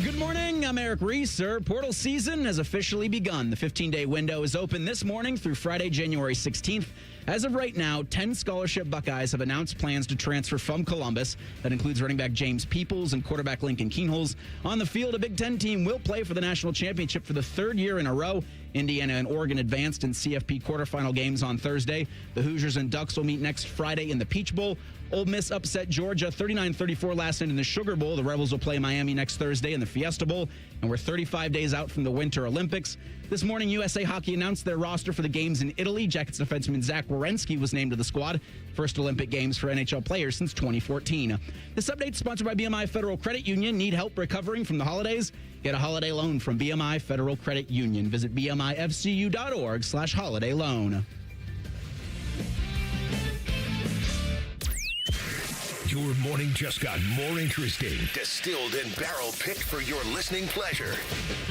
Good morning. I'm Eric Reeser. Portal season has officially begun. The 15-day window is open this morning through Friday, January 16th. As of right now, 10 scholarship Buckeyes have announced plans to transfer from Columbus. That includes running back James Peoples and quarterback Lincoln Keenholz. On the field, a Big Ten team will play for the national championship for the third year in a row. Indiana and Oregon advanced in CFP quarterfinal games on Thursday. The Hoosiers and Ducks will meet next Friday in the Peach Bowl. Ole Miss upset Georgia 39-34 last night in the Sugar Bowl. The Rebels will play Miami next Thursday in the Fiesta Bowl. And we're 35 days out from the Winter Olympics. This morning, USA Hockey announced their roster for the games in Italy. Jackets defenseman Zach Werenski was named to the squad. First Olympic Games for NHL players since 2014. This update is sponsored by BMI Federal Credit Union. Need help recovering from the holidays? Get a holiday loan from BMI Federal Credit Union. Visit bmifcu.org/holiday loan. Your morning just got more interesting. Distilled and barrel-picked for your listening pleasure.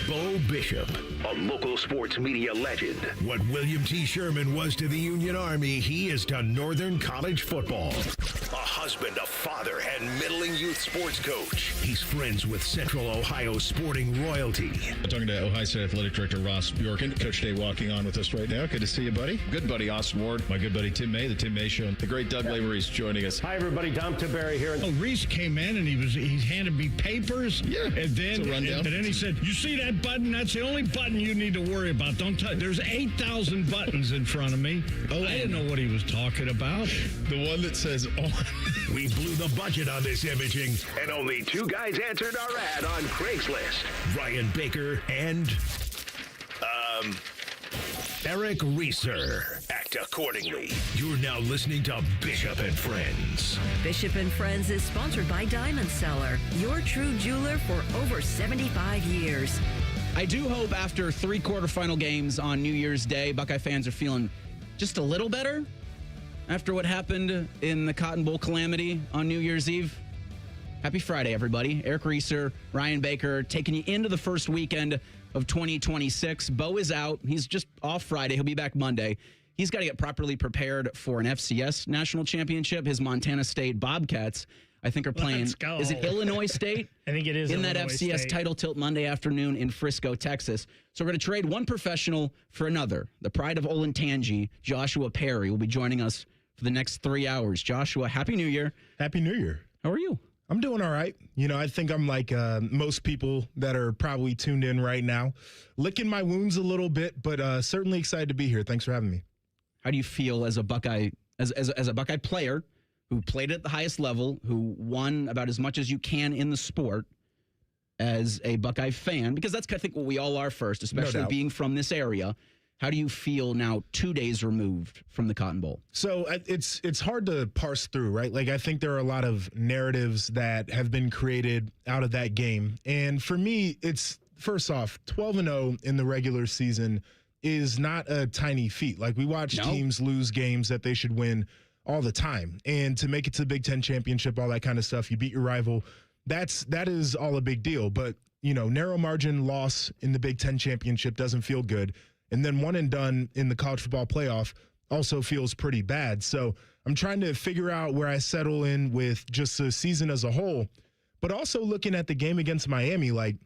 Bo Bishop, a local sports media legend. What William T. Sherman was to the Union Army, he is to Northern College football. A husband, a father, and middling youth sports coach. He's friends with Central Ohio sporting royalty. Talking to Ohio State Athletic Director Ross Bjorken. Coach Day walking on with us right now. Good to see you, buddy. Good buddy, Austin Ward. My good buddy Tim May, the Tim May Show. The great Doug Lavery's joining us. Hi, everybody. Dom Tiberi here. Oh, Reese came in and he handed me papers. Yeah, and then and then he said, "You see that button? That's the only button you need to worry about. Don't touch. There's 8,000 buttons in front of me." Oh, I didn't know what he was talking about. The one that says on. We blew the budget on this imaging, and only two guys answered our ad on Craigslist. Ryan Baker and Eric Reeser. Act accordingly. You're now listening to Bishop and Friends. Bishop and Friends is sponsored by Diamond Seller, your true jeweler for over 75 years. I do hope after 3 quarterfinal games on New Year's Day, Buckeye fans are feeling just a little better after what happened in the Cotton Bowl calamity on New Year's Eve. Happy Friday, everybody. Eric Reeser, Ryan Baker, taking you into the first weekend of 2026. Bo is out. He's just off Friday. He'll be back Monday. He's got to get properly prepared for an FCS national championship. His Montana State Bobcats, I think, are playing. Let's go. Is it Illinois State? I think it is in that Illinois FCS State. title tilt Monday afternoon in Frisco, Texas. So we're going to trade one professional for another. The pride of Olentangy, Joshua Perry, will be joining us for the next 3 hours. Joshua, Happy New Year. Happy New Year. How are you? I'm doing all right. You know, I think I'm like most people that are probably tuned in right now, licking my wounds a little bit, but certainly excited to be here. Thanks for having me. How do you feel as a Buckeye, as a Buckeye player who played at the highest level, who won about as much as you can in the sport, as a Buckeye fan? Because that's, I think, what we all are first, especially being from this area. How do you feel now 2 days removed from the Cotton Bowl? So it's hard to parse through, right? Like, I think there are a lot of narratives that have been created out of that game. And for me, it's, first off, 12-0 in the regular season is not a tiny feat. Like, we watch teams lose games that they should win all the time. And to make it to the Big Ten championship, all that kind of stuff, you beat your rival, that is all a big deal. But, you know, narrow margin loss in the Big Ten championship doesn't feel good. And then one and done in the college football playoff also feels pretty bad. So I'm trying to figure out where I settle in with just the season as a whole, but also looking at the game against Miami. Like,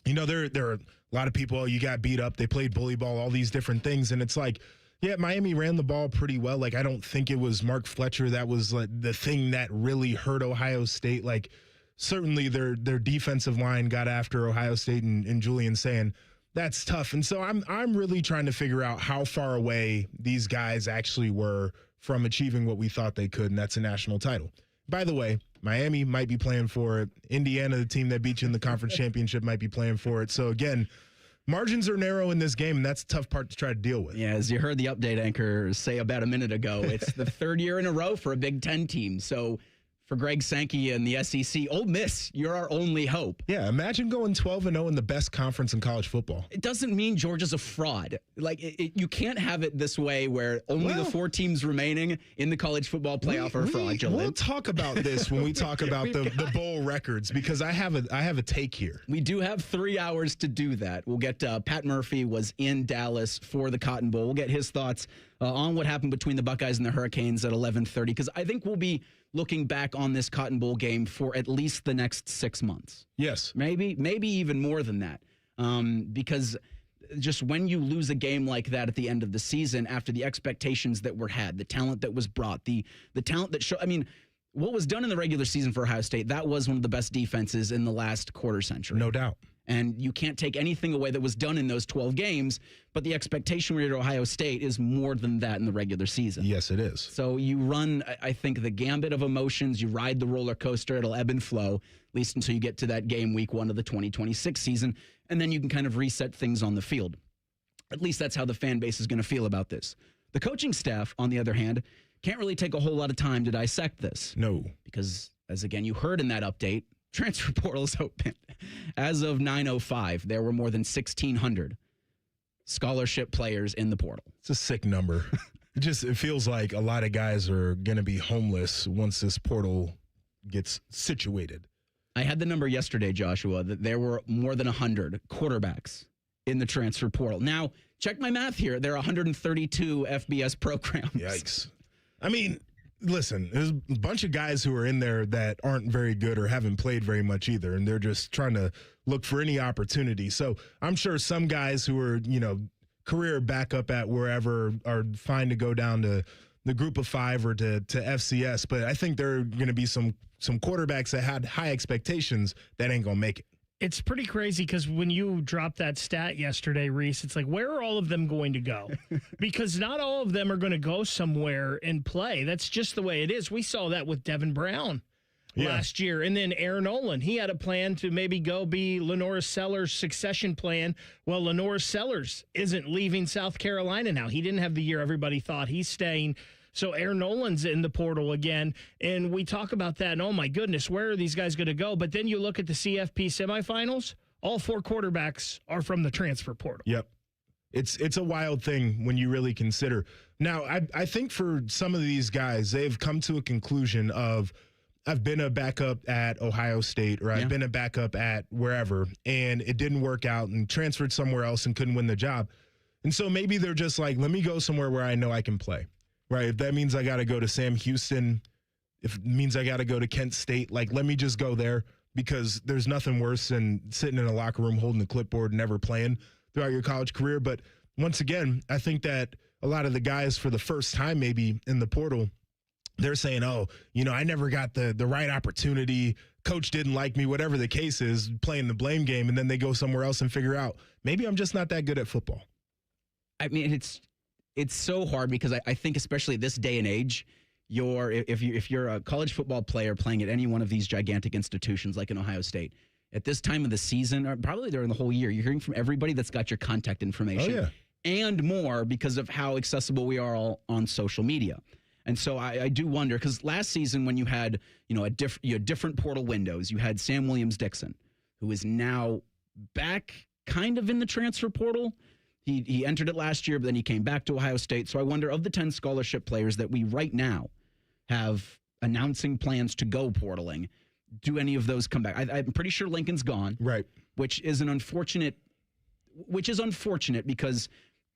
you know, there are a lot of people, you got beat up, they played bully ball, all these different things. And it's like, yeah, Miami ran the ball pretty well. Like, I don't think it was Mark Fletcher that was like the thing that really hurt Ohio State. Like, certainly their defensive line got after Ohio State and Julian saying, that's tough. And so I'm really trying to figure out how far away these guys actually were from achieving what we thought they could, and that's a national title. By the way, Miami might be playing for it. Indiana, the team that beat you in the conference championship, might be playing for it. So, again, margins are narrow in this game, and that's a tough part to try to deal with. Yeah, as you heard the update anchor say about a minute ago, it's the third year in a row for a Big Ten team. So for Greg Sankey and the SEC, Ole Miss, you're our only hope. Yeah, imagine going 12-0 in the best conference in college football. It doesn't mean Georgia's a fraud. Like, you can't have it this way where only the 4 teams remaining in the college football playoff are fraudulent. We'll talk about this when we talk about the bowl records, because I have a take here. We do have 3 hours to do that. We'll get Pat Murphy was in Dallas for the Cotton Bowl. We'll get his thoughts on what happened between the Buckeyes and the Hurricanes at 11:30, because I think we'll be looking back on this Cotton Bowl game for at least the next 6 months. Yes. Maybe even more than that. Because just when you lose a game like that at the end of the season, after the expectations that were had, the talent that was brought, the talent that showed, I mean, what was done in the regular season for Ohio State, that was one of the best defenses in the last quarter century. No doubt. And you can't take anything away that was done in those 12 games, but the expectation rate at Ohio State is more than that in the regular season. Yes, it is. So you run, I think, the gambit of emotions. You ride the roller coaster. It'll ebb and flow, at least until you get to that game week 1 of the 2026 season, and then you can kind of reset things on the field. At least that's how the fan base is going to feel about this. The coaching staff, on the other hand, can't really take a whole lot of time to dissect this. No. Because, as again, you heard in that update, transfer portal is open. As of 9:05, there were more than 1,600 scholarship players in the portal. It's a sick number. It feels like a lot of guys are going to be homeless once this portal gets situated. I had the number yesterday, Joshua, that there were more than 100 quarterbacks in the transfer portal. Now, check my math here. There are 132 FBS programs. Yikes. I mean, listen, there's a bunch of guys who are in there that aren't very good or haven't played very much either, and they're just trying to look for any opportunity. So I'm sure some guys who are, career backup at wherever are fine to go down to the group of 5 or to FCS, but I think there are going to be some quarterbacks that had high expectations that ain't going to make it. It's pretty crazy because when you dropped that stat yesterday, Reese, it's like, where are all of them going to go? Because not all of them are going to go somewhere and play. That's just the way it is. We saw that with Devin Brown last year. And then Aaron Olin, he had a plan to maybe go be Lenora Sellers' succession plan. Well, Lenora Sellers isn't leaving South Carolina now. He didn't have the year everybody thought. He's staying. So Aaron Nolan's in the portal again, and we talk about that, and oh my goodness, where are these guys going to go? But then you look at the CFP semifinals, all 4 quarterbacks are from the transfer portal. Yep. It's a wild thing when you really consider. Now, I think for some of these guys, they've come to a conclusion of, I've been a backup at Ohio State, or I've been a backup at wherever, and it didn't work out, and transferred somewhere else and couldn't win the job. And so maybe they're just like, let me go somewhere where I know I can play. Right, if that means I got to go to Sam Houston, if it means I got to go to Kent State, let me just go there, because there's nothing worse than sitting in a locker room holding a clipboard and never playing throughout your college career. But once again, I think that a lot of the guys for the first time maybe in the portal, they're saying, I never got the right opportunity. Coach didn't like me, whatever the case is, playing the blame game. And then they go somewhere else and figure out, maybe I'm just not that good at football. I mean, it's so hard because I think especially this day and age, if you're a college football player playing at any one of these gigantic institutions like in Ohio State, at this time of the season, or probably during the whole year, you're hearing from everybody that's got your contact information and more because of how accessible we are all on social media. And so I do wonder, because last season when you had different portal windows, you had Sam Williams-Dixon, who is now back kind of in the transfer portal. He entered it last year, but then he came back to Ohio State. So I wonder, of the 10 scholarship players that we right now have announcing plans to go portaling, do any of those come back? I'm pretty sure Lincoln's gone. Right. Which is unfortunate because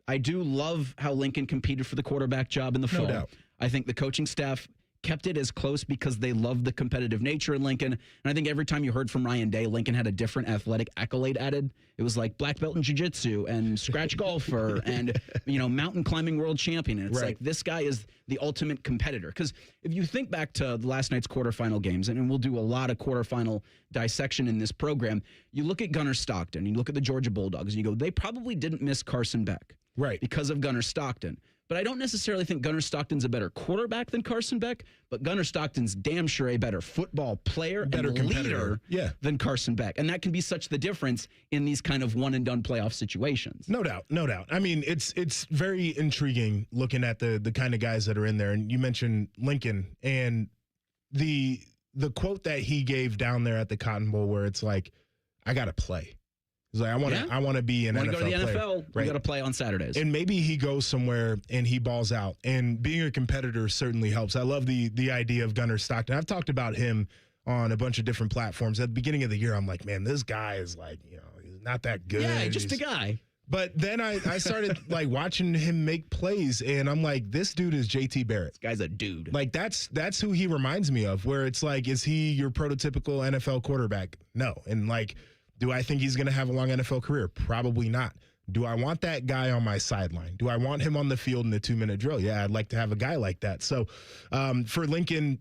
I do love how Lincoln competed for the quarterback job in the fall. No doubt. I think the coaching staff kept it as close because they loved the competitive nature in Lincoln. And I think every time you heard from Ryan Day, Lincoln had a different athletic accolade added. It was like black belt in jiu-jitsu and scratch golfer and, mountain climbing world champion. And it's like, this guy is the ultimate competitor. Because if you think back to last night's quarterfinal games, and we'll do a lot of quarterfinal dissection in this program, you look at Gunnar Stockton, you look at the Georgia Bulldogs, and you go, they probably didn't miss Carson Beck. Right. Because of Gunnar Stockton. But I don't necessarily think Gunnar Stockton's a better quarterback than Carson Beck, but Gunnar Stockton's damn sure a better football player and leader than Carson Beck. And that can be such the difference in these kind of one-and-done playoff situations. No doubt, no doubt. I mean, it's very intriguing looking at the kind of guys that are in there. And you mentioned Lincoln and the quote that he gave down there at the Cotton Bowl where it's like, I got to play. He's like, I want to be an NFL player. Go to the NFL, right? You got to play on Saturdays. And maybe he goes somewhere and he balls out. And being a competitor certainly helps. I love the idea of Gunnar Stockton. I've talked about him on a bunch of different platforms. At the beginning of the year, I'm like, man, this guy is like, he's not that good. Yeah, just a guy. But then I started like watching him make plays, and I'm like, this dude is JT Barrett. This guy's a dude. Like that's who he reminds me of, where it's like, is he your prototypical NFL quarterback? No. And like, do I think he's going to have a long NFL career? Probably not. Do I want that guy on my sideline? Do I want him on the field in a 2-minute drill? Yeah, I'd like to have a guy like that. So for Lincoln,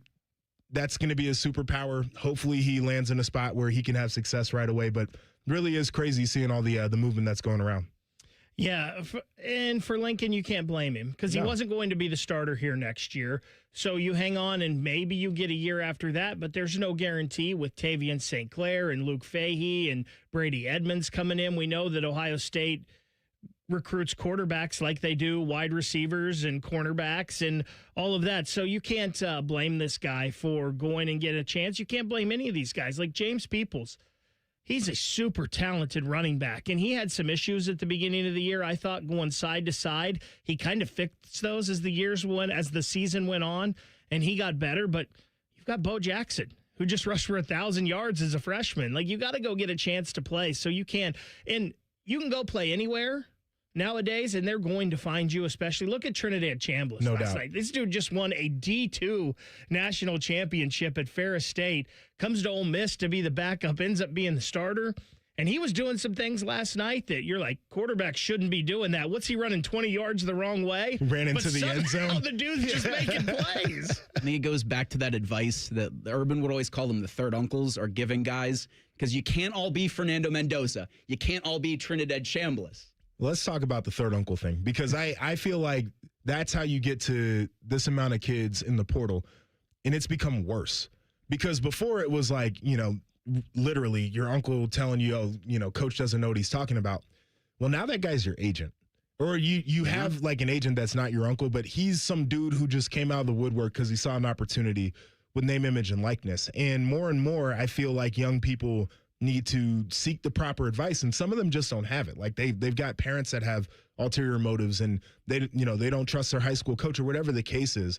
that's going to be a superpower. Hopefully he lands in a spot where he can have success right away. But really is crazy seeing all the movement that's going around. Yeah, and for Lincoln, you can't blame him because he wasn't going to be the starter here next year. So you hang on, and maybe you get a year after that, but there's no guarantee with Tavian St. Clair and Luke Fahey and Brady Edmonds coming in. We know that Ohio State recruits quarterbacks like they do wide receivers and cornerbacks and all of that. So you can't blame this guy for going and get a chance. You can't blame any of these guys. Like James Peoples. He's a super talented running back, and he had some issues at the beginning of the year. I thought going side to side, he kind of fixed those as the season went on, and he got better. But you've got Bo Jackson, who just rushed for 1,000 yards as a freshman. Like, you got to go get a chance to play. So you can go play anywhere nowadays, and they're going to find you, especially. Look at Trinidad Chambliss last night. This dude just won a D2 national championship at Ferris State, comes to Ole Miss to be the backup, ends up being the starter, and he was doing some things last night that you're like, quarterback shouldn't be doing that. What's he running 20 yards the wrong way? Ran into the end zone. The dude's just making plays. I think it goes back to that advice that Urban would always call them the third uncles are giving guys, because you can't all be Fernando Mendoza. You can't all be Trinidad Chambliss. Let's talk about the third uncle thing, because I feel like that's how you get to this amount of kids in the portal, and it's become worse. Because before it was like, literally your uncle telling you, coach doesn't know what he's talking about. Well, now that guy's your agent. Or you have like an agent that's not your uncle, but he's some dude who just came out of the woodwork because he saw an opportunity with name, image, and likeness. And more, I feel like young people need to seek the proper advice, and some of them just don't have it. Like they've got parents that have ulterior motives, and they don't trust their high school coach or whatever the case is.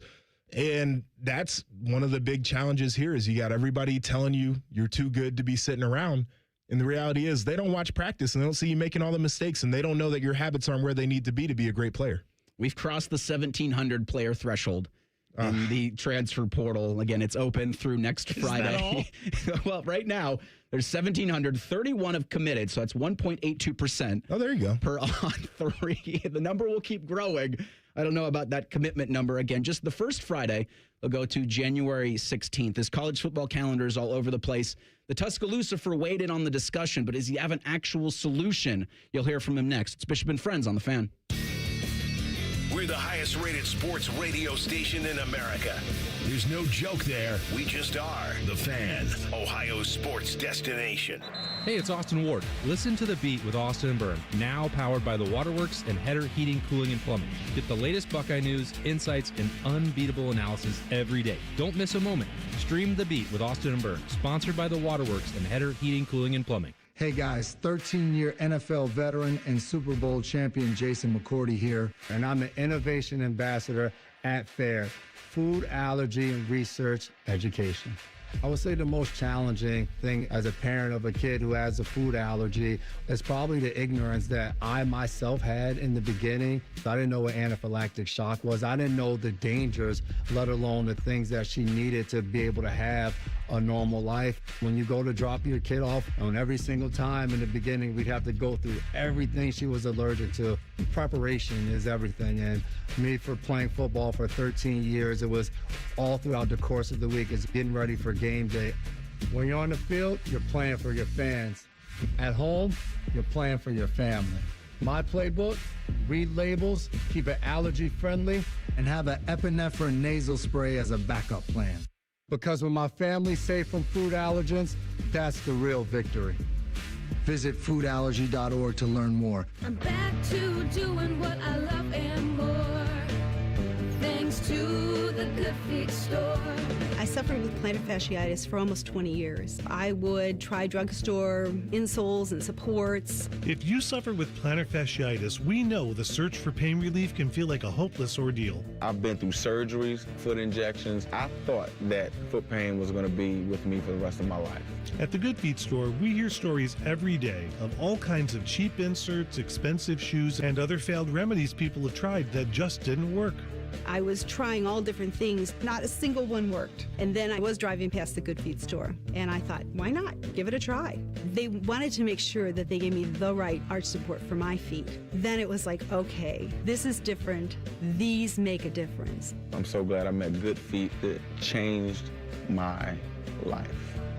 And that's one of the big challenges here is you got everybody telling you you're too good to be sitting around. And the reality is they don't watch practice, and they don't see you making all the mistakes, and they don't know that your habits aren't where they need to be a great player. We've crossed the 1,700 player threshold in the transfer portal. Again, it's open through next Friday. Well, right now, there's 1,731 have committed, so that's 1.82%. Oh, there you go. Per on 3. The number will keep growing. I don't know about that commitment number. Again, just the first Friday will go to January 16th. His college football calendar is all over the place. The Tuscaloosa weighed in on the discussion, but does he have an actual solution? You'll hear from him next. It's Bishop and Friends on The Fan. We're the highest rated sports radio station in America. There's no joke there. We just are. The Fan, Ohio's sports destination. Hey, it's Austin Ward. Listen to The Beat with Austin and Byrne, now powered by the Waterworks and Header Heating, Cooling, and Plumbing. Get the latest Buckeye news, insights, and unbeatable analysis every day. Don't miss a moment. Stream The Beat with Austin and Byrne, sponsored by the Waterworks and Header Heating, Cooling, and Plumbing. Hey guys, 13-year NFL veteran and Super Bowl champion Jason McCourty here, and I'm the Innovation Ambassador at FAIR, Food Allergy and Research Education. I would say the most challenging thing as a parent of a kid who has a food allergy is probably the ignorance that I myself had in the beginning. I didn't know what anaphylactic shock was. I didn't know the dangers, let alone the things that she needed to be able to have a normal life. When you go to drop your kid off, on every single time in the beginning, we'd have to go through everything she was allergic to. Preparation is everything. And me, for playing football for 13 years, it was all throughout the course of the week. It's getting ready for game day. When you're on the field, you're playing for your fans. At home, you're playing for your family. My playbook, read labels, keep it allergy friendly, and have an epinephrine nasal spray as a backup plan. Because when my family's safe from food allergens, that's the real victory. Visit foodallergy.org to learn more. I'm back to doing what I love and more. Thanks to the Good Feet store. I suffered with plantar fasciitis for almost 20 years. I would try drugstore insoles and supports. If you suffer with plantar fasciitis, we know the search for pain relief can feel like a hopeless ordeal. I've been through surgeries, foot injections. I thought that foot pain was going to be with me for the rest of my life. At the Good Feet store, we hear stories every day of all kinds of cheap inserts, expensive shoes, and other failed remedies people have tried that just didn't work. I was trying all different things. Not a single one worked. And then I was driving past the Good Feet store, and I thought, why not? Give it a try. They wanted to make sure that they gave me the right arch support for my feet. Then it was like, okay, this is different. These make a difference. I'm so glad I met Good Feet. That changed my life.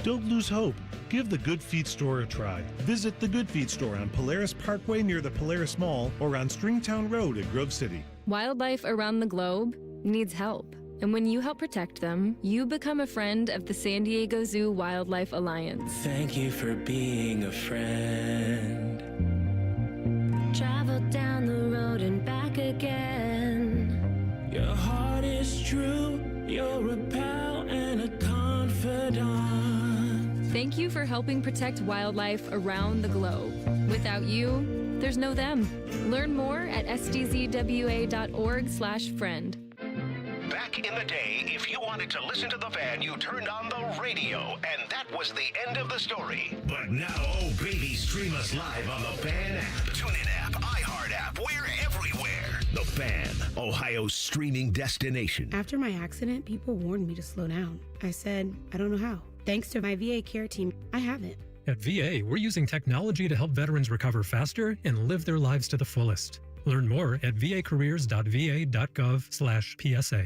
Don't lose hope. Give the Good Feet store a try. Visit the Good Feet store on Polaris Parkway near the Polaris Mall or on Stringtown Road at Grove City. Wildlife around the globe needs help. And when you help protect them, you become a friend of the San Diego Zoo Wildlife Alliance. Thank you for being a friend. Travel down the road and back again. Your heart is true. You're a pal and a confidant. Thank you for helping protect wildlife around the globe. Without you, there's no them. Learn more at sdzwa.org/friend. Back in the day, if you wanted to listen to the Fan, you turned on the radio, and that was the end of the story. But now, oh baby, stream us live on the Fan app. TuneIn app, iHeart app, we're everywhere. The Fan, Ohio's streaming destination. After my accident, people warned me to slow down. I said, I don't know how. Thanks to my VA care team, I haven't. At VA, we're using technology to help veterans recover faster and live their lives to the fullest. Learn more at vacareers.va.gov/PSA.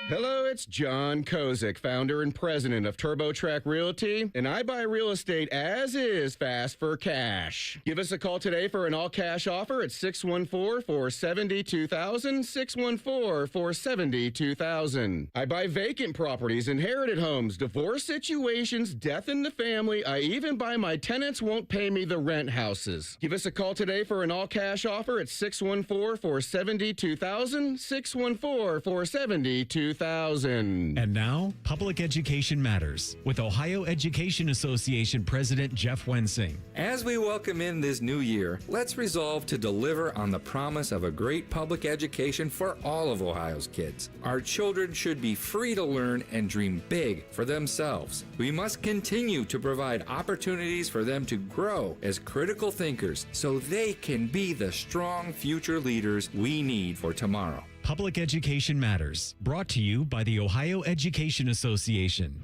Hello, it's John Kozik, founder and president of TurboTrack Realty, and I buy real estate as is fast for cash. Give us a call today for an all-cash offer at 614-470-2000, 614-470-2000. I buy vacant properties, inherited homes, divorce situations, death in the family. I even buy my tenants won't pay me the rent houses. Give us a call today for an all-cash offer at 614-470-2000, 614-470-2000. And now, Public Education Matters with Ohio Education Association President Jeff Wensing. As we welcome in this new year, let's resolve to deliver on the promise of a great public education for all of Ohio's kids. Our children should be free to learn and dream big for themselves. We must continue to provide opportunities for them to grow as critical thinkers so they can be the strong future leaders we need for tomorrow. Public Education Matters, brought to you by the Ohio Education Association.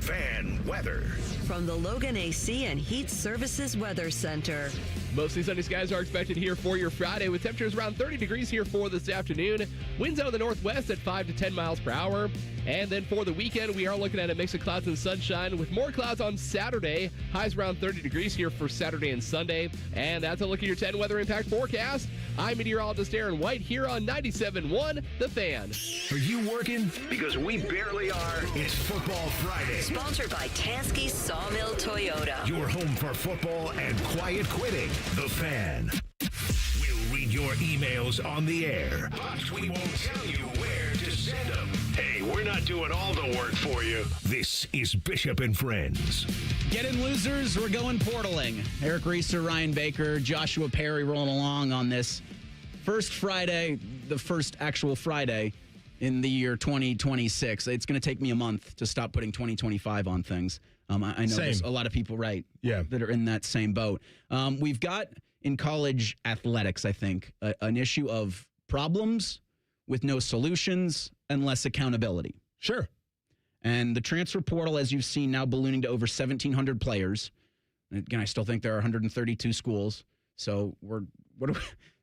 Fan weather. From the Logan AC and Heat Services Weather Center. Mostly sunny skies are expected here for your Friday with temperatures around 30 degrees here for this afternoon. Winds out of the northwest at 5 to 10 miles per hour. And then for the weekend, we are looking at a mix of clouds and sunshine with more clouds on Saturday. Highs around 30 degrees here for Saturday and Sunday. And that's a look at your 10 weather impact forecast. I'm meteorologist Aaron White here on 97.1 The Fan. Are you working? Because we barely are. It's Football Friday. Sponsored by Tansky Sawmill Toyota. Your home for football and quiet quitting. The Fan. We'll read your emails on the air, but we won't tell you where to send them. Hey, we're not doing all the work for you. This is Bishop and Friends. Get in, losers. We're going portaling. Eric Reeser, Ryan Baker, Joshua Perry rolling along on this first Friday, the first actual Friday in the year 2026. It's going to take me a month to stop putting 2025 on things. I know there's a lot of people, right, that are in that same boat. We've got in college athletics, I think, an issue of problems with no solutions and less accountability. Sure. And the transfer portal, as you've seen, now ballooning to over 1,700 players. And again, I still think there are 132 schools. So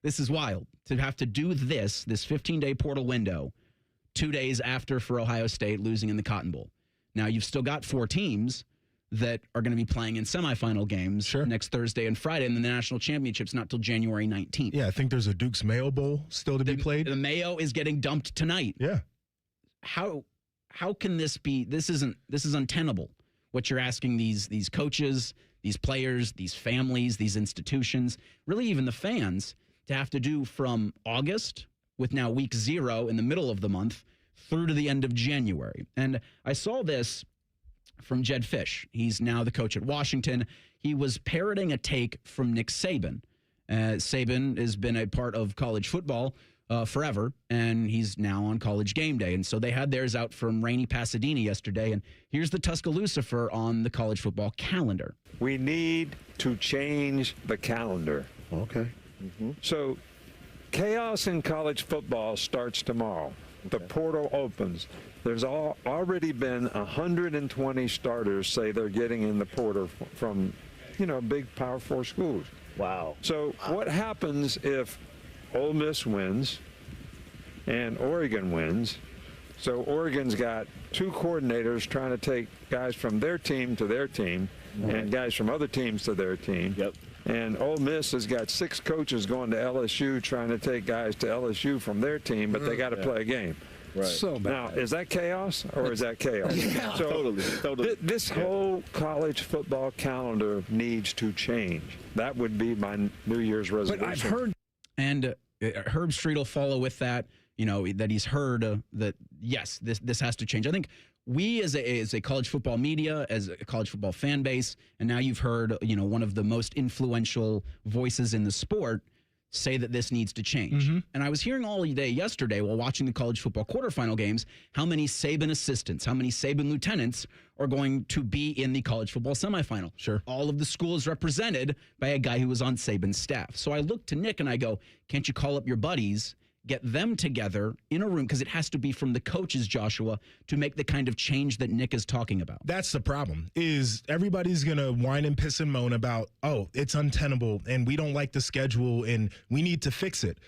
this is wild to have to do this 15-day portal window 2 days after for Ohio State losing in the Cotton Bowl. Now, you've still got 4 teams that are going to be playing in semifinal games next Thursday and Friday, and the national championship's not till January 19th. Yeah, I think there's a Duke's Mayo Bowl still to be played. The Mayo is getting dumped tonight. Yeah. How can this be? This is untenable. What you're asking these coaches, these players, these families, these institutions, really even the fans, to have to do from August, with now week 0 in the middle of the month, through to the end of January. And I saw this from Jed Fish. He's now the coach at Washington. He was parroting a take from Nick Saban. Saban has been a part of college football forever, and he's now on College Game Day. And so they had theirs out from rainy Pasadena yesterday. And here's the Tuscaloosa on the college football calendar. We need to change the calendar. Okay. So chaos in college football starts tomorrow. The portal opens. There's already been 120 starters say they're getting in the portal from, big Power 4 schools. Wow. So what happens if Ole Miss wins and Oregon wins? So Oregon's got 2 coordinators trying to take guys from their team to their team and guys from other teams to their team. Yep. And Ole Miss has got 6 coaches going to LSU trying to take guys to LSU from their team, but they got to play a game. Right. So bad. Now, is that chaos or is that chaos? Yeah, so totally. This whole college football calendar needs to change. That would be my New Year's resolution. But I've heard, and Herb Street will follow with that, that he's heard that, yes, this has to change. I think we as a college football media, as a college football fan base, and now you've heard, one of the most influential voices in the sport say that this needs to change. And I was hearing all day yesterday while watching the college football quarterfinal games, how many Saban assistants, how many Saban lieutenants are going to be in the college football semifinal. Sure. All of the schools represented by a guy who was on Saban's staff. So I looked to Nick and I go, can't you call up your buddies, get them together in a room, because it has to be from the coaches, Joshua, to make the kind of change that Nick is talking about. That's the problem, is everybody's going to whine and piss and moan about, oh, it's untenable and we don't like the schedule and we need to fix it.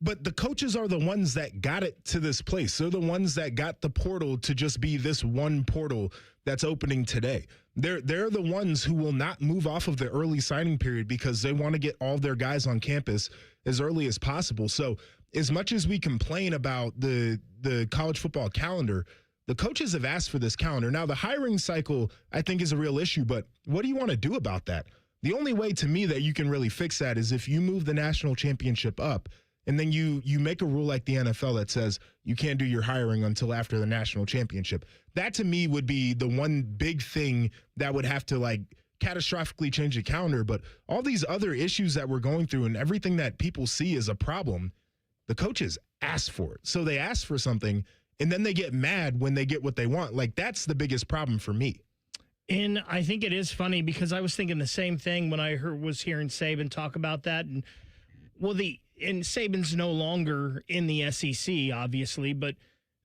But the coaches are the ones that got it to this place. They're the ones that got the portal to just be this one portal that's opening today. They're the ones who will not move off of the early signing period because they want to get all their guys on campus as early as possible. So as much as we complain about the college football calendar, the coaches have asked for this calendar. Now, the hiring cycle, I think, is a real issue, but what do you want to do about that? The only way to me that you can really fix that is if you move the national championship up and then you make a rule like the NFL that says you can't do your hiring until after the national championship. That, to me, would be the one big thing that would have to, catastrophically change the calendar. But all these other issues that we're going through and everything that people see as a problem, the coaches ask for it. So they ask for something, and then they get mad when they get what they want. That's the biggest problem for me. And I think it is funny because I was thinking the same thing when I was hearing Saban talk about that. And Saban's no longer in the SEC, obviously, but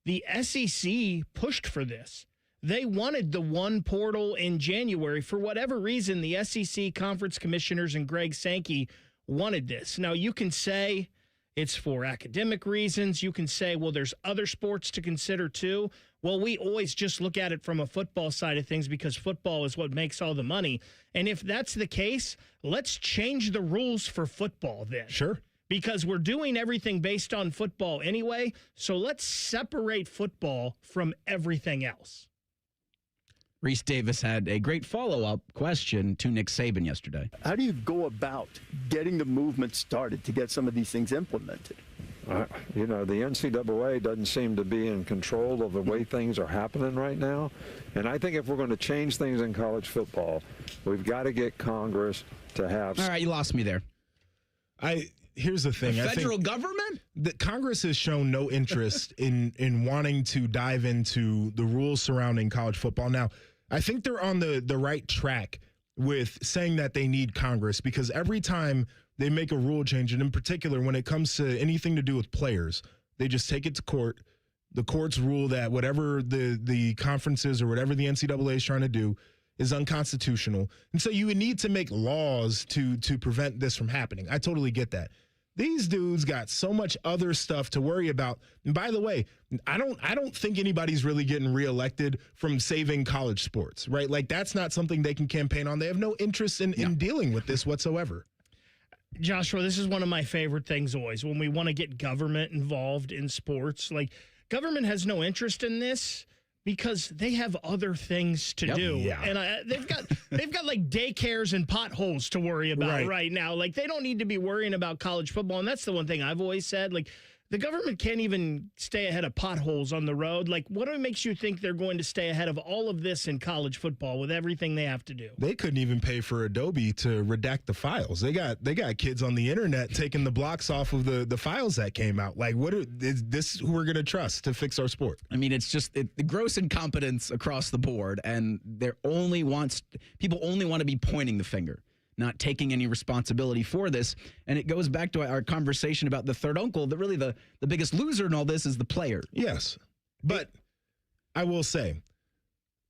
the SEC pushed for this. They wanted the one portal in January. For whatever reason, the SEC conference commissioners and Greg Sankey wanted this. Now, you can say it's for academic reasons. You can say, well, there's other sports to consider too. Well, we always just look at it from a football side of things because football is what makes all the money. And if that's the case, let's change the rules for football then. Sure. Because we're doing everything based on football anyway, so let's separate football from everything else. Reese Davis had a great follow-up question to Nick Saban yesterday. How do you go about getting the movement started to get some of these things implemented? The NCAA doesn't seem to be in control of the way things are happening right now. And I think if we're going to change things in college football, we've got to get Congress to have... All right, you lost me there. Here's the thing. The federal government? The Congress has shown no interest in wanting to dive into the rules surrounding college football. Now, I think they're on the right track with saying that they need Congress, because every time they make a rule change, and in particular when it comes to anything to do with players, they just take it to court. The courts rule that whatever the conferences or whatever the NCAA is trying to do is unconstitutional. And so you would need to make laws to prevent this from happening. I totally get that. These dudes got so much other stuff to worry about. And by the way, I don't think anybody's really getting reelected from saving college sports, right? That's not something they can campaign on. They have no interest in dealing with this whatsoever. Joshua, this is one of my favorite things always when we want to get government involved in sports. Government has no interest in this because they have other things to do. Yeah. And they've got daycares and potholes to worry about right now. They don't need to be worrying about college football. And that's the one thing I've always said. The government can't even stay ahead of potholes on the road. Like, what makes you think they're going to stay ahead of all of this in college football with everything they have to do? They couldn't even pay for Adobe to redact the files. They got kids on the internet taking the blocks off of the files that came out. Like, is this who we're going to trust to fix our sport? I mean, it's just the gross incompetence across the board, and people only want to be pointing the finger, not taking any responsibility for this. And it goes back to our conversation about the third uncle, that really the biggest loser in all this is the player. Yes. But I will say,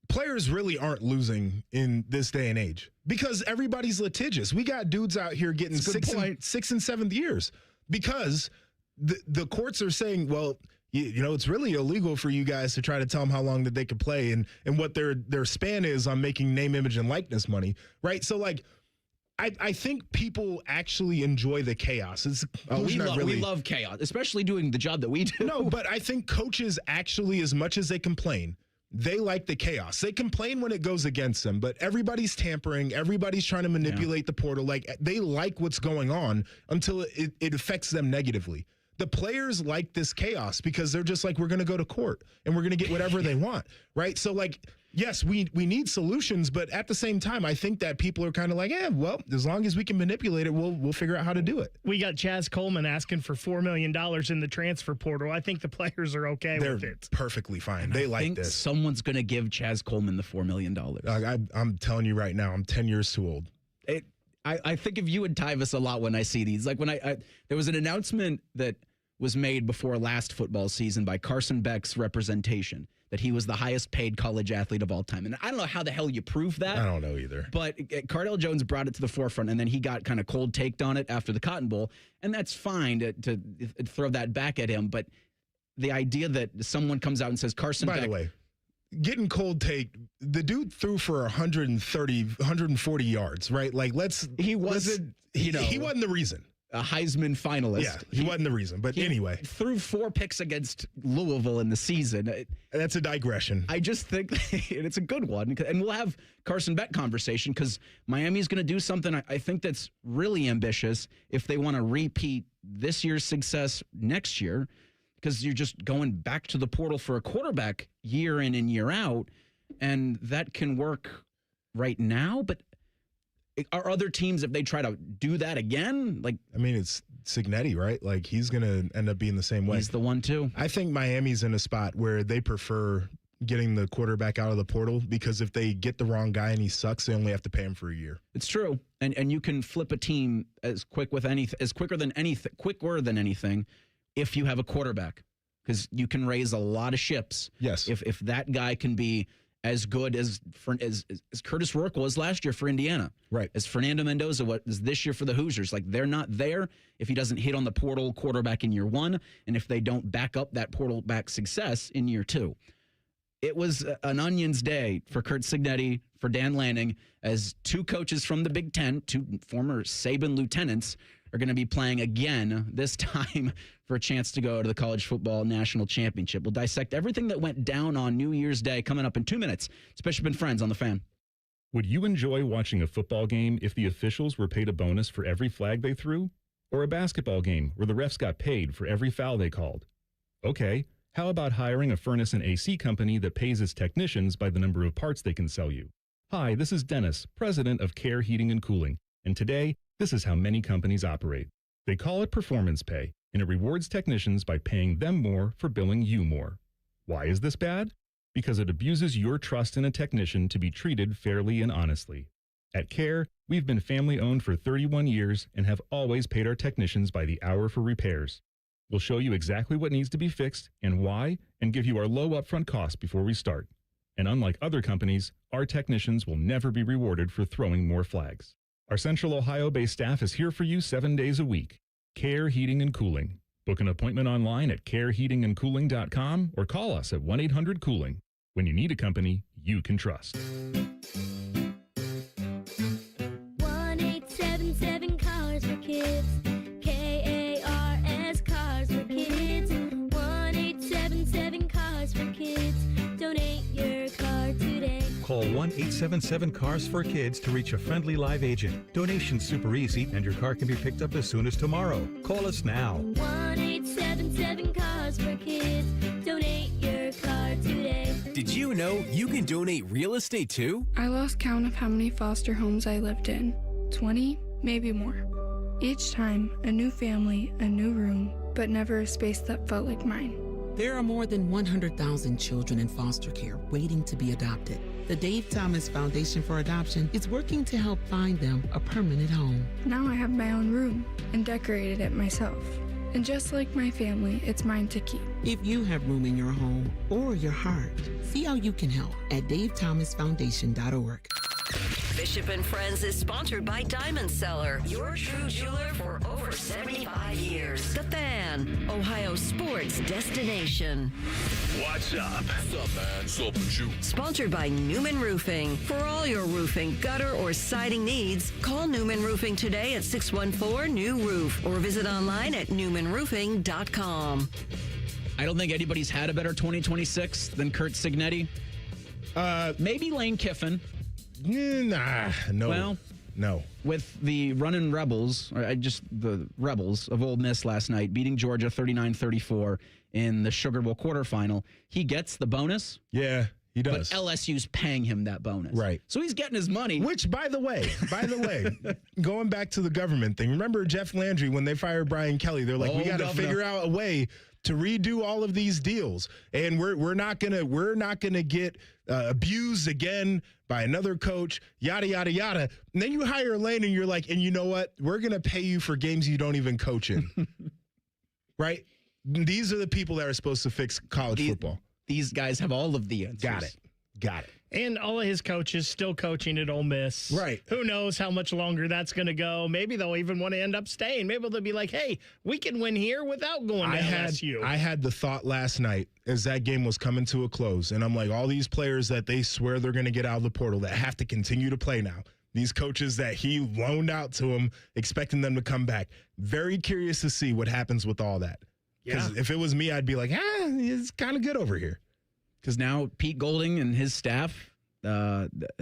players really aren't losing in this day and age because everybody's litigious. We got dudes out here getting 6th and 7th years because the courts are saying, well, you know, it's really illegal for you guys to try to tell them how long that they could play and what their span is on making name, image, and likeness money, right? So, like, I think people actually enjoy the chaos. We love chaos, especially doing the job that we do. No, but I think coaches actually, as much as they complain, they like the chaos. They complain when it goes against them, but everybody's tampering. Everybody's trying to manipulate the portal. Like, they like what's going on until it affects them negatively. The players like this chaos because they're just like, we're going to go to court and we're going to get whatever they want, right? So, like, yes, we need solutions, but at the same time, I think that people are kind of like, well, as long as we can manipulate it, we'll figure out how to do it. We got Chaz Coleman asking for $4 million in the transfer portal. I think the players are okay with it. They're perfectly fine. They like this. Someone's going to give Chaz Coleman the $4 million. I'm telling you right now, I'm 10 years too old. I think of you and Tyvis a lot when I see these. Like, when there was an announcement that was made before last football season by Carson Beck's representation that he was the highest paid college athlete of all time. And I don't know how the hell you prove that. I don't know either. But Cardale Jones brought it to the forefront, and then he got kind of cold taked on it after the Cotton Bowl. And that's fine to throw that back at him. But the idea that someone comes out and says Carson Beck. By the way, getting cold take, the dude threw for 140 yards, right? Like, he wasn't the reason. A Heisman finalist. Yeah, he wasn't the reason. But anyway. Threw 4 picks against Louisville in the season. That's a digression. I just think it's a good one. And we'll have Carson Beck conversation because Miami's going to do something I think that's really ambitious if they want to repeat this year's success next year, because you're just going back to the portal for a quarterback year in and year out. And that can work right now, but are other teams, if they try to do that again? Like, I mean, it's Cignetti, right? Like, he's going to end up being the same way. He's the one, too. I think Miami's in a spot where they prefer getting the quarterback out of the portal because if they get the wrong guy and he sucks, they only have to pay him for a year. It's true. And you can flip a team quicker than anything if you have a quarterback, because you can raise a lot of ships. Yes. If that guy can be as good as Curtis Rourke was last year for Indiana. Right. As Fernando Mendoza was this year for the Hoosiers. Like, they're not there if he doesn't hit on the portal quarterback in year 1, and if they don't back up that portal back success in year 2. It was an onions day for Curt Cignetti, for Dan Lanning, as 2 coaches from the Big Ten, 2 former Saban lieutenants, are going to be playing again, this time for a chance to go to the College Football National Championship. We'll dissect everything that went down on New Year's Day coming up in 2 minutes. It's Bishop and Friends on The Fan. Would you enjoy watching a football game if the officials were paid a bonus for every flag they threw? Or a basketball game where the refs got paid for every foul they called? Okay, how about hiring a furnace and AC company that pays its technicians by the number of parts they can sell you? Hi, this is Dennis, president of Care Heating and Cooling, and today, this is how many companies operate. They call it performance pay, and it rewards technicians by paying them more for billing you more. Why is this bad? Because it abuses your trust in a technician to be treated fairly and honestly. At Care, we've been family-owned for 31 years and have always paid our technicians by the hour for repairs. We'll show you exactly what needs to be fixed and why, and give you our low upfront cost before we start. And unlike other companies, our technicians will never be rewarded for throwing more flags. Our Central Ohio-based staff is here for you 7 days a week. Care Heating and Cooling. Book an appointment online at careheatingandcooling.com or call us at 1-800-COOLING. When you need a company you can trust. 1-877 Cars for Kids. KARS Cars for Kids. 1-877 Cars for Kids. Donate your car today. Call 1-877-CARS-FOR-KIDS to reach a friendly live agent. Donation's super easy, and your car can be picked up as soon as tomorrow. Call us now. 1-877 187 Cars for Kids. Donate your car today. Did you know you can donate real estate too? I lost count of how many foster homes I lived in. 20, maybe more. Each time, a new family, a new room, but never a space that felt like mine. There are more than 100,000 children in foster care waiting to be adopted. The Dave Thomas Foundation for Adoption is working to help find them a permanent home. Now I have my own room and decorated it myself. And just like my family, it's mine to keep. If you have room in your home or your heart, see how you can help at davethomasfoundation.org. Bishop and Friends is sponsored by Diamond Seller, your true jeweler for over 75 years. The Fan, Ohio sports destination. What's up? What's up, man? What's up with you? Sponsored by Newman Roofing. For all your roofing, gutter, or siding needs, call Newman Roofing today at 614-NEW-ROOF or visit online at newmanroofing.com. I don't think anybody's had a better 2026 than Kurt Signetti. Maybe Lane Kiffin. Nah, no. Well, no. With the running Rebels, the Rebels of Ole Miss last night, beating Georgia 39-34 in the Sugar Bowl quarterfinal, he gets the bonus. Yeah, he does. But LSU's paying him that bonus. Right. So he's getting his money. Which, by the way, going back to the government thing, remember Jeff Landry, when they fired Brian Kelly, they're like, we got to figure out a way to redo all of these deals, and we're not gonna get abused again by another coach, yada yada yada. And then you hire Lane, and you're like, and you know what? We're gonna pay you for games you don't even coach in, right? These are the people that are supposed to fix college football. These guys have all of the answers. Got it. And all of his coaches still coaching at Ole Miss. Right. Who knows how much longer that's going to go. Maybe they'll even want to end up staying. Maybe they'll be like, hey, we can win here without going to LSU. I had the thought last night as that game was coming to a close, and I'm like, all these players that they swear they're going to get out of the portal that have to continue to play now, these coaches that he loaned out to him, expecting them to come back. Very curious to see what happens with all that. Because if it was me, I'd be like, it's kind of good over here. Because now Pete Golding and his staff,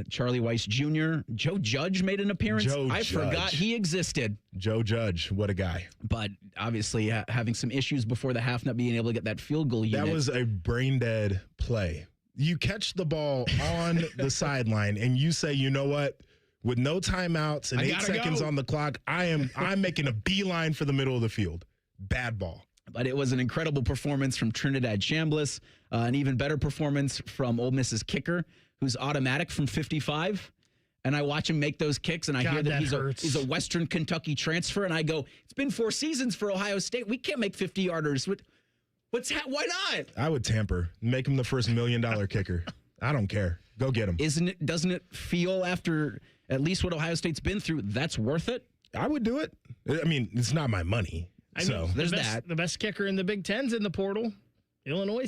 Charlie Weiss Jr., Joe Judge made an appearance. I forgot he existed. Joe Judge, what a guy. But obviously having some issues before the half, not being able to get that field goal unit. That was a brain-dead play. You catch the ball on the sideline, and you say, you know what? With no timeouts and 8 seconds on the clock, I'm making a beeline for the middle of the field. Bad ball. But it was an incredible performance from Trinidad Chambliss, an even better performance from Ole Miss's kicker, who's automatic from 55. And I watch him make those kicks, and I hear that he's a Western Kentucky transfer, and I go, it's been 4 seasons for Ohio State. We can't make 50-yarders. Why not? I would tamper, make him the first $1 million kicker. I don't care. Go get him. Doesn't it feel, after at least what Ohio State's been through, that's worth it? I would do it. I mean, it's not my money. There's the best kicker in the Big Ten's in the portal. Illinois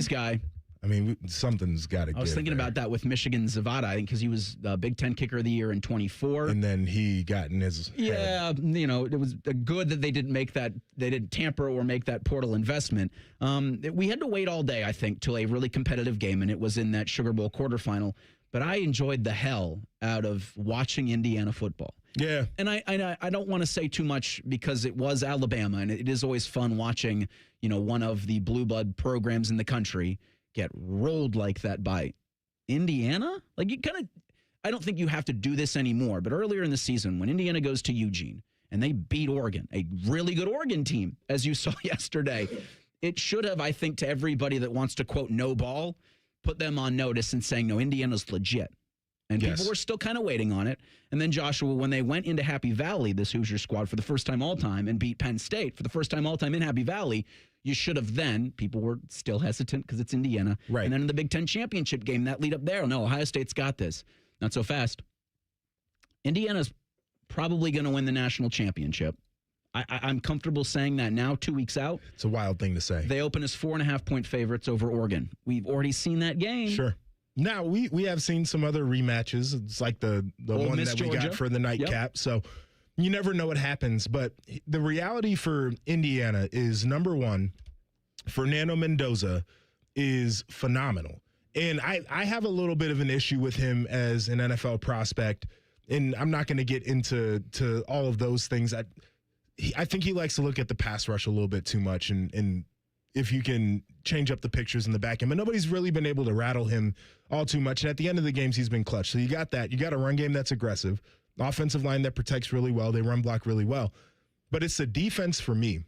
guy. I mean, something's got to give. I was thinking about that with Michigan Zavada, I think, because he was Big Ten Kicker of the Year in 24. And then he got in his head. Yeah, it was good that they didn't make that, they didn't tamper or make that portal investment. We had to wait all day, I think, till a really competitive game, and it was in that Sugar Bowl quarterfinal. But I enjoyed the hell out of watching Indiana football. Yeah. And I don't want to say too much because it was Alabama, and it is always fun watching, one of the blue blood programs in the country get rolled like that by Indiana. Like, I don't think you have to do this anymore, but earlier in the season when Indiana goes to Eugene and they beat Oregon, a really good Oregon team, as you saw yesterday, it should have, I think, to everybody that wants to quote no ball, put them on notice and saying, no, Indiana's legit. And people were still kind of waiting on it. And then, Joshua, when they went into Happy Valley, this Hoosier squad, for the first time all time, and beat Penn State for the first time all time in Happy Valley, you should have then, people were still hesitant because it's Indiana. Right. And then in the Big Ten championship game, that lead up there, no, Ohio State's got this. Not so fast. Indiana's probably going to win the national championship. I'm comfortable saying that now, 2 weeks out. It's a wild thing to say. They open as 4.5-point favorites over Oregon. We've already seen that game. Sure. Now, we have seen some other rematches. It's like the one Miss that Georgia. we got for the nightcap. So you never know what happens. But the reality for Indiana is, number one, Fernando Mendoza is phenomenal. And I have a little bit of an issue with him as an NFL prospect. And I'm not going to get into all of those things. I think he likes to look at the pass rush a little bit too much and if you can change up the pictures in the back end. But nobody's really been able to rattle him all too much. And at the end of the games, he's been clutch. So you got that. You got a run game that's aggressive, offensive line that protects really well. They run block really well. But it's the defense for me.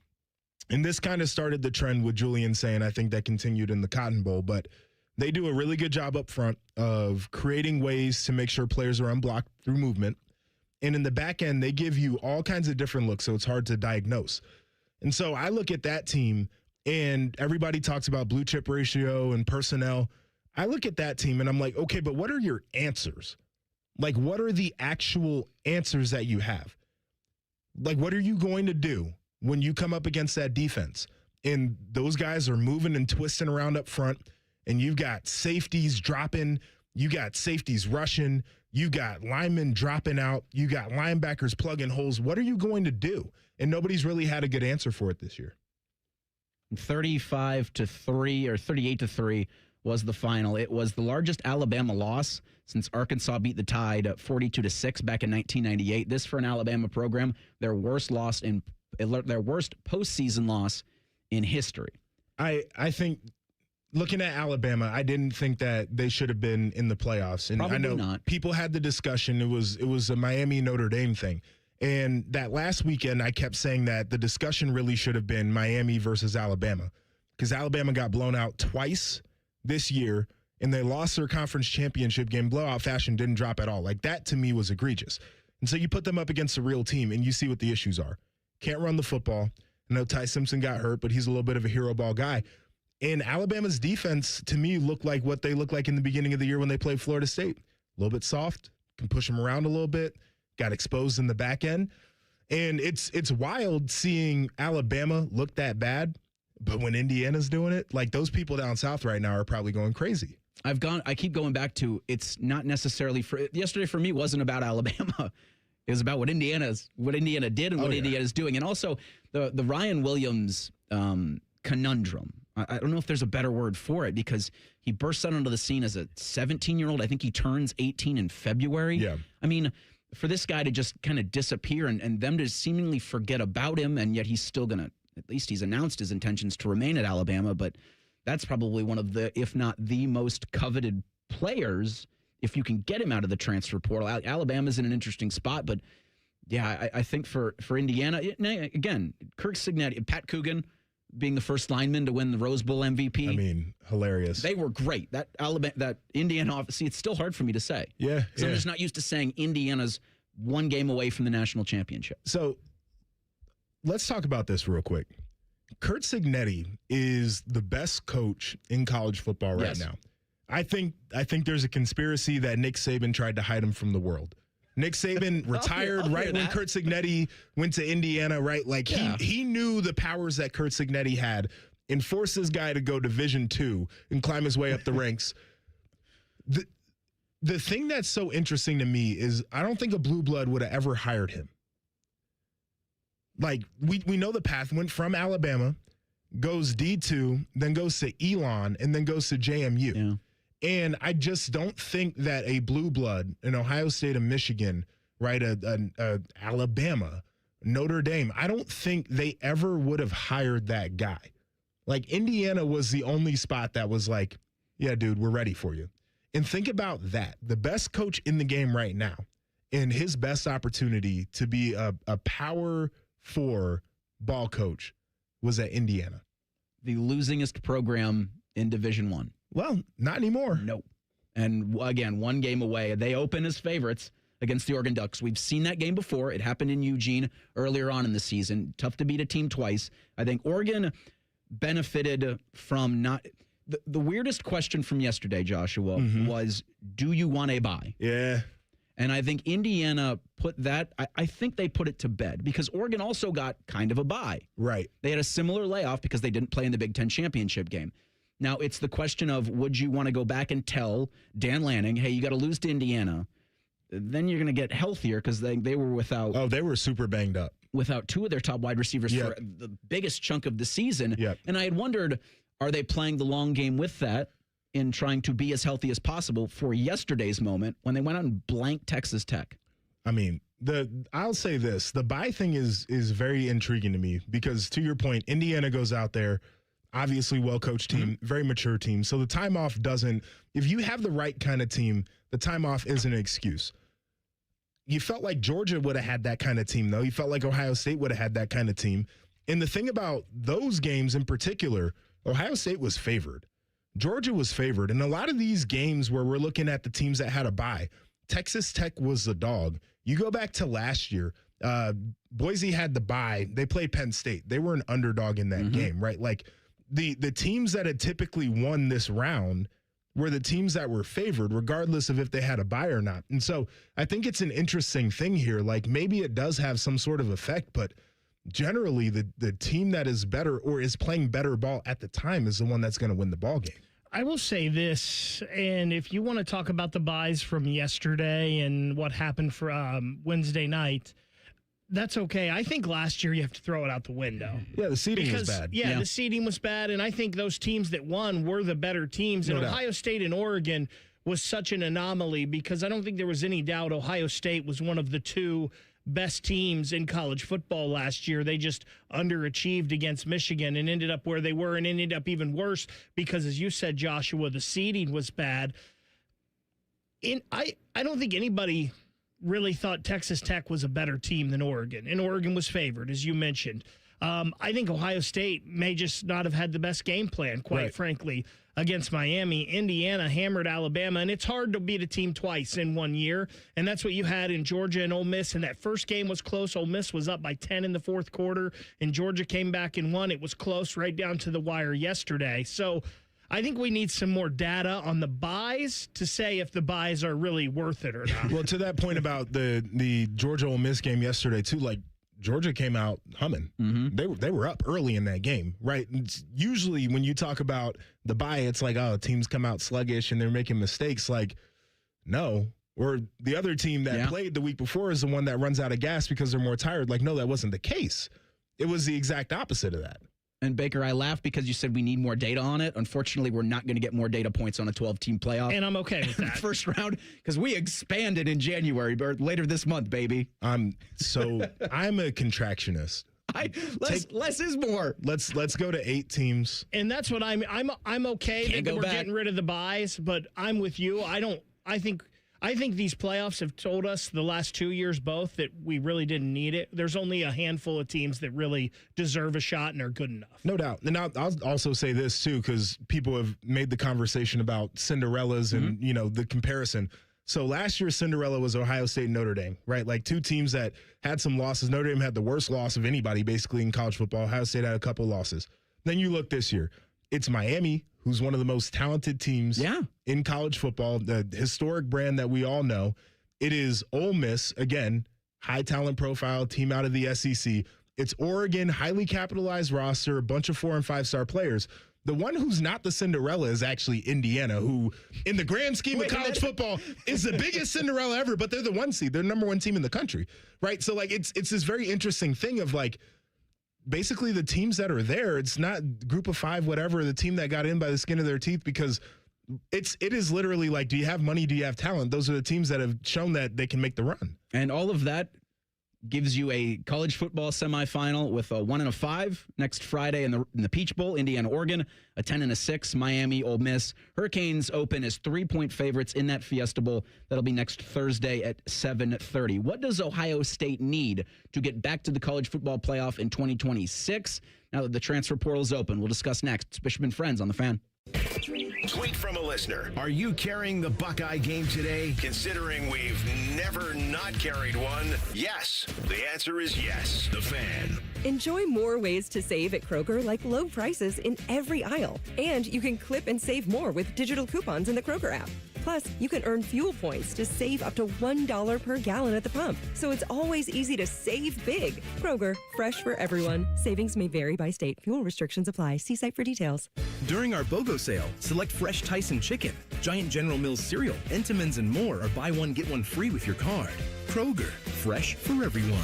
And this kind of started the trend with Julian saying, I think that continued in the Cotton Bowl. But they do a really good job up front of creating ways to make sure players are unblocked through movement. And in the back end, they give you all kinds of different looks, so it's hard to diagnose. And so I look at that team, and everybody talks about blue chip ratio and personnel. I look at that team, and I'm like, okay, but what are your answers? Like, what are the actual answers that you have? Like, what are you going to do when you come up against that defense? And those guys are moving and twisting around up front, and you've got safeties dropping, you got safeties rushing, you got linemen dropping out, you got linebackers plugging holes. What are you going to do? And nobody's really had a good answer for it this year. 35-3 or 38-3 was the final. It was the largest Alabama loss since Arkansas beat the Tide 42-6 back in 1998. This for an Alabama program, their worst postseason loss in history. I think looking at Alabama, I didn't think that they should have been in the playoffs. And Probably I know not. People had the discussion. It was a Miami Notre Dame thing. And that last weekend, I kept saying that the discussion really should have been Miami versus Alabama, because Alabama got blown out twice this year, and they lost their conference championship game. Blowout fashion, didn't drop at all. Like, that to me was egregious. And so you put them up against a real team, and you see what the issues are. Can't run the football. I know Ty Simpson got hurt, but he's a little bit of a hero ball guy. And Alabama's defense, to me, looked like what they looked like in the beginning of the year when they played Florida State. A little bit soft, can push them around a little bit, got exposed in the back end. And it's wild seeing Alabama look that bad, but when Indiana's doing it, like, those people down south right now are probably going crazy. I keep going back to, it's not necessarily yesterday for me wasn't about Alabama. It was about what Indiana did and what Indiana's doing. And also the Ryan Williams conundrum. I don't know if there's a better word for it, because he bursts out onto the scene as a 17-year-old. I think he turns 18 in February. Yeah. I mean, for this guy to just kind of disappear and them to seemingly forget about him, and yet he's still going to, at least he's announced his intentions to remain at Alabama, but that's probably one of the, if not the most coveted players, if you can get him out of the transfer portal. Alabama's in an interesting spot, but yeah, I think for Indiana, again, Kirk Cignetti, Pat Coogan being the first lineman to win the Rose Bowl MVP. I mean, hilarious. They were great. That Indiana offense, see, it's still hard for me to say. Yeah. So I'm just not used to saying Indiana's one game away from the national championship. So let's talk about this real quick. Kurt Cignetti is the best coach in college football right now. I think there's a conspiracy that Nick Saban tried to hide him from the world. Nick Saban retired right when Kurt Cignetti went to Indiana, right? Like, he knew the powers that Kurt Cignetti had and forced this guy to go Division II and climb his way up the ranks. The thing that's so interesting to me is I don't think a blue blood would have ever hired him. Like, we know the path. Went from Alabama, goes D2, then goes to Elon, and then goes to JMU. Yeah. And I just don't think that a blue blood in Ohio State and Michigan, right, Alabama, Notre Dame, I don't think they ever would have hired that guy. Like, Indiana was the only spot that was like, yeah, dude, we're ready for you. And think about that. The best coach in the game right now, and his best opportunity to be a Power 4 ball coach was at Indiana. The losingest program in Division I. Well, not anymore. Nope. And again, one game away. They open as favorites against the Oregon Ducks. We've seen that game before. It happened in Eugene earlier on in the season. Tough to beat a team twice. I think Oregon benefited from not... The weirdest question from yesterday, Joshua, was, do you want a bye? Yeah. And I think Indiana put that, I think they put it to bed, because Oregon also got kind of a bye. Right. They had a similar layoff because they didn't play in the Big Ten championship game. Now, it's the question of, would you want to go back and tell Dan Lanning, hey, you got to lose to Indiana. Then you're going to get healthier, because they were without... Oh, they were super banged up. Without two of their top wide receivers for the biggest chunk of the season. Yep. And I had wondered, are they playing the long game with that in trying to be as healthy as possible for yesterday's moment when they went out and blanked Texas Tech? I mean, I'll say this. The bye thing is very intriguing to me, because, to your point, Indiana goes out there. obviously well-coached team, very mature team. So the time off doesn't, if you have the right kind of team, the time off isn't an excuse. You felt like Georgia would have had that kind of team, though. You felt like Ohio State would have had that kind of team. And the thing about those games in particular, Ohio State was favored. Georgia was favored. And a lot of these games where we're looking at the teams that had a bye, Texas Tech was the dog. You go back to last year, Boise had the bye. They played Penn State. They were an underdog in that game, right? Like the teams that had typically won this round were the teams that were favored, regardless of if they had a bye or not. And so I think it's an interesting thing here. Like maybe it does have some sort of effect, but generally the team that is better or is playing better ball at the time is the one that's going to win the ball game. I will say this, and if you want to talk about the buys from yesterday and what happened for Wednesday night, that's okay. I think last year you have to throw it out the window. Yeah, the seeding was bad. Yeah, the seeding was bad, and I think those teams that won were the better teams. And Ohio State and Oregon was such an anomaly because I don't think there was any doubt Ohio State was one of the two best teams in college football last year. They just underachieved against Michigan and ended up where they were and ended up even worse because, as you said, Joshua, the seeding was bad. I don't think anybody really thought Texas Tech was a better team than Oregon, and Oregon was favored, as you mentioned. I think Ohio State may just not have had the best game plan, quite frankly, against Miami. Indiana hammered Alabama, and it's hard to beat a team twice in 1 year, and that's what you had in Georgia and Ole Miss, and that first game was close. Ole Miss was up by 10 in the fourth quarter, and Georgia came back and won. It was close right down to the wire yesterday. So I think we need some more data on the buys to say if the buys are really worth it or not. Well, to that point about the Georgia Ole Miss game yesterday, too, like Georgia came out humming. They were up early in that game, right? It's usually when you talk about the buy, it's like, oh, teams come out sluggish and they're making mistakes. Like, no. Or the other team that played the week before is the one that runs out of gas because they're more tired. Like, no, that wasn't the case. It was the exact opposite of that. And Baker, I laughed because you said we need more data on it. Unfortunately, we're not going to get more data points on a 12-team playoff. And I'm okay with that. First round, because we expanded in January, or later this month, baby. So I'm a contractionist. Less is more. Let's go to 8 teams. And that's what I'm okay that we're getting rid of the buys, but I'm with you. I think these playoffs have told us the last 2 years both that we really didn't need it. There's only a handful of teams that really deserve a shot and are good enough. No doubt. And I'll also say this, too, because people have made the conversation about Cinderellas and, the comparison. So last year's Cinderella was Ohio State and Notre Dame, right? Like two teams that had some losses. Notre Dame had the worst loss of anybody, basically, in college football. Ohio State had a couple losses. Then you look this year. It's Miami, who's one of the most talented teams in college football, the historic brand that we all know. It is Ole Miss, again, high talent profile, team out of the SEC. It's Oregon, highly capitalized roster, a bunch of 4- and 5-star players. The one who's not the Cinderella is actually Indiana, who, in the grand scheme of college football, is the biggest Cinderella ever, but they're the 1 seed. They're the number 1 team in the country, right? So, like, it's this very interesting thing of, like, basically the teams that are there, it's not group of 5, whatever, the team that got in by the skin of their teeth, because it is literally like, do you have money? Do you have talent? Those are the teams that have shown that they can make the run. And all of that gives you a college football semifinal with a 1 and a 5 next Friday in the Peach Bowl, Indiana, Oregon, a 10 and a 6, Miami, Ole Miss. Hurricanes open as 3-point favorites in that Fiesta Bowl. That'll be next Thursday at 7:30. What does Ohio State need to get back to the college football playoff in 2026 now that the transfer portal is open? We'll discuss next. It's Bishop and Friends on The Fan. Tweet from a listener. Are you carrying the Buckeye game today? Considering we've never not carried one, yes. The answer is yes. The Fan. Enjoy more ways to save at Kroger, like low prices in every aisle. And you can clip and save more with digital coupons in the Kroger app. Plus, you can earn fuel points to save up to $1 per gallon at the pump. So it's always easy to save big. Kroger, fresh for everyone. Savings may vary by state. Fuel restrictions apply. See site for details. During our BOGO sale, select fresh Tyson chicken, Giant General Mills cereal, Entenmann's, and more are buy one, get one free with your card. Kroger, fresh for everyone.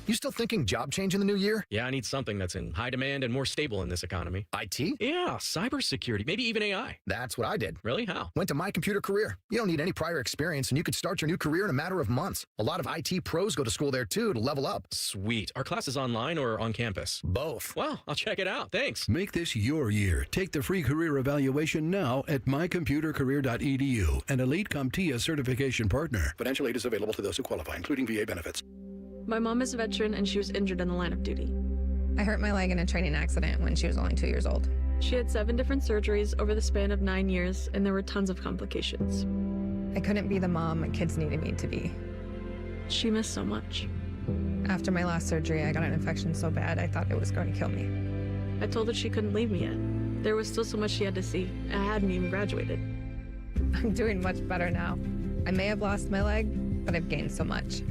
You still thinking job change in the new year? Yeah, I need something that's in high demand and more stable in this economy. IT? Yeah, cybersecurity, maybe even AI. That's what I did. Really? How? Went to My Computer Career. You don't need any prior experience, and you could start your new career in a matter of months. A lot of IT pros go to school there, too, to level up. Sweet. Are classes online or on campus? Both. Well, I'll check it out. Thanks. Make this your year. Take the free career evaluation now at mycomputercareer.edu, an Elite CompTIA certification partner. Financial aid is available to those who qualify, including VA benefits. My mom is a veteran and she was injured in the line of duty. I hurt my leg in a training accident when she was only 2 years old. She had 7 different surgeries over the span of 9 years, and there were tons of complications. I couldn't be the mom my kids needed me to be. She missed so much. After my last surgery, I got an infection so bad I thought it was going to kill me. I told her she couldn't leave me yet. There was still so much she had to see. I hadn't even graduated. I'm doing much better now. I may have lost my leg, but I've gained so much.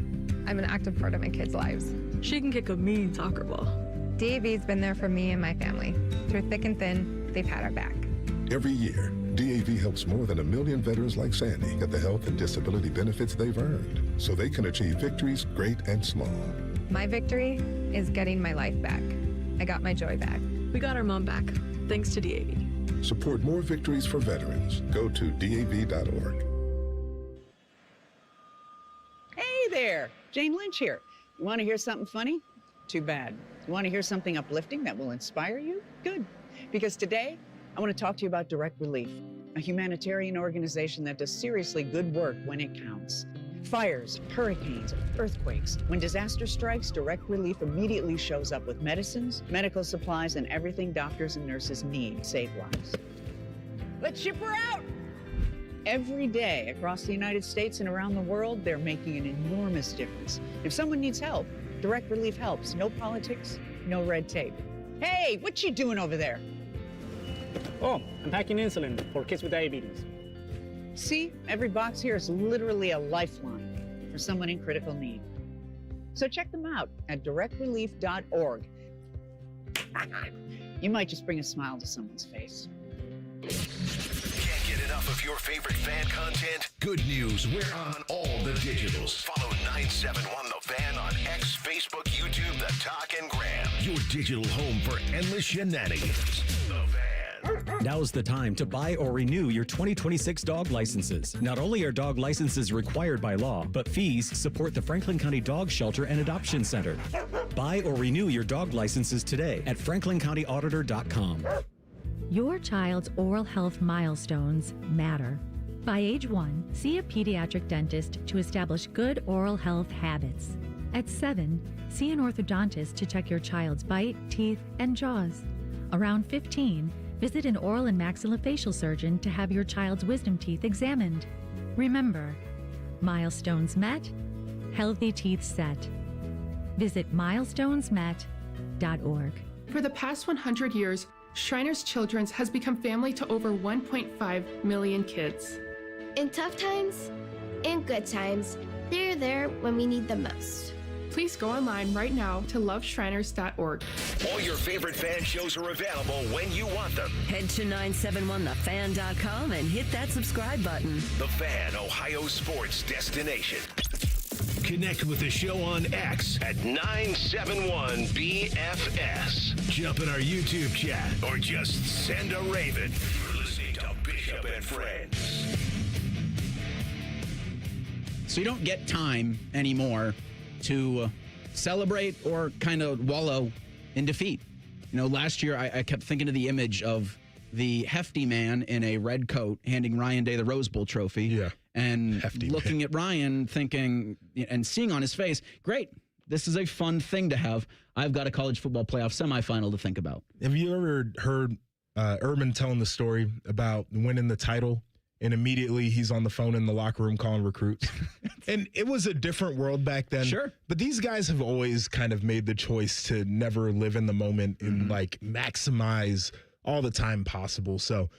I'm an active part of my kids' lives. She can kick a mean soccer ball. DAV's been there for me and my family. Through thick and thin, they've had our back. Every year, DAV helps more than 1 million veterans like Sandy get the health and disability benefits they've earned so they can achieve victories great and small. My victory is getting my life back. I got my joy back. We got our mom back, thanks to DAV. Support more victories for veterans. Go to DAV.org. Hey there, Jane Lynch here. You want to hear something funny? Too bad. You want to hear something uplifting that will inspire you? Good. Because today, I want to talk to you about Direct Relief, a humanitarian organization that does seriously good work when it counts. Fires, hurricanes, earthquakes. When disaster strikes, Direct Relief immediately shows up with medicines, medical supplies, and everything doctors and nurses need to save lives. Let's ship her out! Every day across the United States and around the world, they're making an enormous difference. If someone needs help, Direct Relief helps. No politics, no red tape. Hey, what you doing over there? Oh, I'm packing insulin for kids with diabetes. See, every box here is literally a lifeline for someone in critical need. So check them out at directrelief.org. You might just bring a smile to someone's face. Can't get enough of your favorite fan content? Good news, we're on all the digitals. Follow 971 The Fan on X, Facebook, YouTube, The Talk, and Gram. Your digital home for endless shenanigans. The Fan. Now's the time to buy or renew your 2026 dog licenses. Not only are dog licenses required by law, but fees support the Franklin County Dog Shelter and Adoption Center. Buy or renew your dog licenses today at franklincountyauditor.com. Your child's oral health milestones matter. By age 1, see a pediatric dentist to establish good oral health habits. At 7, see an orthodontist to check your child's bite, teeth, and jaws. Around 15, visit an oral and maxillofacial surgeon to have your child's wisdom teeth examined. Remember, milestones met, healthy teeth set. Visit milestonesmet.org. For the past 100 years, Shriners Children's has become family to over 1.5 million kids. In tough times and good times, they're there when we need them most. Please go online right now to loveshriners.org. All your favorite fan shows are available when you want them. Head to 971thefan.com and hit that subscribe button. The Fan, Ohio sports destination. Connect with the show on X at 971BFS. Jump in our YouTube chat or just send a raven. You're listening to Bishop and Friends. So you don't get time anymore to celebrate or kind of wallow in defeat. You know, last year I kept thinking of the image of the hefty man in a red coat handing Ryan Day the Rose Bowl trophy. Yeah. And hefty looking man. at Ryan thinking and seeing on his face, great, this is a fun thing to have. I've got a college football playoff semifinal to think about. Have you ever heard Urban telling the story about winning the title? And immediately he's on the phone in the locker room calling recruits. And it was a different world back then. Sure. But these guys have always kind of made the choice to never live in the moment and like maximize all the time possible. So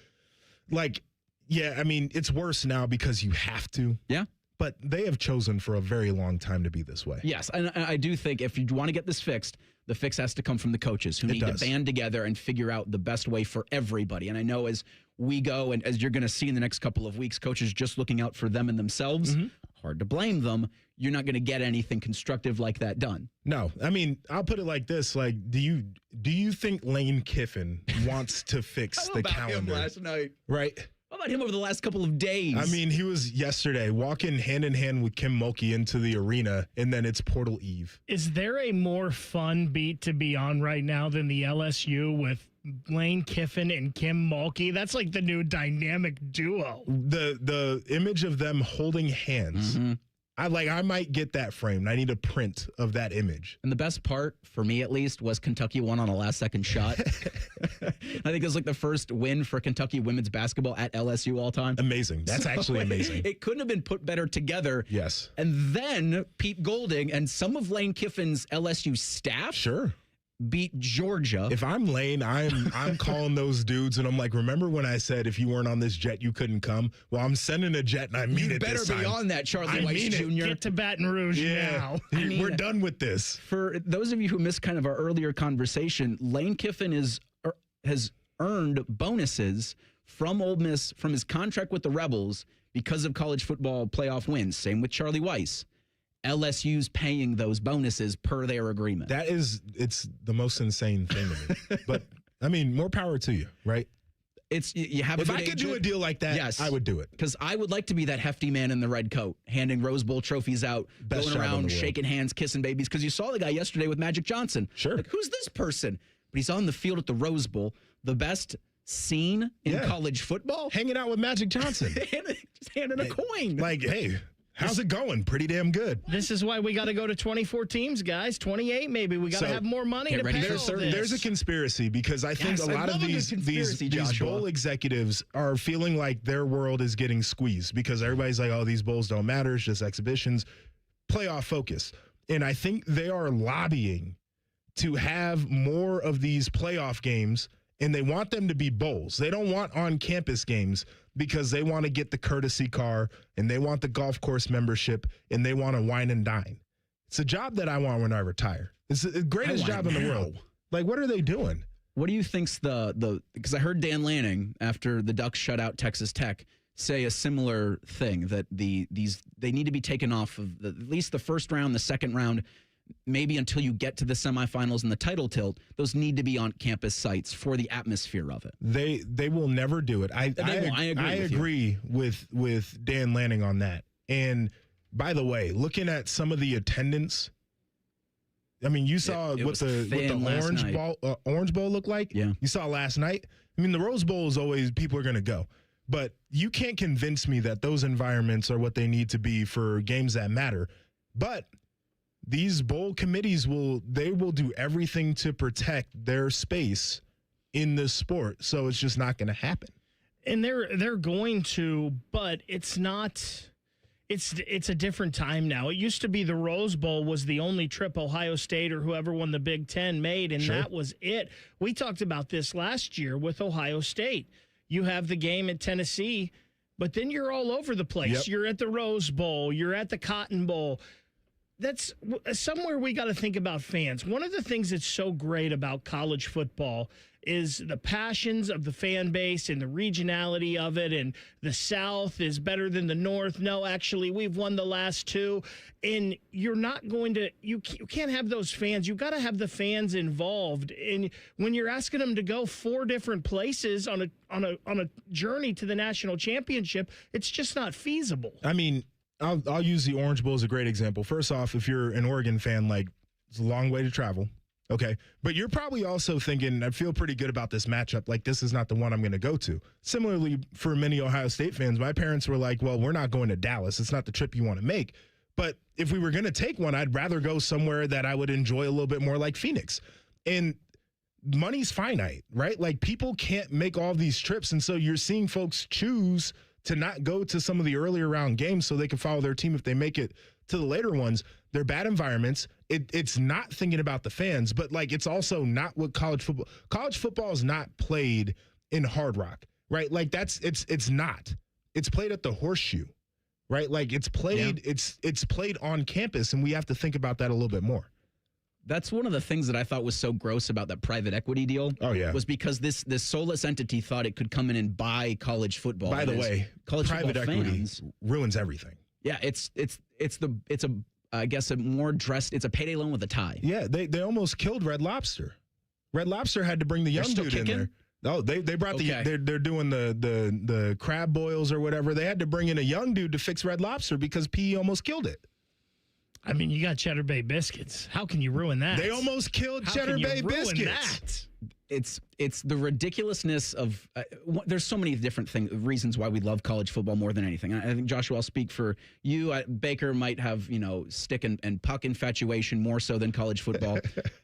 like, yeah, I mean, it's worse now because you have to. Yeah. But they have chosen for a very long time to be this way. Yes. And I do think if you want to get this fixed, the fix has to come from the coaches who need to band together and figure out the best way for everybody. And I know as we go and as you're going to see in the next couple of weeks, coaches just looking out for them and themselves, hard to blame them. you're not going to get anything constructive like that done. No, I mean, I'll put it like this: like, do you think Lane Kiffin wants to fix the calendar? Him last night, right? How about him over the last couple of days? I mean, he was yesterday walking hand in hand with Kim Mulkey into the arena, and then it's Portal Eve. Is there a more fun beat to be on right now than the LSU with Lane Kiffin and Kim Mulkey? That's like the new dynamic duo. The image of them holding hands. Mm-hmm. I might get that framed. I need a print of that image. And the best part, for me at least, was Kentucky won on a last-second shot. I think it was like the first win for Kentucky women's basketball at LSU all time. Amazing. That's actually amazing. It couldn't have been put better together. Yes. And then Pete Golding and some of Lane Kiffin's LSU staff beat Georgia. If I'm Lane, I'm calling those dudes, and I'm like, remember when I said if you weren't on this jet, you couldn't come? Well, I'm sending a jet, and I mean it this time. You better be on that, Charlie Weiss Jr. Get to Baton Rouge now. We're done with this. For those of you who missed kind of our earlier conversation, Lane Kiffin has earned bonuses from Ole Miss, from his contract with the Rebels, because of college football playoff wins. Same with Charlie Weiss. LSU's paying those bonuses per their agreement. It's the most insane thing to me. But, I mean, more power to you, right? You have. If I could do a deal like that, yes, I would do it. Because I would like to be that hefty man in the red coat, handing Rose Bowl trophies out, Best going job in around, the world. shaking hands, kissing babies. Because you saw the guy yesterday with Magic Johnson. Sure. Like, who's this person? But he's on the field at the Rose Bowl. The best scene in college football. Hanging out with Magic Johnson. Just handing a coin. Like, hey, how's it going? Pretty damn good. This is why we got to go to 24 teams, guys. 28 maybe. We got to have more money to pay all this. There's a conspiracy because I think a lot of these bowl executives are feeling like their world is getting squeezed because everybody's like, oh, these bowls don't matter. It's just exhibitions. Playoff focus. And I think they are lobbying to have more of these playoff games, and they want them to be bowls. They don't want on-campus games because they want to get the courtesy car, and they want the golf course membership, and they want to wine and dine. It's a job that I want when I retire. It's the greatest job in the world. Like, what are they doing? What do you think's because I heard Dan Lanning, after the Ducks shut out Texas Tech, say a similar thing, that they need to be taken off of at least the first round, the second round, maybe until you get to the semifinals and the title tilt. Those need to be on campus sites for the atmosphere of it. They will never do it. I agree with Dan Lanning on that. And by the way, looking at some of the attendance, I mean, you saw what the Orange Bowl looked like. Yeah, you saw last night. I mean, the Rose Bowl is always people are going to go, but you can't convince me that those environments are what they need to be for games that matter. But these bowl committees will do everything to protect their space in this sport. So it's just not going to happen. And they're going to, but it's not. It's a different time now. It used to be the Rose Bowl was the only trip Ohio State or whoever won the Big Ten made, and that was it. We talked about this last year with Ohio State. You have the game at Tennessee, but then you're all over the place. Yep. You're at the Rose Bowl. You're at the Cotton Bowl. That's somewhere we got to think about fans. One of the things that's so great about college football is the passions of the fan base and the regionality of it, and the South is better than the North. No, actually, we've won the last two. And you're not going to, you can't have those fans. You've got to have the fans involved. And when you're asking them to go 4 different places on a journey to the national championship, it's just not feasible. I mean, I'll use the Orange Bowl as a great example. First off, if you're an Oregon fan, like, it's a long way to travel. Okay. But you're probably also thinking, I feel pretty good about this matchup. Like, this is not the one I'm going to go to. Similarly, for many Ohio State fans, my parents were like, well, we're not going to Dallas. It's not the trip you want to make. But if we were going to take one, I'd rather go somewhere that I would enjoy a little bit more, like Phoenix. And money's finite, right? Like, people can't make all these trips. And so you're seeing folks choose to not go to some of the earlier round games so they can follow their team if they make it to the later ones. They're bad environments. It's not thinking about the fans, but like, it's also not what college football is not played in Hard Rock, right? Like, it's not. It's played at the Horseshoe, right? Like, it's played it's played on campus, and we have to think about that a little bit more. That's one of the things that I thought was so gross about that private equity deal. Oh, yeah. Was because this soulless entity thought it could come in and buy college football. By the way, college private football equity fans ruins everything. Yeah, it's a more dressed. It's a payday loan with a tie. Yeah, they almost killed Red Lobster. Red Lobster had to bring the young dude in there. Oh, they brought they're doing the crab boils or whatever. They had to bring in a young dude to fix Red Lobster because PE almost killed it. I mean, you got Cheddar Bay biscuits. How can you ruin that? They almost killed Cheddar Bay biscuits. It's the ridiculousness of there's so many different reasons why we love college football more than anything. I think, Joshua, I'll speak for you. Baker might have stick and puck infatuation more so than college football,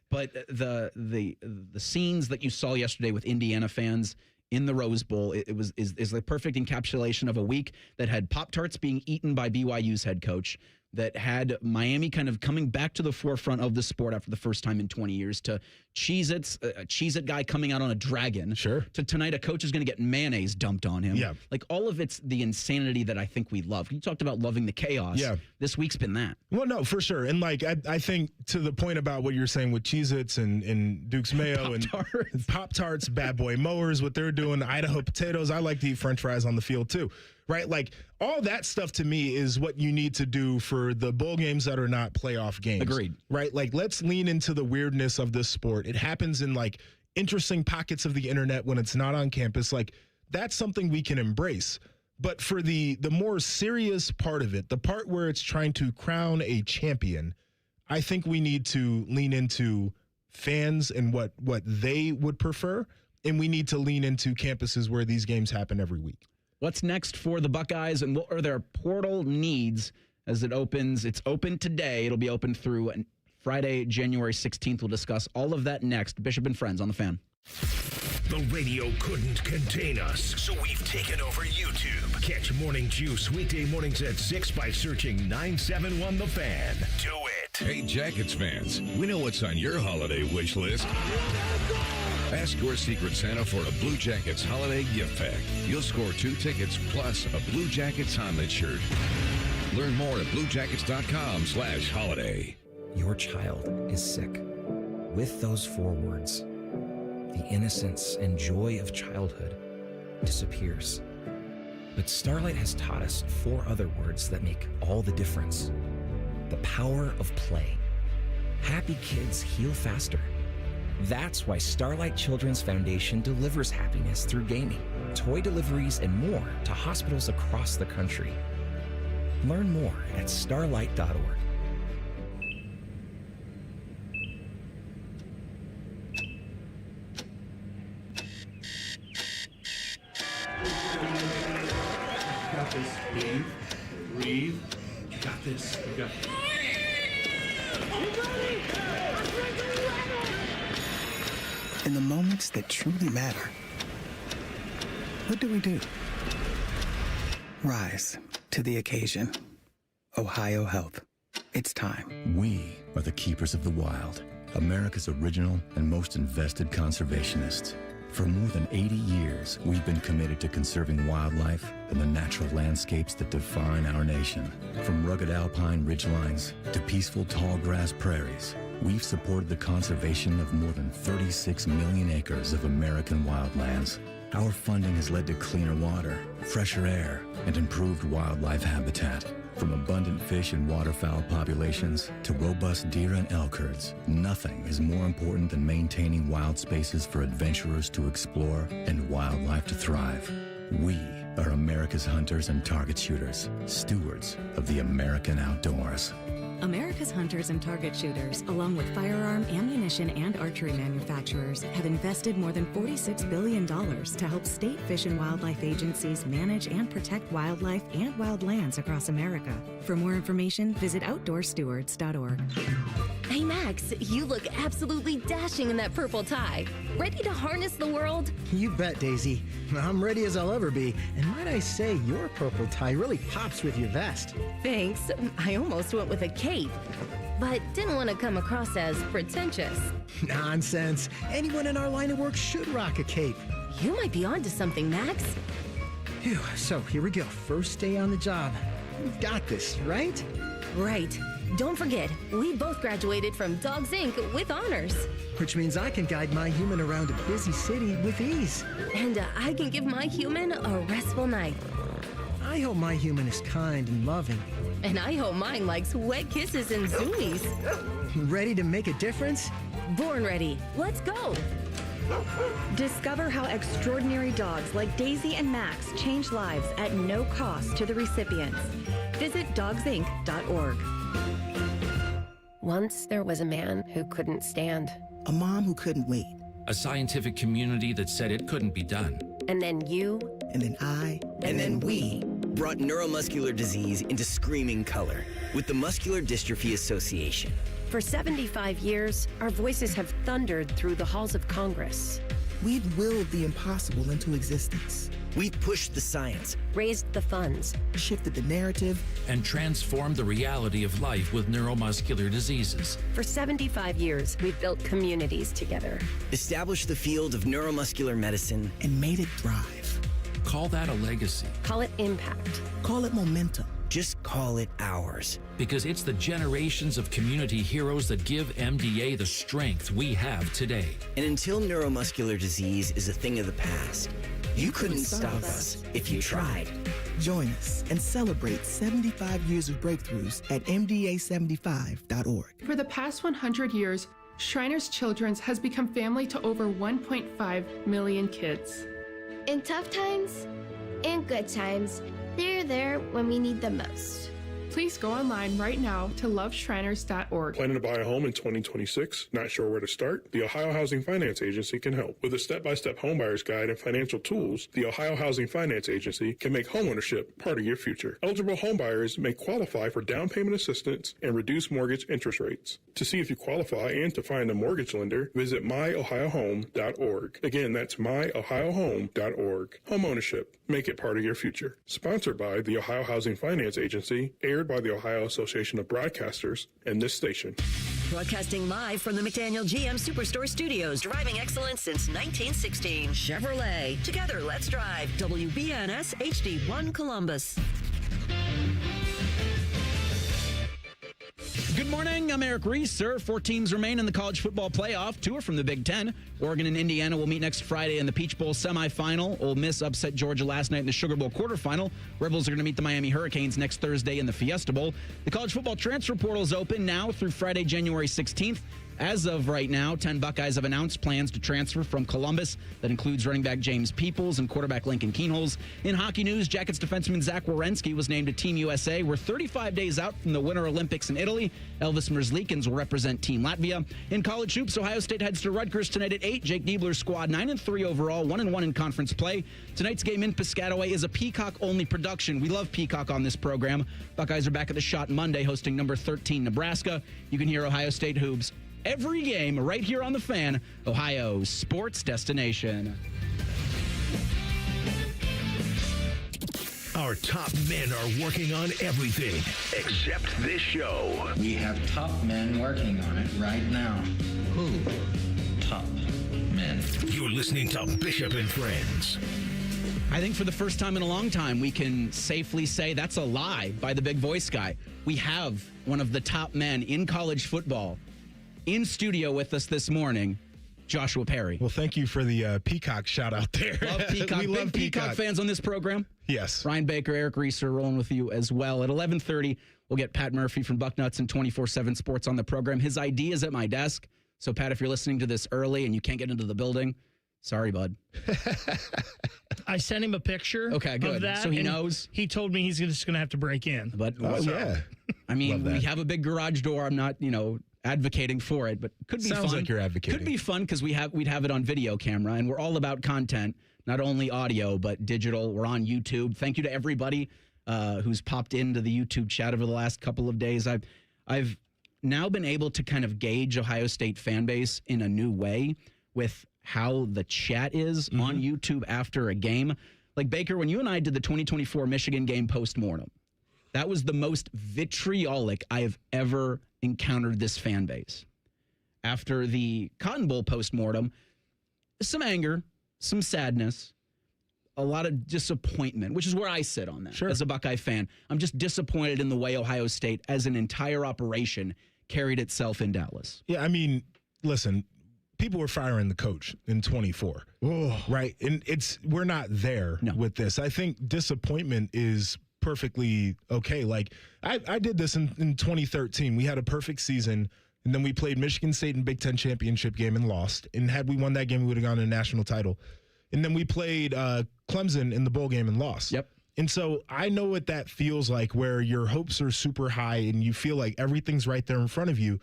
but the scenes that you saw yesterday with Indiana fans in the Rose Bowl is the perfect encapsulation of a week that had Pop-Tarts being eaten by BYU's head coach, that had Miami kind of coming back to the forefront of the sport after the first time in 20 years, to Cheez-Its, a Cheez-It guy coming out on a dragon. Sure. To tonight, a coach is going to get mayonnaise dumped on him. Yeah. Like, all of it's the insanity that I think we love. You talked about loving the chaos. Yeah. This week's been that. Well, no, for sure. And, I think to the point about what you're saying with Cheez-Its and Duke's Mayo and Pop-Tarts, Bad Boy Mowers, what they're doing, Idaho potatoes. I like to eat French fries on the field, too. Right? All that stuff to me is what you need to do for the bowl games that are not playoff games. Agreed. Right? Let's lean into the weirdness of this sport. It happens in interesting pockets of the internet when it's not on campus. That's something we can embrace. But for the more serious part of it, the part where it's trying to crown a champion, I think we need to lean into fans and what they would prefer. And we need to lean into campuses where these games happen every week. What's next for the Buckeyes, and what are their portal needs as it opens? It's open today. It'll be open through Friday, January 16th. We'll discuss all of that next. Bishop and Friends on the Fan. The radio couldn't contain us, so we've taken over YouTube. Catch Morning Juice weekday mornings at 6 by searching 971 The Fan. Do it. Hey, Jackets fans, we know what's on your holiday wish list. Ask your Secret Santa for a Blue Jackets holiday gift pack. You'll score 2 tickets plus a Blue Jackets Honlet shirt. Learn more at bluejackets.com/holiday. Your child is sick. With those 4 words, the innocence and joy of childhood disappears. But Starlight has taught us 4 other words that make all the difference. The power of play. Happy kids heal faster. That's why Starlight Children's Foundation delivers happiness through gaming, toy deliveries, and more to hospitals across the country. Learn more at starlight.org. Got this. Breathe. You got this. You got this. In the moments that truly matter, what do? Rise to the occasion. Ohio Health. It's time. We are the keepers of the wild, America's original and most invested conservationists. For more than 80 years, we've been committed to conserving wildlife and the natural landscapes that define our nation. From rugged alpine ridgelines to peaceful tall grass prairies, we've supported the conservation of more than 36 million acres of American wildlands. Our funding has led to cleaner water, fresher air, and improved wildlife habitat. From abundant fish and waterfowl populations to robust deer and elk herds, nothing is more important than maintaining wild spaces for adventurers to explore and wildlife to thrive. We are America's hunters and target shooters, stewards of the American outdoors. America's hunters and target shooters, along with firearm, ammunition, and archery manufacturers, have invested more than $46 billion to help state fish and wildlife agencies manage and protect wildlife and wildlands across America. For more information, visit outdoorstewards.org. Hey, Max, you look absolutely dashing in that purple tie. Ready to harness the world? You bet, Daisy. I'm ready as I'll ever be. And might I say, your purple tie really pops with your vest. Thanks. I almost went with a cape, but didn't want to come across as pretentious. Nonsense. Anyone in our line of work should rock a cape. You might be onto something, Max. Phew, so here we go. First day on the job. We've got this, right? Right. Don't forget, we both graduated from Dogs Inc. with honors. Which means I can guide my human around a busy city with ease. And I can give my human a restful night. I hope my human is kind and loving And I hope mine likes wet kisses and zoomies. Ready to make a difference? Born ready. Let's go. Discover how extraordinary dogs like Daisy and Max change lives at no cost to the recipients. Visit dogsinc.org. Once there was a man who couldn't stand. A mom who couldn't wait. A scientific community that said it couldn't be done. And then you. And then I. And then we brought neuromuscular disease into screaming color with the Muscular Dystrophy Association. For 75 years, our voices have thundered through the halls of Congress. We've willed the impossible into existence. We've pushed the science, raised the funds, shifted the narrative, and transformed the reality of life with neuromuscular diseases. For 75 years, we've built communities together, established the field of neuromuscular medicine, and made it thrive. Call that a legacy. Call it impact. Call it momentum. Just call it ours. Because it's the generations of community heroes that give MDA the strength we have today. And until neuromuscular disease is a thing of the past, you couldn't stop us if you tried. Join us and celebrate 75 years of breakthroughs at MDA75.org. For the past 100 years, Shriners Children's has become family to over 1.5 million kids. In tough times and good times, they're there when we need them most. Please go online right now to loveshriners.org. Planning to buy a home in 2026? Not sure where to start? The Ohio Housing Finance Agency can help. With a step-by-step homebuyer's guide and financial tools, the Ohio Housing Finance Agency can make homeownership part of your future. Eligible homebuyers may qualify for down payment assistance and reduced mortgage interest rates. To see if you qualify and to find a mortgage lender, visit myohiohome.org. Again, that's myohiohome.org. Homeownership. Make it part of your future. Sponsored by the Ohio Housing Finance Agency, aired by the Ohio Association of Broadcasters, and this station. Broadcasting live from the McDaniel GM Superstore Studios. Driving excellence since 1916. Chevrolet. Together, let's drive. WBNS HD1 Columbus. Good morning. I'm Eric Reeser. 4 teams remain in the college football playoff. 2 are from the Big Ten. Oregon and Indiana will meet next Friday in the Peach Bowl semifinal. Ole Miss upset Georgia last night in the Sugar Bowl quarterfinal. Rebels are going to meet the Miami Hurricanes next Thursday in the Fiesta Bowl. The college football transfer portal is open now through Friday, January 16th. As of right now, 10 Buckeyes have announced plans to transfer from Columbus. That includes running back James Peoples and quarterback Lincoln Keenholz. In hockey news, Jackets defenseman Zach Werenski was named to Team USA. We're 35 days out from the Winter Olympics in Italy. Elvis Merzlikins will represent Team Latvia. In college hoops, Ohio State heads to Rutgers tonight at 8. Jake Diebler's squad 9-3 overall, 1-1 in conference play. Tonight's game in Piscataway is a Peacock-only production. We love Peacock on this program. Buckeyes are back at the Shot Monday, hosting number 13 Nebraska. You can hear Ohio State hoops every game right here on The Fan, Ohio's sports destination. Our top men are working on everything except this show. We have top men working on it right now. Who? Top men. You're listening to Bishop and Friends. I think for the first time in a long time, we can safely say that's a lie by the big voice guy. We have one of the top men in college football in studio with us this morning, Joshua Perry. Well, thank you for the Peacock shout out there. Love Peacock. We love Big Peacock fans on this program. Yes. Ryan Baker, Eric Reeser rolling with you as well. At 11:30, we'll get Pat Murphy from Bucknuts and 24/7 Sports on the program. His ID is at my desk. So, Pat, if you're listening to this early and you can't get into the building, sorry, bud. I sent him a picture okay, good. of that. So he knows? He told me he's just going to have to break in. But yeah. I mean, we have a big garage door. I'm not, advocating for it, but could be fun. Sounds like you're advocating. Could be fun because we'd have it on video camera, and we're all about content, not only audio but digital. We're on YouTube. Thank you to everybody who's popped into the YouTube chat over the last couple of days. I've now been able to kind of gauge Ohio State fan base in a new way with how the chat is on YouTube after a game. Like, Baker, when you and I did the 2024 Michigan game postmortem, that was the most vitriolic I have ever encountered this fan base. After the Cotton Bowl postmortem, some anger, some sadness, a lot of disappointment, which is where I sit on that as a Buckeye fan. I'm just disappointed in the way Ohio State, as an entire operation, carried itself in Dallas. Yeah, I mean, listen, people were firing the coach in 24, right? And we're not there with this. I think disappointment is perfectly okay. Like, I did this in 2013. We had a perfect season, and then we played Michigan State in Big Ten championship game and lost. And had we won that game, we would have gone to a national title. And then we played Clemson in the bowl game and lost. Yep. And so I know what that feels like, where your hopes are super high and you feel like everything's right there in front of you,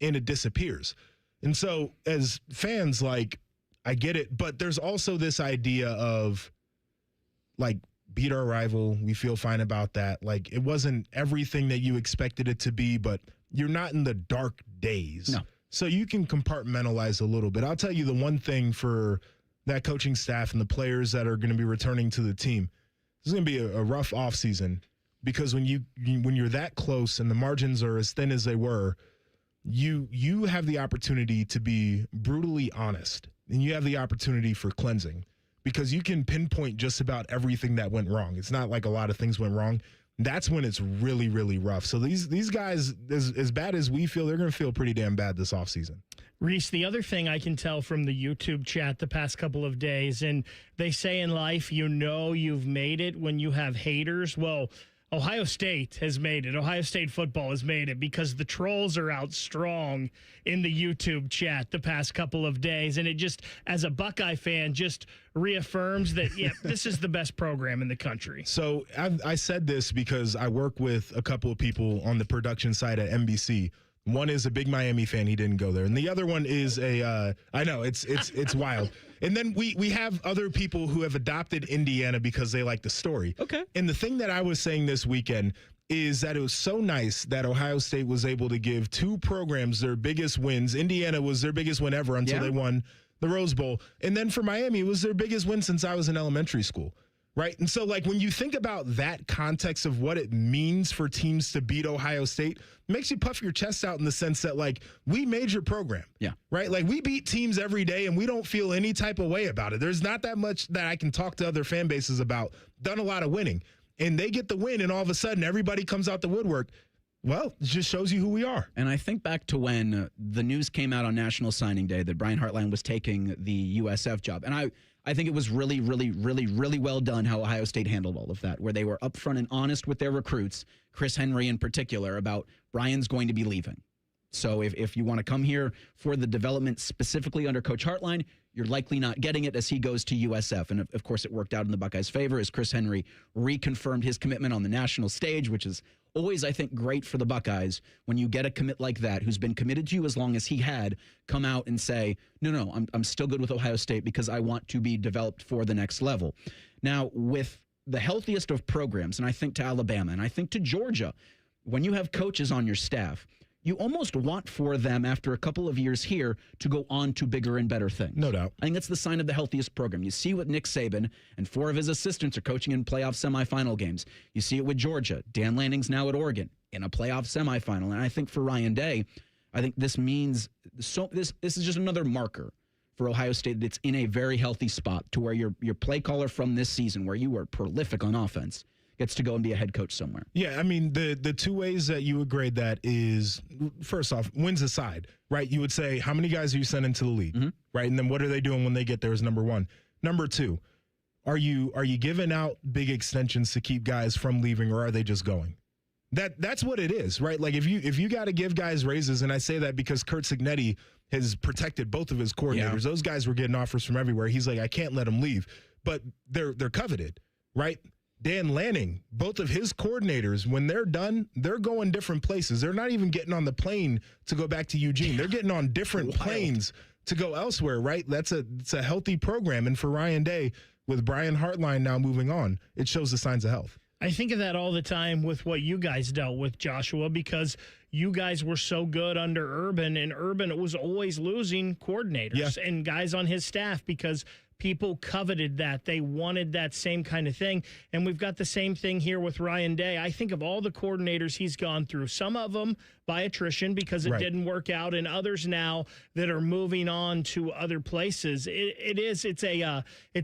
and it disappears. And so as fans, like, I get it, but there's also this idea of, like, beat our rival. We feel fine about that. Like, it wasn't everything that you expected it to be, but you're not in the dark days. No. So you can compartmentalize a little bit. I'll tell you the one thing for that coaching staff and the players that are going to be returning to the team, this is going to be a rough offseason, because when you're that close and the margins are as thin as they were, you have the opportunity to be brutally honest, and you have the opportunity for cleansing, because you can pinpoint just about everything that went wrong. It's not like a lot of things went wrong. That's when it's really, really rough. So these guys, as bad as we feel, they're going to feel pretty damn bad this offseason. Reese, the other thing I can tell from the YouTube chat the past couple of days, and they say in life, you know you've made it when you have haters. Well, Ohio State has made it. Ohio State football has made it, because the trolls are out strong in the YouTube chat the past couple of days. And it just, as a Buckeye fan, just reaffirms that, yeah, this is the best program in the country. So I said this because I work with a couple of people on the production side at NBC. One is a big Miami fan. He didn't go there. And the other one is I know, it's wild. And then we have other people who have adopted Indiana because they like the story. Okay. And the thing that I was saying this weekend is that it was so nice that Ohio State was able to give two programs their biggest wins. Indiana was their biggest win ever until they won the Rose Bowl. And then for Miami, it was their biggest win since I was in elementary school. Right. And so, like, when you think about that context of what it means for teams to beat Ohio State, it makes you puff your chest out in the sense that, like, we made your program. Yeah. Right. Like, we beat teams every day and we don't feel any type of way about it. There's not that much that I can talk to other fan bases about. Done a lot of winning, and they get the win, and all of a sudden everybody comes out the woodwork. Well, it just shows you who we are. And I think back to when the news came out on National Signing Day that Brian Hartline was taking the USF job. And I think it was really, really, really, really well done how Ohio State handled all of that, where they were upfront and honest with their recruits, Chris Henry in particular, about Brian's going to be leaving. So if you want to come here for the development specifically under Coach Hartline, you're likely not getting it as he goes to USF. And of course, it worked out in the Buckeyes' favor as Chris Henry reconfirmed his commitment on the national stage, which is always, I think, great for the Buckeyes when you get a commit like that, who's been committed to you as long as he had, come out and say, no, I'm still good with Ohio State because I want to be developed for the next level. Now, with the healthiest of programs, and I think to Alabama, and I think to Georgia, when you have coaches on your staff, you almost want for them, after a couple of years here, to go on to bigger and better things. No doubt. I think that's the sign of the healthiest program. You see what Nick Saban and 4 of his assistants are coaching in playoff semifinal games. You see it with Georgia. Dan Lanning's now at Oregon in a playoff semifinal. And I think for Ryan Day, I think this means this is just another marker for Ohio State that's in a very healthy spot, to where your play caller from this season, where you were prolific on offense, gets to go and be a head coach somewhere. Yeah, I mean, the two ways that you would grade that is, first off, wins aside, right? You would say, how many guys are you sending to the league, right? And then what are they doing when they get there is number one. Number two, are you giving out big extensions to keep guys from leaving, or are they just going? That's what it is, right? Like, if you got to give guys raises, and I say that because Kurt Cignetti has protected both of his coordinators. Yeah. Those guys were getting offers from everywhere. He's like, I can't let them leave, but they're coveted, right? Dan Lanning, both of his coordinators, when they're done, they're going different places. They're not even getting on the plane to go back to Eugene. They're getting on different planes to go elsewhere, right? It's a healthy program. And for Ryan Day, with Brian Hartline now moving on, it shows the signs of health. I think of that all the time with what you guys dealt with, Joshua, because you guys were so good under Urban, and Urban was always losing coordinators and guys on his staff because people coveted that. They wanted that same kind of thing. And we've got the same thing here with Ryan Day. I think of all the coordinators he's gone through, some of them by attrition because it didn't work out, and others now that are moving on to other places. It's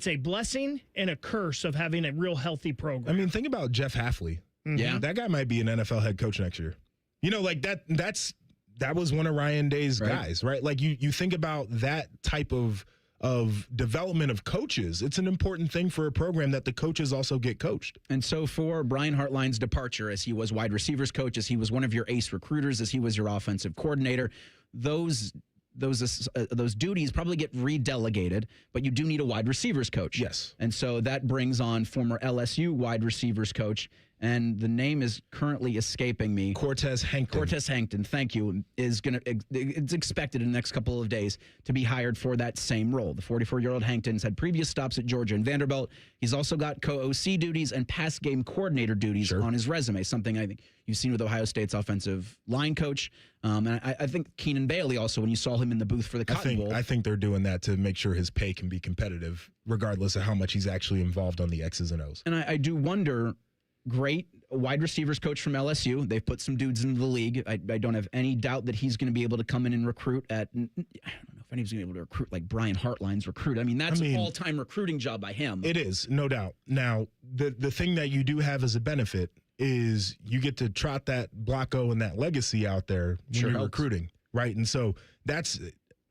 a blessing and a curse of having a real healthy program. I mean, think about Jeff Hafley. Mm-hmm. Yeah. That guy might be an NFL head coach next year. You know, like that was one of Ryan Day's guys, right? Like you think about that type of of development of coaches. It's an important thing for a program that the coaches also get coached. And so for Brian Hartline's departure, as he was wide receivers coach, as he was one of your ace recruiters, as he was your offensive coordinator, those duties probably get redelegated, but you do need a wide receivers coach. Yes. And so that brings on former LSU wide receivers coach, and the name is currently escaping me. Cortez Hankton, thank you, it's expected in the next couple of days to be hired for that same role. The 44-year-old Hankton's had previous stops at Georgia and Vanderbilt. He's also got co-OC duties and pass game coordinator duties on his resume, something I think you've seen with Ohio State's offensive line coach. And I think Keenan Bailey also, when you saw him in the booth for the Cotton Bowl. I think they're doing that to make sure his pay can be competitive, regardless of how much he's actually involved on the X's and O's. And I do wonder, great wide receivers coach from LSU. They've put some dudes into the league. I don't have any doubt that he's going to be able to come in and recruit at, I don't know if anybody's going to be able to recruit like Brian Hartline's recruit. I mean, that's an all-time recruiting job by him. It is, no doubt. Now, the thing that you do have as a benefit is you get to trot that Blocko and that legacy out there when you're recruiting, right? And so that's,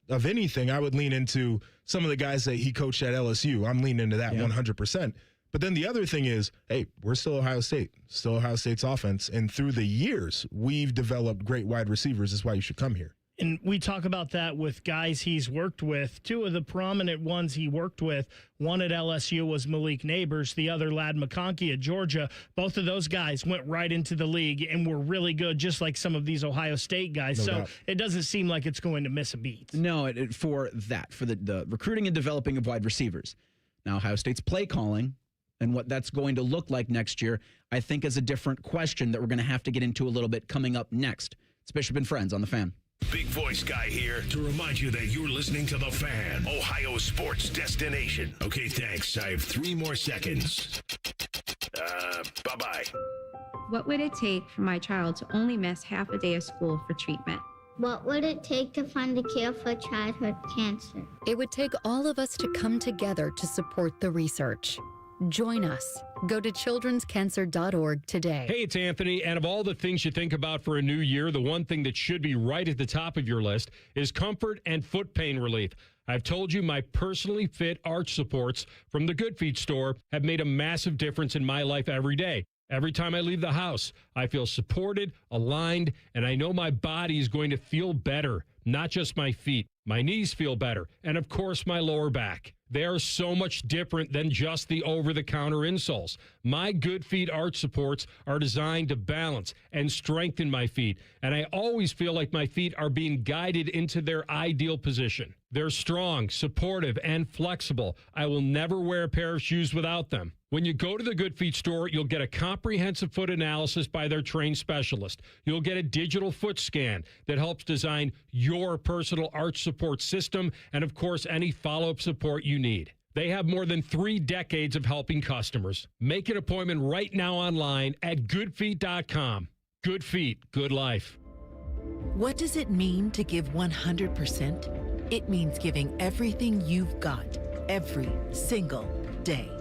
of anything, I would lean into some of the guys that he coached at LSU. I'm leaning into that 100%. But then the other thing is, hey, we're still Ohio State, still Ohio State's offense. And through the years, we've developed great wide receivers. That's why you should come here. And we talk about that with guys he's worked with. Two of the prominent ones he worked with, one at LSU was Malik Neighbors, the other Ladd McConkey at Georgia. Both of those guys went right into the league and were really good, just like some of these Ohio State guys. No so doubt. it doesn't seem like it's going to miss a beat. No, for the recruiting and developing of wide receivers. Now, Ohio State's play calling and what that's going to look like next year, I think is a different question that we're going to have to get into a little bit coming up next. It's Bishop and Friends on The Fan. Big Voice Guy here to remind you that you're listening to The Fan, Ohio sports destination. Okay, thanks. I have 3 more seconds. Bye-bye. What would it take for my child to only miss half a day of school for treatment? What would it take to find a cure for childhood cancer? It would take all of us to come together to support the research. Join us. Go to childrenscancer.org today. Hey, it's Anthony, and of all the things you think about for a new year, the one thing that should be right at the top of your list is comfort and foot pain relief. I've told you my personally fit arch supports from the Good Feet store have made a massive difference in my life every day. Every time I leave the house, I feel supported, aligned, and I know my body is going to feel better, not just my feet. My knees feel better, and of course, my lower back. They are so much different than just the over-the-counter insoles. My Good Feet arch supports are designed to balance and strengthen my feet, and I always feel like my feet are being guided into their ideal position. They're strong, supportive, and flexible. I will never wear a pair of shoes without them. When you go to the Good Feet store, you'll get a comprehensive foot analysis by their trained specialist. You'll get a digital foot scan that helps design your personal arch support system and, of course, any follow-up support you need. They have more than 3 decades of helping customers. Make an appointment right now online at goodfeet.com. Good Feet, good life. What does it mean to give 100%? It means giving everything you've got, every single day.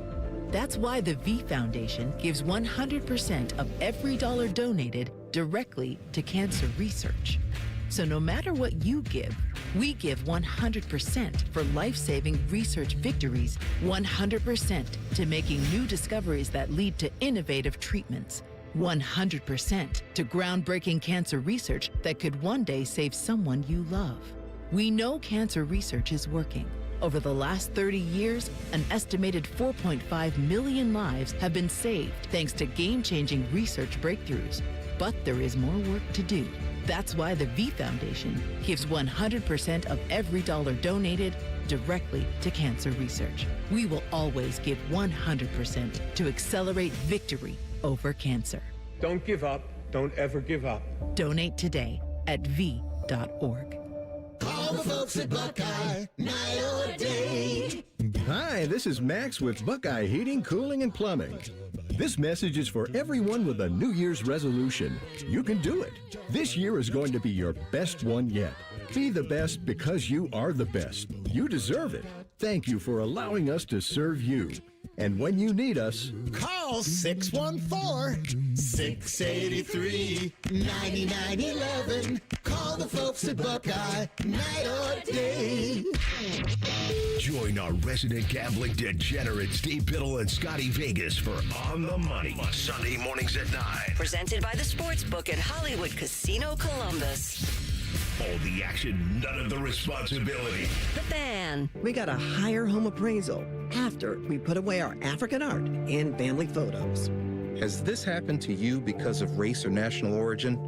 That's why the V Foundation gives 100% of every dollar donated directly to cancer research. So no matter what you give, we give 100% for life-saving research victories, 100% to making new discoveries that lead to innovative treatments, 100% to groundbreaking cancer research that could one day save someone you love. We know cancer research is working. Over the last 30 years, an estimated 4.5 million lives have been saved thanks to game-changing research breakthroughs. But there is more work to do. That's why the V Foundation gives 100% of every dollar donated directly to cancer research. We will always give 100% to accelerate victory over cancer. Don't give up. Don't ever give up. Donate today at v.org. Call the folks at Buckeye, night or day. Hi, this is Max with Buckeye Heating, Cooling, and Plumbing. This message is for everyone with a New Year's resolution. You can do it. This year is going to be your best one yet. Be the best because you are the best. You deserve it. Thank you for allowing us to serve you. And when you need us, call 614-683-9911. Call the folks at Buckeye, night or day. Join our resident gambling degenerates, Steve Biddle and Scotty Vegas for On the Money. Sunday mornings at 9. Presented by the Sportsbook at Hollywood Casino Columbus. All the action, none of the responsibility. The Fan. We got a higher home appraisal after we put away our African art and family photos. Has this happened to you because of race or national origin?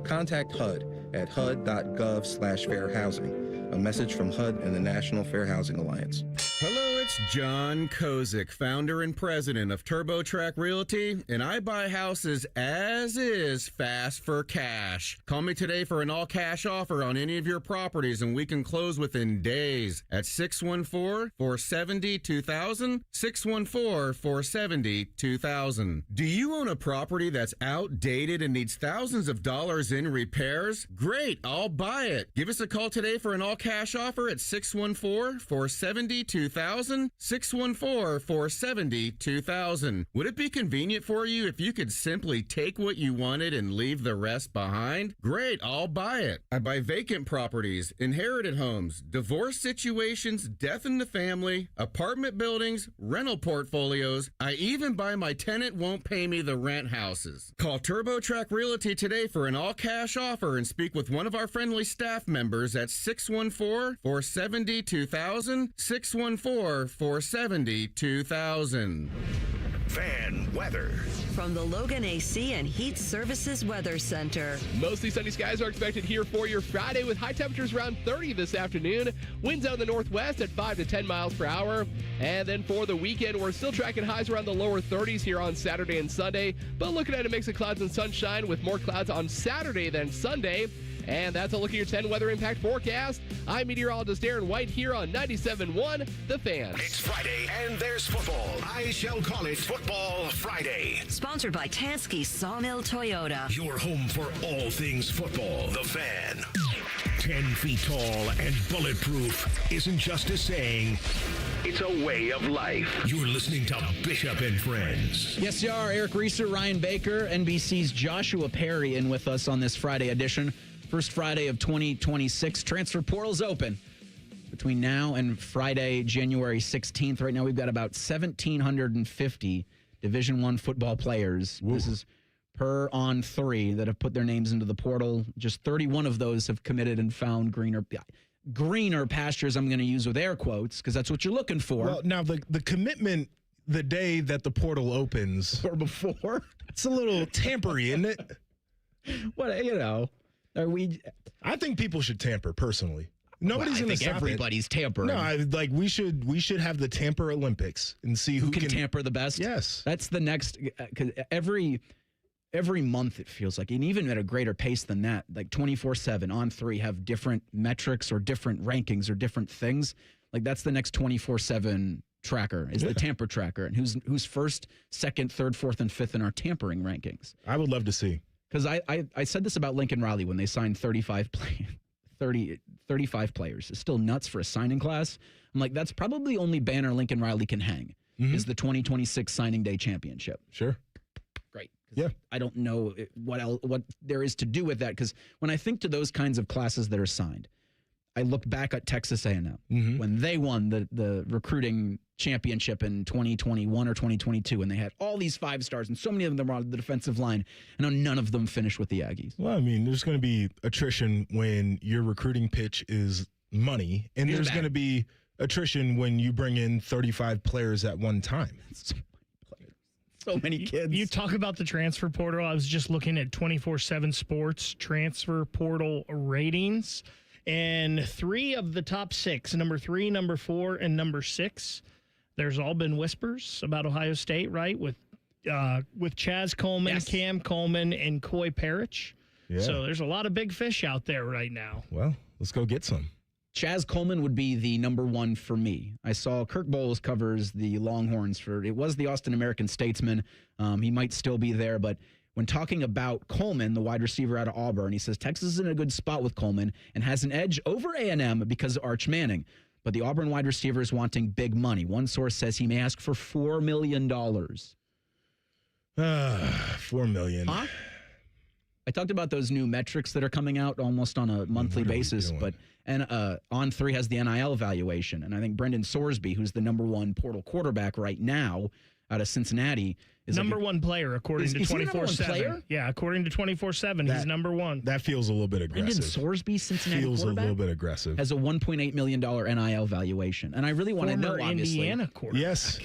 Contact HUD at hud.gov/fair housing. A message from HUD and the National Fair Housing Alliance. Hello, it's John Kozik, founder and president of TurboTrack Realty, and I buy houses as is, fast for cash. Call me today for an all-cash offer on any of your properties, and we can close within days at 614-470-2000, 614-470-2000. Do you own a property that's outdated and needs thousands of dollars in repairs? Great, I'll buy it. Give us a call today for an all-cash offer at 614-470-2000, 614-470-2000. Would it be convenient for you if you could simply take what you wanted and leave the rest behind? Great, I'll buy it. I buy vacant properties, inherited homes, divorce situations, death in the family, apartment buildings, rental portfolios. I even buy my tenant won't pay me the rent houses. Call TurboTrack Realty today for an all-cash offer and speak with one of our friendly staff members at 614-470-2000, 614-470-2000. Fan weather. From the Logan AC and Heat Services Weather Center. Mostly sunny skies are expected here for your Friday with high temperatures around 30 this afternoon. Winds out in the northwest at 5 to 10 miles per hour. And then for the weekend, we're still tracking highs around the lower 30s here on Saturday and Sunday. But looking at a mix of clouds and sunshine with more clouds on Saturday than Sunday. And that's a look at your 10 weather impact forecast. I'm meteorologist Aaron White here on 97.1 The Fan. It's Friday and there's football. I shall call it Football Friday. Sponsored by Tansky Sawmill Toyota. Your home for all things football. The Fan. 10 feet tall and bulletproof isn't just a saying. It's a way of life. You're listening to Bishop and Friends. Yes, you are. Eric Reeser, Ryan Baker, NBC's Joshua Perry in with us on this Friday edition. First Friday of 2026. Transfer portal's open between now and Friday, January 16th. Right now, we've got about 1,750 Division I football players. Ooh. This is per on 3 that have put their names into the portal. Just 31 of those have committed and found greener pastures. I'm going to use with air quotes because that's what you're looking for. Well, now the commitment the day that the portal opens or before, it's a little tampery, isn't it? What, you know. I think people should tamper personally. Nobody's going to stop everybody's tampering. No, we should have the tamper Olympics and see who can tamper the best. Yes, that's the next. Because every month it feels like, and even at a greater pace than that, like 24/7 on 3 have different metrics or different rankings or different things. Like that's the next 24/7 tracker is the tamper tracker, and who's first, second, third, fourth, and fifth in our tampering rankings. I would love to see. Because I said this about Lincoln Riley when they signed 35 players. It's still nuts for a signing class. I'm like, that's probably the only banner Lincoln Riley can hang is the 2026 signing day championship. Sure. Great. Yeah. I don't know what there is to do with that. Because when I think to those kinds of classes that are signed, I look back at Texas A&M when they won the recruiting championship in 2021 or 2022, and they had all these 5 stars, and so many of them were on the defensive line, and none of them finished with the Aggies. Well, I mean, there's going to be attrition when your recruiting pitch is money, and there's going to be attrition when you bring in 35 players at one time. So many kids. You talk about the transfer portal. I was just looking at 24/7 Sports transfer portal ratings. And 3 of the top 6, number 3, number 4, and number 6, there's all been whispers about Ohio State, right? With Chaz Coleman, yes. Cam Coleman, and Coy Parrish. Yeah. So there's a lot of big fish out there right now. Well, let's go get some. Chaz Coleman would be the number 1 for me. I saw Kirk Bowles covers the Longhorns it was the Austin American-Statesman. He might still be there, but when talking about Coleman, the wide receiver out of Auburn, he says Texas is in a good spot with Coleman and has an edge over A&M because of Arch Manning. But the Auburn wide receiver is wanting big money. One source says he may ask for $4 million. $4 million. Huh? I talked about those new metrics that are coming out almost on a monthly basis, but And On3 has the NIL evaluation. And I think Brendan Sorsby, who's the number one portal quarterback right now out of Cincinnati, is number one player according to 24/7. Yeah, according to 24/7, he's number one. That feels a little bit aggressive. Brendan Sorsby, Cincinnati feels quarterback, a little bit aggressive. Has a $1.8 million NIL valuation. And I really want to know, obviously. Indiana quarterback. Yes.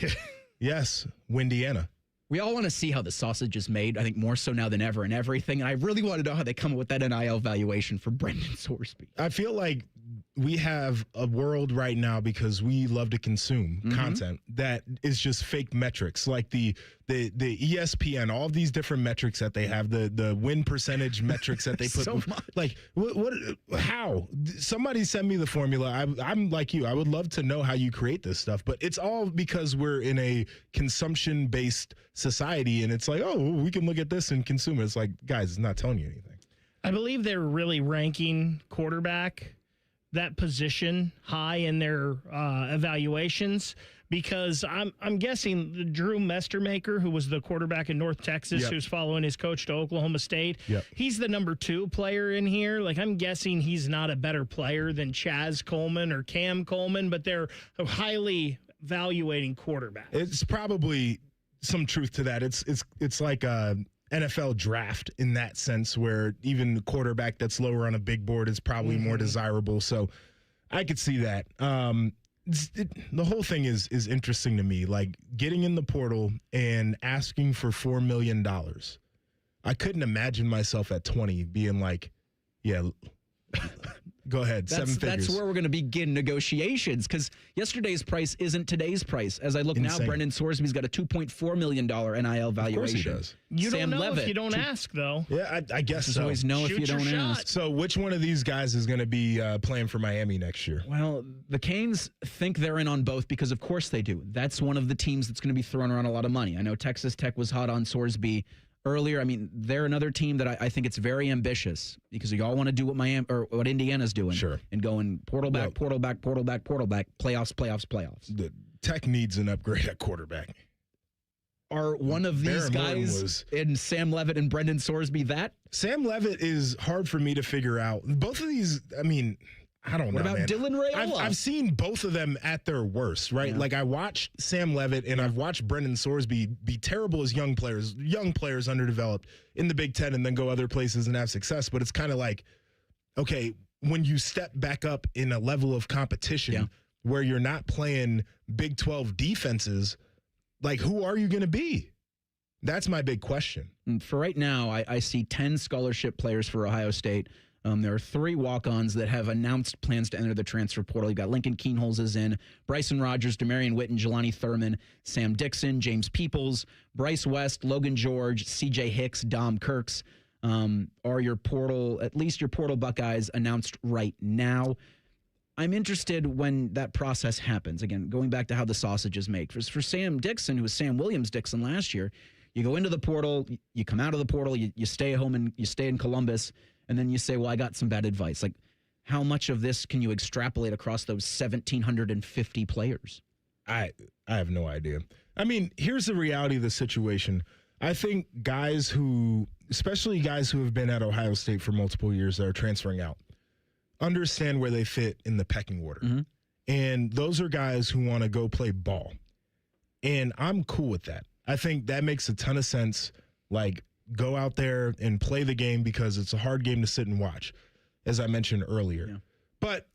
Yes, Windiana. We all want to see how the sausage is made, I think more so now than ever and everything. And I really want to know how they come up with that NIL valuation for Brendan Sorsby. I feel like we have a world right now, because we love to consume content, that is just fake metrics, like the ESPN, all these different metrics that they have, the win percentage metrics that they put. So much. Like, how? Somebody send me the formula. I'm like you. I would love to know how you create this stuff, but it's all because we're in a consumption-based society, and it's like, oh, we can look at this and consume it. It's like, guys, it's not telling you anything. I believe they're really ranking quarterback, that position, high in their evaluations, because I'm guessing Drew Mestermaker, who was the quarterback in North Texas, who's following his coach to Oklahoma State, he's the number 2 player in here. Like, I'm guessing he's not a better player than Chaz Coleman or Cam Coleman, but they're highly evaluating quarterback. It's probably some truth to that. It's like a NFL draft in that sense, where even the quarterback that's lower on a big board is probably more desirable. So I could see that. The whole thing is interesting to me. Like, getting in the portal and asking for $4 million. I couldn't imagine myself at 20 being like, yeah, go ahead, 7 figures. That's where we're going to begin negotiations, because yesterday's price isn't today's price. As I look now, Brendan Sorsby's got a $2.4 million NIL valuation. Of course he does. You Sam don't know Levitt, if you don't ask, though. Yeah, I guess so. Always know Shoot if you your don't shot. ask. So which one of these guys is going to be playing for Miami next year? Well, the Canes think they're in on both, because of course they do. That's one of the teams that's going to be throwing around a lot of money. I know Texas Tech was hot on Sorsby earlier. I mean, they're another team that I think it's very ambitious, because you all want to do what Miami or what Indiana's doing. Sure. And going portal back, playoffs. The Tech needs an upgrade at quarterback. Are one of these guys in Sam Levitt and Brendan Sorsby that? Sam Levitt is hard for me to figure out. Both of these, I mean, I don't know. What about man. Dylan Raiola? I've seen both of them at their worst, right? Yeah. Like, I watched Sam Levitt and I've watched Brendan Sorsby be terrible as young players underdeveloped in the Big Ten, and then go other places and have success. But it's kind of like, okay, when you step back up in a level of competition where you're not playing Big 12 defenses, like, who are you going to be? That's my big question. And for right now, I see 10 scholarship players for Ohio State. There are 3 walk-ons that have announced plans to enter the transfer portal. You've got Lincoln Keenholz is in, Bryson Rogers, Demarion Witten, Jelani Thurman, Sam Dixon, James Peoples, Bryce West, Logan George, C.J. Hicks, Dom Kirks are your portal, at least your portal Buckeyes announced right now. I'm interested when that process happens. Again, going back to how the sausage is made. For Sam Dixon, who was Sam Williams-Dixon last year, you go into the portal, you come out of the portal, you stay home and you stay in Columbus, and then you say, well, I got some bad advice. Like, how much of this can you extrapolate across those 1,750 players? I have no idea. I mean, here's the reality of the situation. I think guys who, especially guys who have been at Ohio State for multiple years that are transferring out, understand where they fit in the pecking order. Mm-hmm. And those are guys who want to go play ball. And I'm cool with that. I think that makes a ton of sense. Like, go out there and play the game, because it's a hard game to sit and watch, as I mentioned earlier. Yeah. But,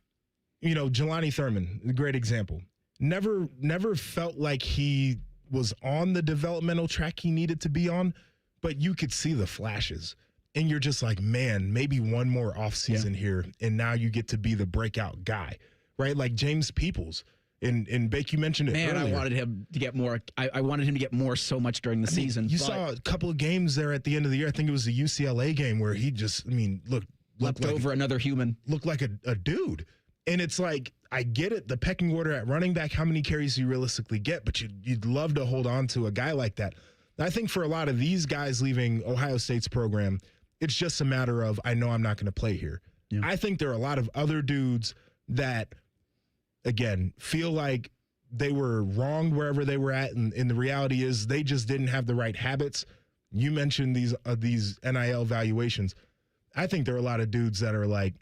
you know, Jelani Thurman, a great example. Never felt like he was on the developmental track he needed to be on, but you could see the flashes. And you're just like, man, maybe one more offseason here, and now you get to be the breakout guy, right? Like James Peoples. And Bake, you mentioned it earlier. I wanted him to get more. I wanted him to get more so much during the season. You saw a couple of games there at the end of the year. I think it was the UCLA game where he just, looked leapt like over another human. Looked like a dude. And it's like, I get it, the pecking order at running back, how many carries do you realistically get? But you'd love to hold on to a guy like that. I think for a lot of these guys leaving Ohio State's program, it's just a matter of, I know I'm not going to play here. Yeah. I think there are a lot of other dudes that, again, feel like they were wrong wherever they were at, and the reality is they just didn't have the right habits. You mentioned these NIL valuations. I think there are a lot of dudes that are like,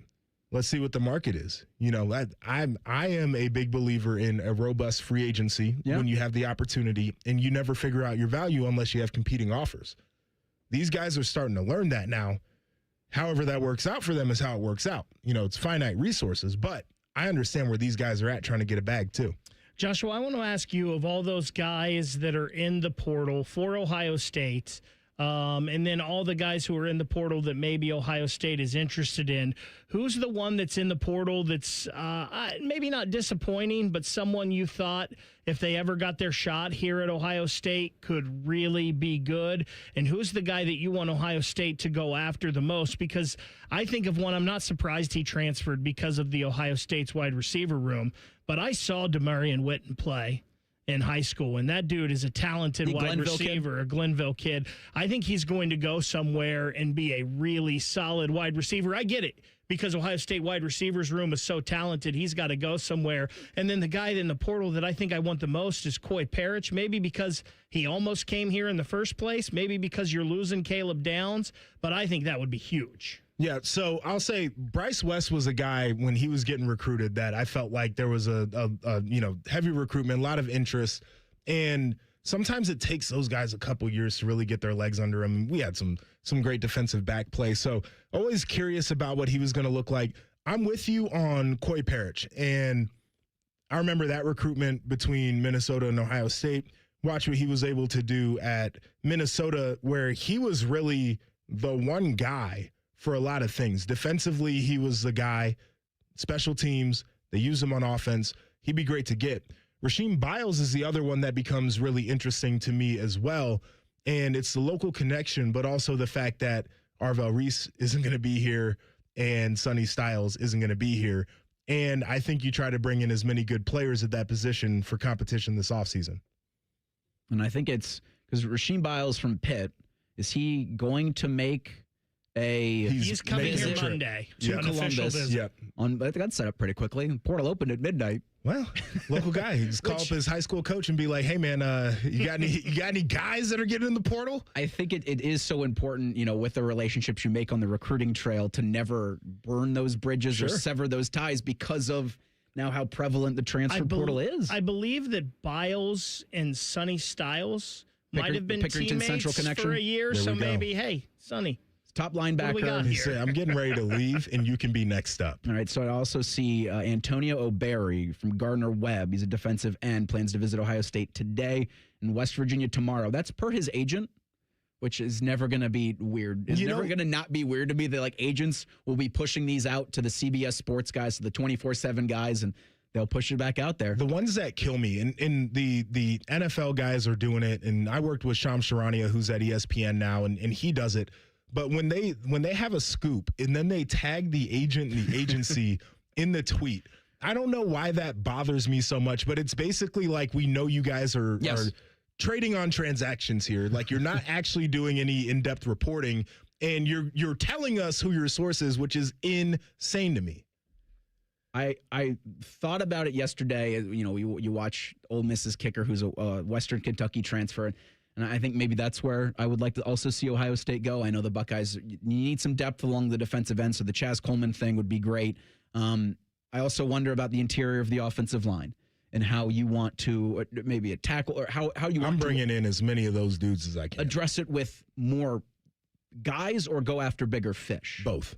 let's see what the market is. You know, I am a big believer in a robust free agency when you have the opportunity, and you never figure out your value unless you have competing offers. These guys are starting to learn that now. However that works out for them is how it works out. You know, it's finite resources, but I understand where these guys are at trying to get a bag too. Joshua, I want to ask you, of all those guys that are in the portal for Ohio State, and then all the guys who are in the portal that maybe Ohio State is interested in, who's the one that's in the portal that's maybe not disappointing, but someone you thought if they ever got their shot here at Ohio State could really be good? And who's the guy that you want Ohio State to go after the most? Because I think of one, I'm not surprised he transferred because of the Ohio State's wide receiver room, but I saw Demarion Witten play in high school, and that dude is a talented wide receiver, a Glenville kid. I think he's going to go somewhere and be a really solid wide receiver. I get it, because Ohio State wide receivers room is so talented, he's got to go somewhere. And then the guy in the portal that I think I want the most is Coy Parrish, maybe because he almost came here in the first place, maybe because you're losing Caleb Downs, but I think that would be huge. Yeah, so I'll say Bryce West was a guy when he was getting recruited that I felt like there was a heavy recruitment, a lot of interest, and sometimes it takes those guys a couple years to really get their legs under them. We had some great defensive back play, so always curious about what he was going to look like. I'm with you on Coy Parrish, and I remember that recruitment between Minnesota and Ohio State. Watch what he was able to do at Minnesota, where he was really the one guy for a lot of things. Defensively, he was the guy. Special teams, they use him on offense. He'd be great to get. Rasheem Biles is the other one that becomes really interesting to me as well. And it's the local connection, but also the fact that Arvell Reese isn't going to be here and Sonny Styles isn't going to be here. And I think you try to bring in as many good players at that position for competition this offseason. And I think it's because Rasheem Biles from Pitt, is he going to make he's coming here Monday to an official visit. Yep. I think that's set up pretty quickly. The portal opened at midnight. Well, local guy. He just call up his high school coach and be like, "Hey, man, you got any guys that are getting in the portal?" I think it is so important, with the relationships you make on the recruiting trail, to never burn those bridges or sever those ties because of now how prevalent the transfer portal is. I believe that Biles and Sonny Styles might have been Pickerington teammates Central connection for a year, There so we go. maybe, hey, Sonny. Top linebacker. He said, "I'm getting ready to leave, and you can be next up." All right, so I also see Antonio O'Barry from Gardner-Webb. He's a defensive end, plans to visit Ohio State today and West Virginia tomorrow. That's per his agent, which is never going to be weird. It's never going to not be weird to me that agents will be pushing these out to the CBS Sports guys, to the 24/7 guys, and they'll push it back out there. The ones that kill me, and the NFL guys are doing it, and I worked with Shams Charania, who's at ESPN now, and he does it. But when they have a scoop and then they tag the agent and the agency in the tweet, I don't know why that bothers me so much, but it's basically like, we know you guys are trading on transactions here. Like, you're not actually doing any in-depth reporting, and you're telling us who your source is, which is insane to me. I thought about it yesterday. You watch Ole Miss's kicker, who's a Western Kentucky transfer, and I think maybe that's where I would like to also see Ohio State go. I know the Buckeyes, you need some depth along the defensive end, so the Chaz Coleman thing would be great. I also wonder about the interior of the offensive line and how you want to maybe a tackle, or how you want I'm bringing in as many of those dudes as I can. Address it with more guys or go after bigger fish. Both.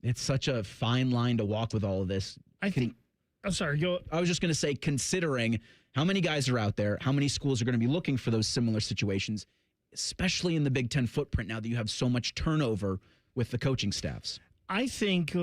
It's such a fine line to walk with all of this. I'm sorry. I was just going to say, considering how many guys are out there, how many schools are going to be looking for those similar situations, especially in the Big Ten footprint now that you have so much turnover with the coaching staffs. I think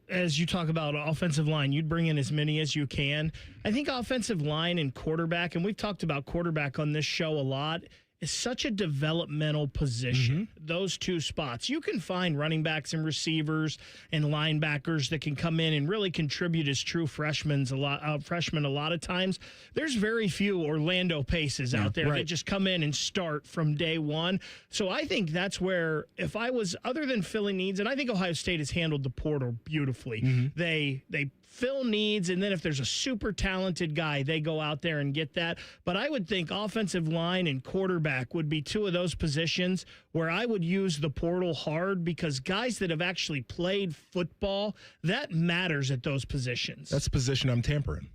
as you talk about offensive line, you'd bring in as many as you can. I think offensive line and quarterback, and we've talked about quarterback on this show a lot, is such a developmental position, those two spots. You can find running backs and receivers and linebackers that can come in and really contribute as true freshmen a lot of times. There's very few Orlando Paces out there that just come in and start from day one. So I think that's where, if I was, other than filling needs, and I think Ohio State has handled the portal beautifully. They fill needs, and then if there's a super talented guy, they go out there and get that. But I would think offensive line and quarterback would be two of those positions where I would use the portal hard, because guys that have actually played football, that matters at those positions. That's a position I'm tampering.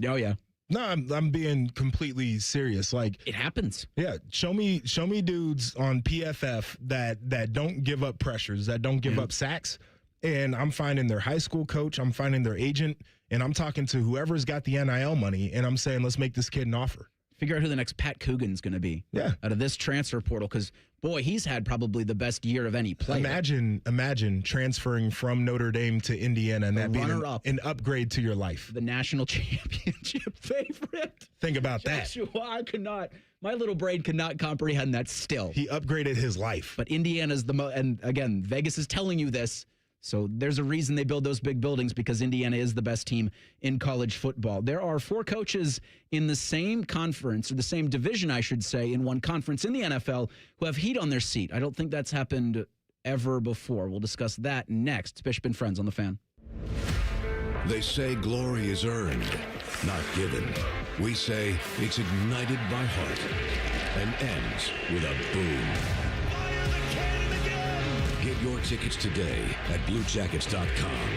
Oh, yeah. No, I'm being completely serious. Like, it happens. Yeah, show me dudes on PFF that don't give up pressures, that don't give up sacks, and I'm finding their high school coach, I'm finding their agent, and I'm talking to whoever's got the NIL money, and I'm saying, let's make this kid an offer. Figure out who the next Pat Coogan's going to be. Yeah, out of this transfer portal, because boy, he's had probably the best year of any player. Imagine transferring from Notre Dame to Indiana and that being an upgrade to your life. The national championship favorite. Think about Joshua, I could not. My little brain could not comprehend that still. He upgraded his life. But Indiana's the most, and again, Vegas is telling you this. So there's a reason they build those big buildings, because Indiana is the best team in college football. There are 4 coaches in the same conference, or the same division, I should say, in one conference in the NFL who have heat on their seat. I don't think that's happened ever before. We'll discuss that next. It's Bishop and Friends on the Fan. They say glory is earned, not given. We say it's ignited by heart and ends with a boom. Get your tickets today at BlueJackets.com.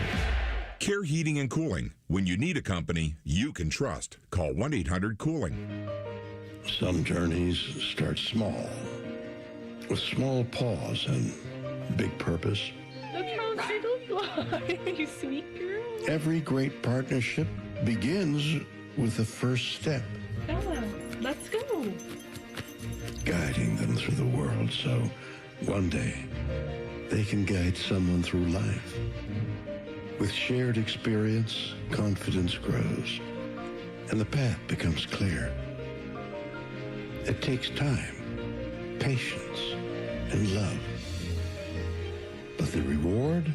Care Heating and Cooling. When you need a company you can trust, call 1-800-COOLING. Some journeys start small, with small pause and big purpose. Look how little fly, you sweet girl. Every great partnership begins with the first step. Bella, let's go. Guiding them through the world so one day they can guide someone through life. With shared experience, confidence grows, and the path becomes clear. It takes time, patience, and love. But the reward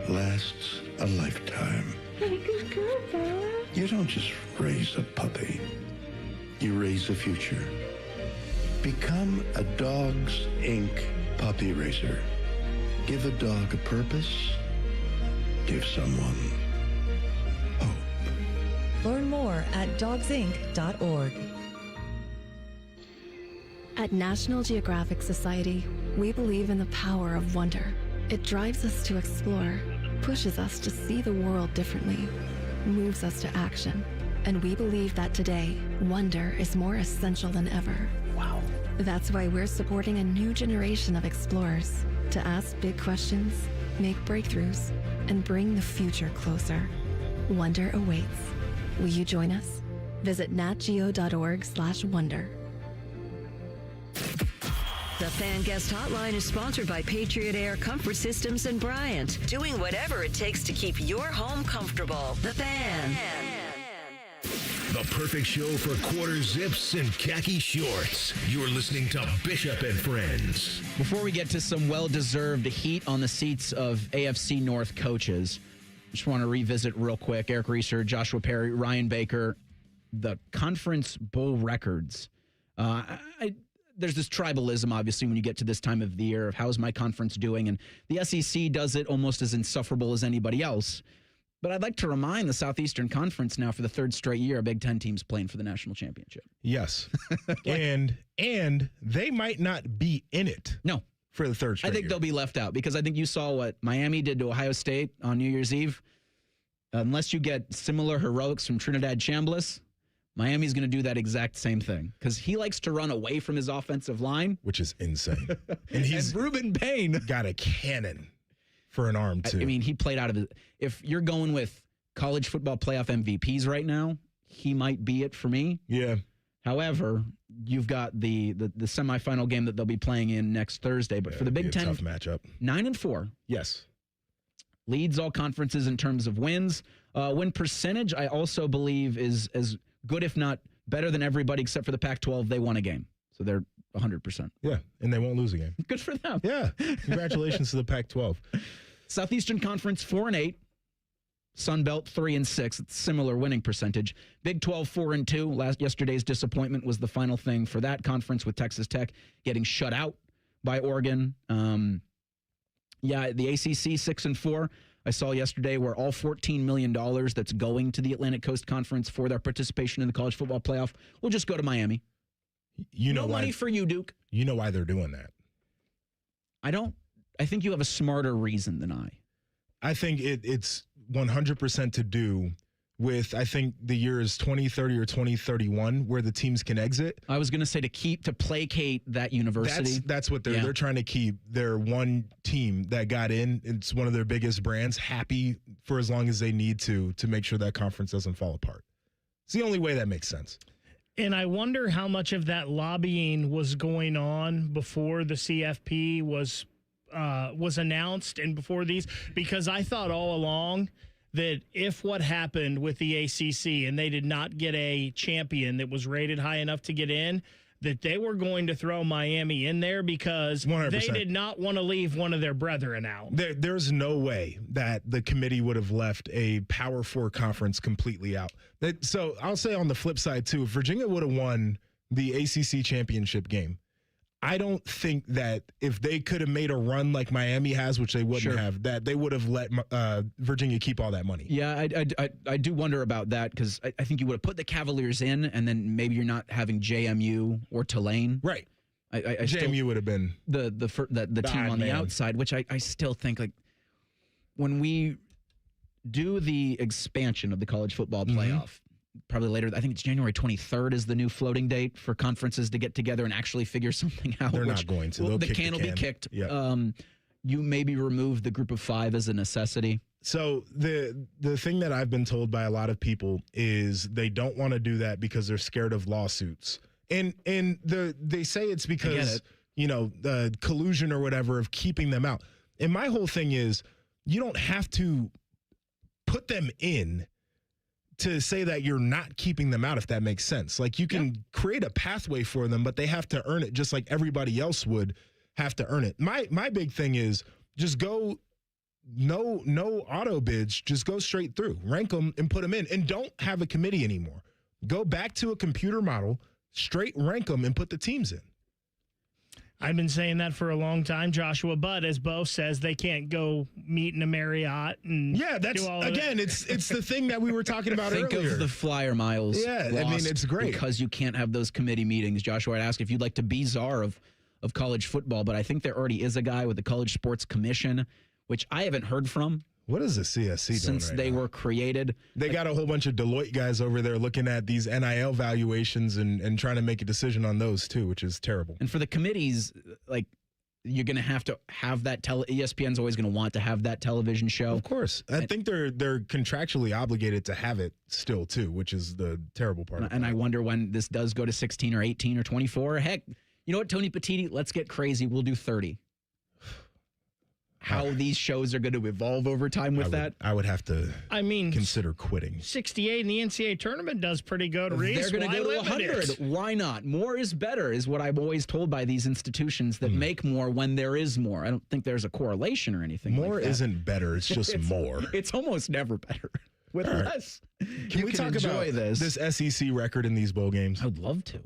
lasts a lifetime. Good girl, Bella. You don't just raise a puppy. You raise a future. Become a Dogs Inc. puppy raiser. Give a dog a purpose. Give someone hope. Learn more at dogsinc.org. At National Geographic Society, we believe in the power of wonder. It drives us to explore, pushes us to see the world differently, moves us to action. And we believe that today, wonder is more essential than ever. Wow. That's why we're supporting a new generation of explorers to ask big questions, make breakthroughs, and bring the future closer. Wonder awaits. Will you join us? Visit natgeo.org/wonder. The Fan Guest Hotline is sponsored by Patriot Air Comfort Systems and Bryant, doing whatever it takes to keep your home comfortable. The Fan. The perfect show for quarter zips and khaki shorts. You're listening to Bishop and Friends. Before we get to some well-deserved heat on the seats of AFC North coaches, I just want to revisit real quick. Eric Reeser, Joshua Perry, Ryan Baker, the conference bowl records. There's this tribalism, obviously, when you get to this time of the year of how's my conference doing, and the SEC does it almost as insufferable as anybody else. But I'd like to remind the Southeastern Conference now for the 3rd straight year, a Big Ten team's playing for the national championship. Yes. and they might not be in it. No. For the 3rd straight I think year. they'll be left out, because I think you saw what Miami did to Ohio State on New Year's Eve. Unless you get similar heroics from Trinidad Chambliss, Miami's going to do that exact same thing, because he likes to run away from his offensive line. Which is insane. And Ruben Payne got a cannon for an arm, too. I mean, he played out of it. If you're going with college football playoff MVPs right now, he might be it for me. Yeah. However, you've got the semifinal game that they'll be playing in next Thursday. But for the Big Ten, tough matchup. 9-4. Yes. Leads all conferences in terms of wins. Win percentage, I also believe, is as good, if not better than everybody except for the Pac-12. They won a game. So they're 100%. Yeah, and they won't lose a game. Good for them. Yeah. Congratulations to the Pac-12. Southeastern Conference 4-8. Sun Belt 3-6. It's similar winning percentage. Big 12 4-2. Yesterday's disappointment was the final thing for that conference, with Texas Tech getting shut out by Oregon. The ACC 6-4. I saw yesterday where all $14 million that's going to the Atlantic Coast Conference for their participation in the college football playoff will just go to Miami. No money for you, Duke. You know why they're doing that. I don't. I think you have a smarter reason than I. I think it's 100% to do with, I think the year is 2030 or 2031 where the teams can exit. I was going to say to placate that university. That's what they're trying to keep their one team that got in. It's one of their biggest brands happy for as long as they need to make sure that conference doesn't fall apart. It's the only way that makes sense. And I wonder how much of that lobbying was going on before the CFP was announced and before these, because I thought all along that if what happened with the ACC and they did not get a champion that was rated high enough to get in, that they were going to throw Miami in there because 100%. They did not want to leave one of their brethren out. There's no way that the committee would have left a Power 4 conference completely out. So I'll say on the flip side, too, if Virginia would have won the ACC championship game, I don't think that if they could have made a run like Miami has, which they wouldn't have, that they would have let Virginia keep all that money. Yeah, I do wonder about that because I think you would have put the Cavaliers in, and then maybe you're not having JMU or Tulane. Right. JMU would have been the team on the outside, which I still think, like, when we do the expansion of the college football playoff, probably later, I think it's January 23rd is the new floating date for conferences to get together and actually figure something out. They're not going to. The can will be kicked. Yep. You maybe remove the group of 5 as a necessity. So the thing that I've been told by a lot of people is they don't want to do that because they're scared of lawsuits. And they say it's because, the collusion or whatever of keeping them out. And my whole thing is you don't have to put them in to say that you're not keeping them out, if that makes sense. Like, you can create a pathway for them, but they have to earn it just like everybody else would have to earn it. My big thing is just go, no auto bids, just go straight through. Rank them and put them in. And don't have a committee anymore. Go back to a computer model, straight rank them and put the teams in. I've been saying that for a long time, Joshua, but as Bo says, they can't go meet in a Marriott and that's do all again, it's the thing that we were talking about Think earlier. of the flyer miles. Yeah, I mean, it's great. Because you can't have those committee meetings. Joshua, I'd ask if you'd like to be czar of college football, but I think there already is a guy with the College Sports Commission, which I haven't heard from. What is the CSC doing since right they now? were created? They got a whole bunch of Deloitte guys over there looking at these NIL valuations and trying to make a decision on those too, which is terrible. And for the committees, like, you're going to have that ESPN's always going to want to have that television show. Of course. I think they're contractually obligated to have it still too, which is the terrible part. And I wonder when this does go to 16 or 18 or 24. Heck, you know what, Tony Petiti, let's get crazy. We'll do 30. How these shows are going to evolve over time with that. I would have to consider quitting. 68 in the NCAA tournament does pretty good, Reese. They're going to go to 100. Why not? More is better is what I'm always told by these institutions that make more when there is more. I don't think there's a correlation or anything more like that. Isn't better. It's just more. It's almost never better. With less. Can we talk about this SEC record in these bowl games? I would love to.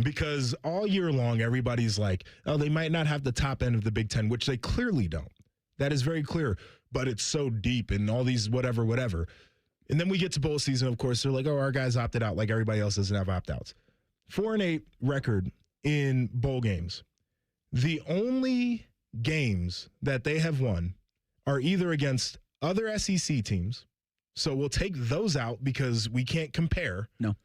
Because all year long, everybody's like, oh, they might not have the top end of the Big Ten, which they clearly don't. That is very clear, but it's so deep and all these whatever. And then we get to bowl season, of course, they're like, oh, our guys opted out like everybody else doesn't have opt-outs. 4-8 record in bowl games. The only games that they have won are either against other SEC teams, so we'll take those out because we can't compare. No.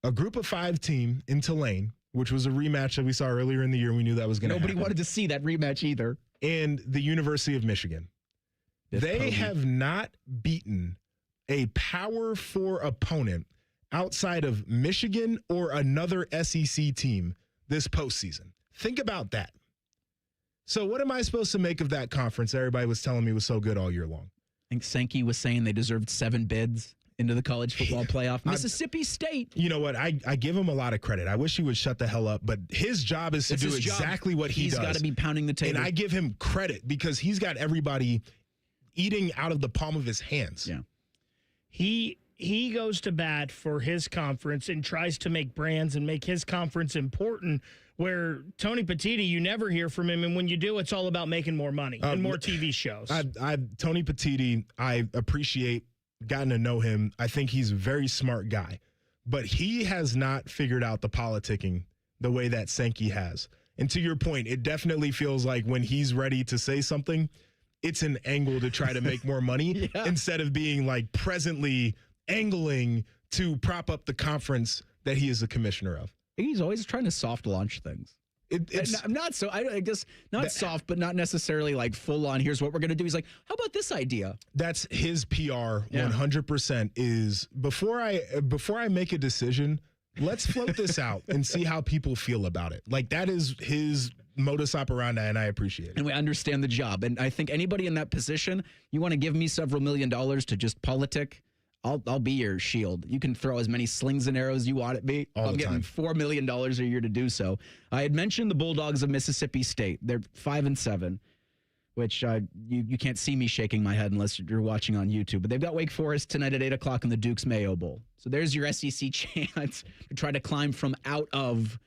A group of 5 team in Tulane, which was a rematch that we saw earlier in the year. We knew that was going to happen. Nobody wanted to see that rematch either. And the University of Michigan. They have not beaten a Power 4 opponent outside of Michigan or another SEC team this postseason. Think about that. So what am I supposed to make of that conference everybody was telling me was so good all year long? I think Sankey was saying they deserved 7 bids into the college football playoff. Mississippi State. You know what? I give him a lot of credit. I wish he would shut the hell up, but his job is to do exactly what he does. He's got to be pounding the table. And I give him credit because he's got everybody eating out of the palm of his hands. Yeah. He he goes to bat for his conference and tries to make brands and make his conference important, where Tony Petitti, you never hear from him, and when you do, it's all about making more money and more TV shows. Tony Petitti, I appreciate getting to know him. I think he's a very smart guy, but he has not figured out the politicking the way that Sankey has. And to your point, it definitely feels like when he's ready to say something, it's an angle to try to make more money instead of being like presently angling to prop up the conference that he is the commissioner of. He's always trying to soft launch things. I guess not soft, but not necessarily like full on. Here's what we're going to do. He's like, how about this idea? That's his PR. 100% is before I make a decision, let's float this out and see how people feel about it. Like that is his modus operandi, and I appreciate it. And we understand the job. And I think anybody in that position, you want to give me several $1 million to just politic, I'll be your shield. You can throw as many slings and arrows you want at me. I'm getting $4 million a year to do so. I had mentioned the Bulldogs of Mississippi State. They're 5-7, which you can't see me shaking my head unless you're watching on YouTube. But they've got Wake Forest tonight at 8 o'clock in the Duke's Mayo Bowl. So there's your SEC chance to try to climb from out of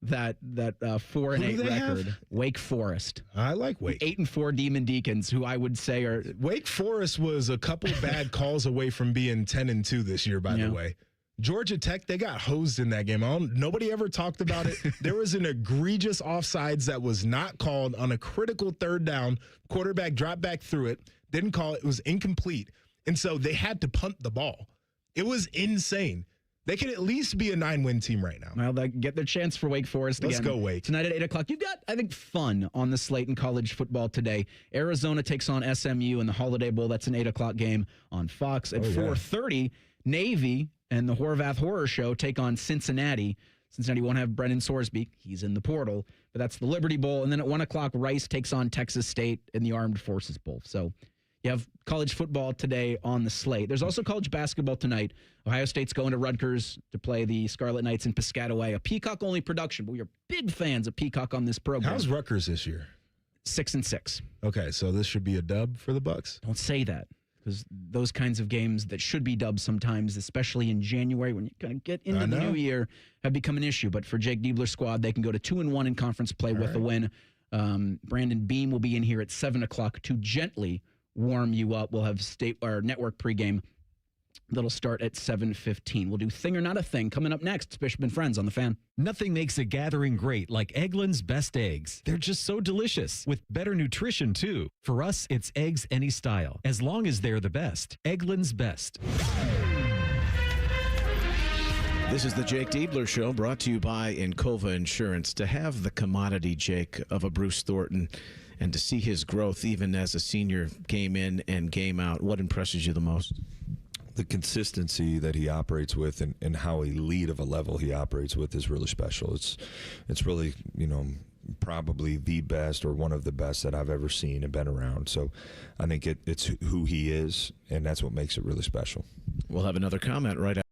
that 4-8 record. Have? Wake Forest. I like Wake. 8-4 Demon Deacons, who I would say are Wake Forest was a couple bad calls away from being 10-2 this year. By the way, Georgia Tech, they got hosed in that game. Nobody ever talked about it. There was an egregious offsides that was not called on a critical third down. Quarterback dropped back through it. Didn't call it. It was incomplete, and so they had to punt the ball. It was insane. They could at least be a 9-win team right now. Well, they get their chance for Wake Forest Let's again. go Wake. Tonight at 8 o'clock. You've got, I think, fun on the slate in college football today. Arizona takes on SMU in the Holiday Bowl. That's an 8 o'clock game on Fox. At 4:30, Navy and the Horvath Horror Show take on Cincinnati. Cincinnati won't have Brendan Sorsby. He's in the portal. But that's the Liberty Bowl. And then at 1 o'clock, Rice takes on Texas State in the Armed Forces Bowl. So you have college football today on the slate. There's also college basketball tonight. Ohio State's going to Rutgers to play the Scarlet Knights in Piscataway, a Peacock-only production, but we are big fans of Peacock on this program. How's Rutgers this year? 6-6. Okay, so this should be a dub for the Bucks? Don't say that, because those kinds of games that should be dubs sometimes, especially in January when you kind of get into the new year, have become an issue. But for Jake Diebler's squad, they can go to 2-1 in conference play with a win. Brandon Beam will be in here at 7 o'clock to gently warm you up. We'll have state or network pregame that'll start at 7:15. We'll do Thing or Not a Thing coming up next. It's Bishop and Friends on The Fan. Nothing makes a gathering great like Eggland's Best Eggs. They're just so delicious, with better nutrition, too. For us, it's eggs any style, as long as they're the best. Eggland's Best. This is the Jake Diebler Show, brought to you by Encova Insurance. To have the commodity, Jake, of a Bruce Thornton, and to see his growth even as a senior, game in and game out, what impresses you the most? The consistency that he operates with and how elite of a level he operates with is really special. It's really, probably the best or one of the best that I've ever seen and been around. So I think it's who he is, and that's what makes it really special. We'll have another comment right after.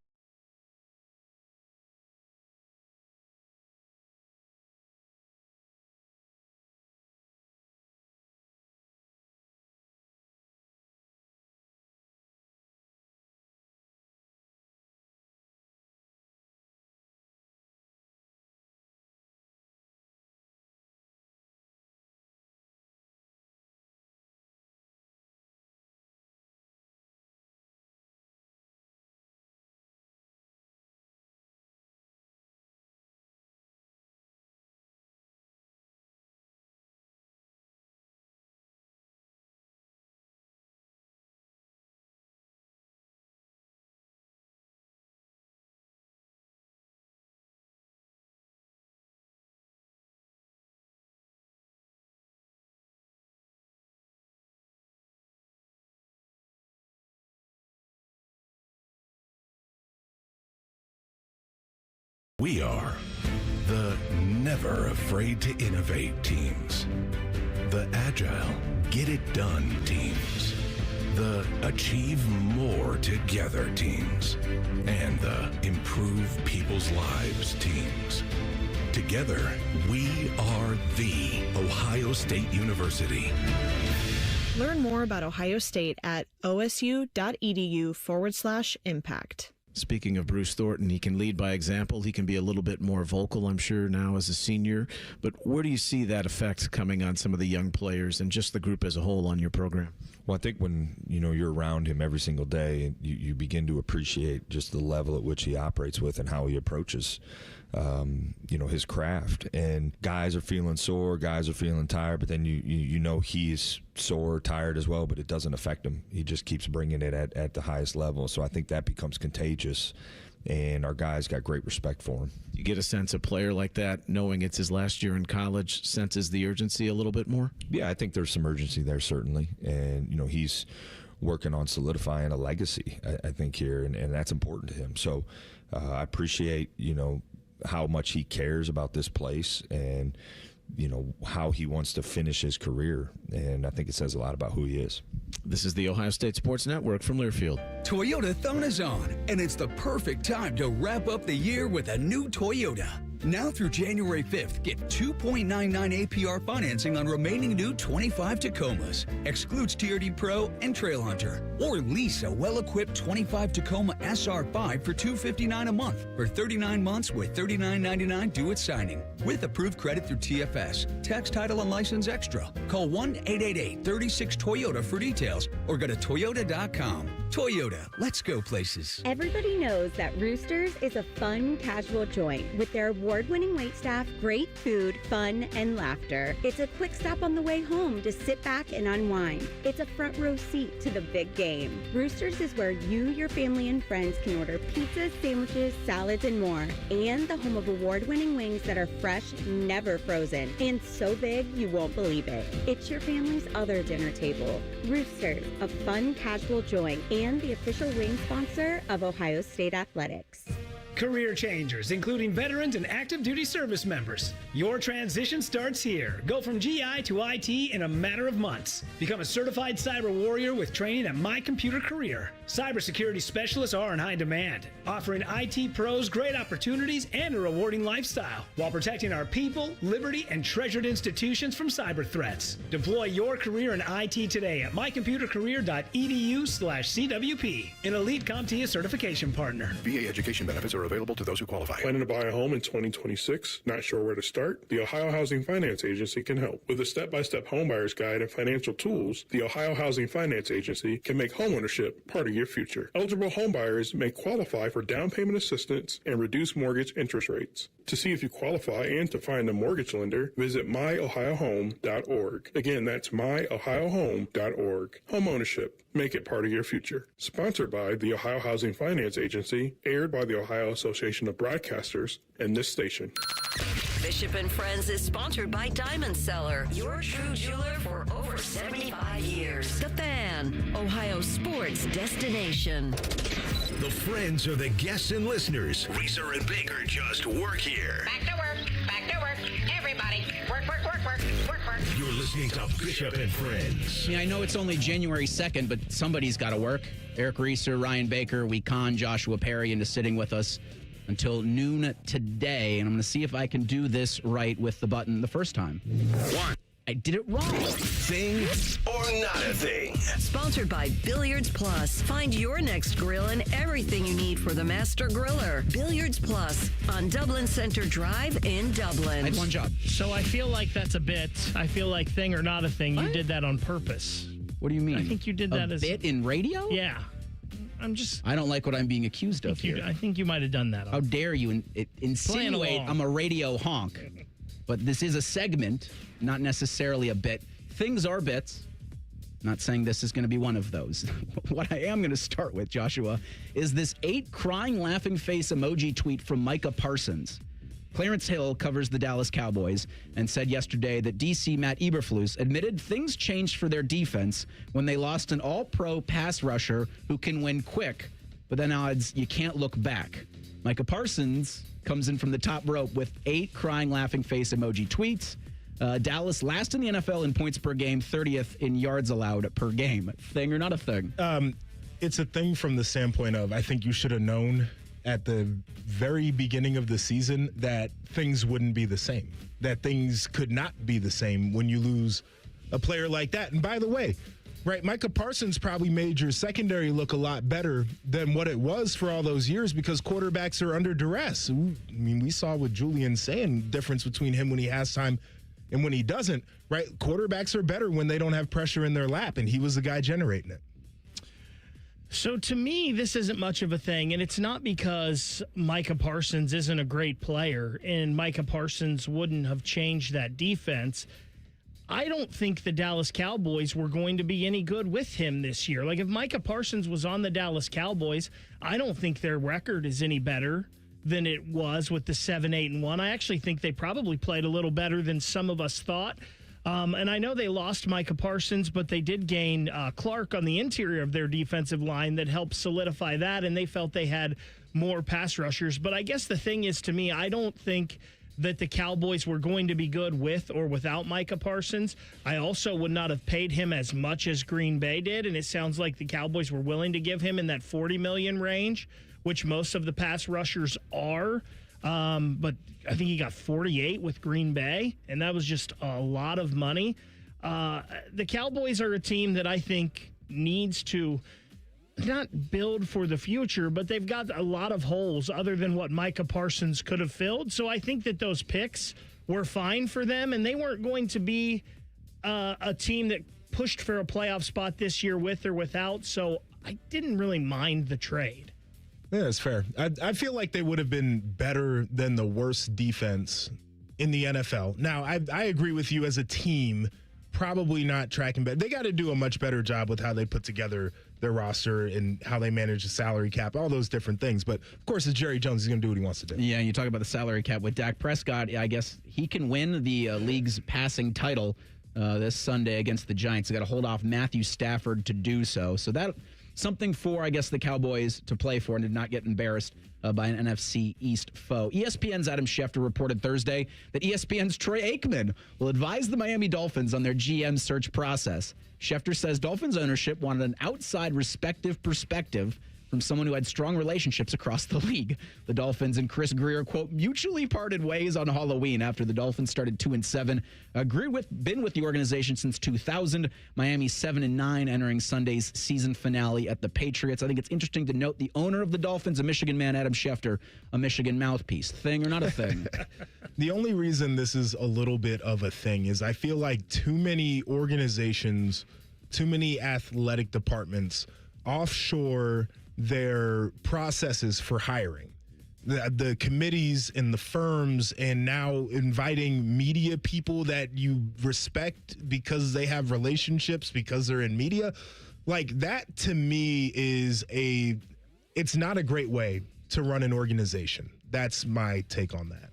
We are the never afraid to innovate teams. The agile, get it done teams. The achieve more together teams. And the improve people's lives teams. Together, we are the Ohio State University. Learn more about Ohio State at osu.edu/impact. Speaking of Bruce Thornton, he can lead by example. He can be a little bit more vocal, I'm sure, now as a senior. But where do you see that effect coming on some of the young players and just the group as a whole on your program? Well, I think when you're around him every single day, you begin to appreciate just the level at which he operates with and how he approaches his craft. And guys are feeling sore, guys are feeling tired, but then you know he's sore, tired as well, but it doesn't affect him. He just keeps bringing it at the highest level. So I think that becomes contagious, and our guys got great respect for him. You get a sense a player like that, knowing it's his last year in college, senses the urgency a little bit more? Yeah, I think there's some urgency there, certainly. And, he's working on solidifying a legacy, I think, here, and that's important to him. So I appreciate, how much he cares about this place and, how he wants to finish his career. And I think it says a lot about who he is. This is the Ohio State Sports Network from Learfield. Toyotathon is on, and it's the perfect time to wrap up the year with a new Toyota. Now through January 5th, get 2.99 APR financing on remaining new 25 Tacomas. Excludes TRD Pro and Trail Hunter. Or lease a well-equipped 25 Tacoma SR5 for $259 a month for 39 months with $39.99 due at signing. With approved credit through TFS. Tax, title, and license extra. Call 1-888-36-TOYOTA for details or go to toyota.com. Toyota, let's go places. Everybody knows that Roosters is a fun, casual joint with their award-winning waitstaff, great food, fun, and laughter. It's a quick stop on the way home to sit back and unwind. It's a front row seat to the big game. Roosters is where you, your family, and friends can order pizzas, sandwiches, salads, and more. And the home of award-winning wings that are fresh, never frozen, and so big you won't believe it. It's your family's other dinner table. Roosters, a fun, casual joint, and the official wing sponsor of Ohio State Athletics. Career changers, including veterans and active duty service members. Your transition starts here. Go from GI to IT in a matter of months. Become a certified cyber warrior with training at My Computer Career. Cybersecurity specialists are in high demand, offering IT pros great opportunities and a rewarding lifestyle while protecting our people, liberty, and treasured institutions from cyber threats. Deploy your career in IT today at mycomputercareer.edu/CWP, an elite CompTIA certification partner. VA education benefits are available to those who qualify. Planning to buy a home in 2026? Not sure where to start? The Ohio Housing Finance Agency can help. With a step-by-step homebuyer's guide and financial tools, the Ohio Housing Finance Agency can make homeownership part of your future. Eligible homebuyers may qualify for down payment assistance and reduced mortgage interest rates. To see if you qualify and to find a mortgage lender, visit myohiohome.org. Again, that's myohiohome.org. Homeownership. Make it part of your future. Sponsored by the Ohio Housing Finance Agency, aired by the Ohio Association of Broadcasters, and this station. Bishop and Friends is sponsored by Diamond Seller, your true jeweler for over 75 years. The Fan, Ohio sports destination. The friends are the guests and listeners. Reeser and Baker just work here. Back to work. Back to work. Everybody, work, work, work, work, work, work. You're listening to Bishop and Friends. I know it's only January 2nd, but somebody's got to work. Eric Reeser, Ryan Baker, we con Joshua Perry into sitting with us until noon today, and I'm going to see if I can do this right with the button the first time. I did it wrong. Thing or not a thing? Sponsored by Billiards Plus. Find your next grill and everything you need for the master griller. Billiards Plus on Dublin Center Drive in Dublin. I had one job. So I feel like that's a bit. I feel like thing or not a thing. You did that on purpose. What do you mean? I think you did that a as bit in radio? Yeah. I don't like what I'm being accused of here. I think you might have done that. How dare you insinuate I'm a radio honk? But this is a segment, not necessarily a bit. Things are bits. Not saying this is going to be one of those. What I am going to start with, Joshua, is this 8 crying laughing face emoji tweet from Micah Parsons. Clarence Hill covers the Dallas Cowboys and said yesterday that DC Matt Eberflus admitted things changed for their defense when they lost an all-pro pass rusher who can win quick, but then odds you can't look back. Micah Parsons comes in from the top rope with 8 crying laughing face emoji tweets. Dallas last in the NFL in points per game, 30th in yards allowed per game. Thing or not a thing? It's a thing from the standpoint of I think you should have known at the very beginning of the season that things wouldn't be the same, that things could not be the same when you lose a player like that. And by the way, Right. Micah Parsons probably made your secondary look a lot better than what it was for all those years because quarterbacks are under duress. I mean, we saw with Julian saying the difference between him when he has time and when he doesn't, right? Quarterbacks are better when they don't have pressure in their lap, and he was the guy generating it. So to me, this isn't much of a thing, and it's not because Micah Parsons isn't a great player and Micah Parsons wouldn't have changed that defense. I don't think the Dallas Cowboys were going to be any good with him this year. Like, if Micah Parsons was on the Dallas Cowboys, I don't think their record is any better than it was with the 7-8-1. I actually think they probably played a little better than some of us thought. And I know they lost Micah Parsons, but they did gain Clark on the interior of their defensive line that helped solidify that, and they felt they had more pass rushers. But I guess the thing is, to me, I don't think that the Cowboys were going to be good with or without Micah Parsons. I also would not have paid him as much as Green Bay did, and it sounds like the Cowboys were willing to give him in that $40 million range, which most of the pass rushers are. But I think he got 48 with Green Bay, and that was just a lot of money. The Cowboys are a team that I think needs to not build for the future, but they've got a lot of holes other than what Micah Parsons could have filled. So I think that those picks were fine for them, and they weren't going to be a team that pushed for a playoff spot this year with or without. So I didn't really mind the trade. Yeah, that's fair. I feel like they would have been better than the worst defense in the NFL. Now, I agree with you as a team, probably not tracking better. They got to do a much better job with how they put together their roster and how they manage the salary cap, all those different things. But, of course, it's Jerry Jones. He's going to do what he wants to do. Yeah, and you talk about the salary cap with Dak Prescott. I guess he can win the league's passing title this Sunday against the Giants. They got to hold off Matthew Stafford to do so. So that something for, I guess, the Cowboys to play for and to not get embarrassed by an NFC East foe. ESPN's Adam Schefter reported Thursday that ESPN's Troy Aikman will advise the Miami Dolphins on their GM search process. Schefter says Dolphins ownership wanted an outside respective perspective from someone who had strong relationships across the league. The Dolphins and Chris Greer, quote, mutually parted ways on Halloween after the Dolphins started 2-7. Greer been with the organization since 2000. Miami 7-9, entering Sunday's season finale at the Patriots. I think it's interesting to note the owner of the Dolphins, a Michigan man, Adam Schefter, a Michigan mouthpiece. Thing or not a thing? The only reason this is a little bit of a thing is I feel like too many organizations, too many athletic departments offshore their processes for hiring. The committees and the firms, and now inviting media people that you respect because they have relationships, because they're in media. Like, that to me is it's not a great way to run an organization. That's my take on that.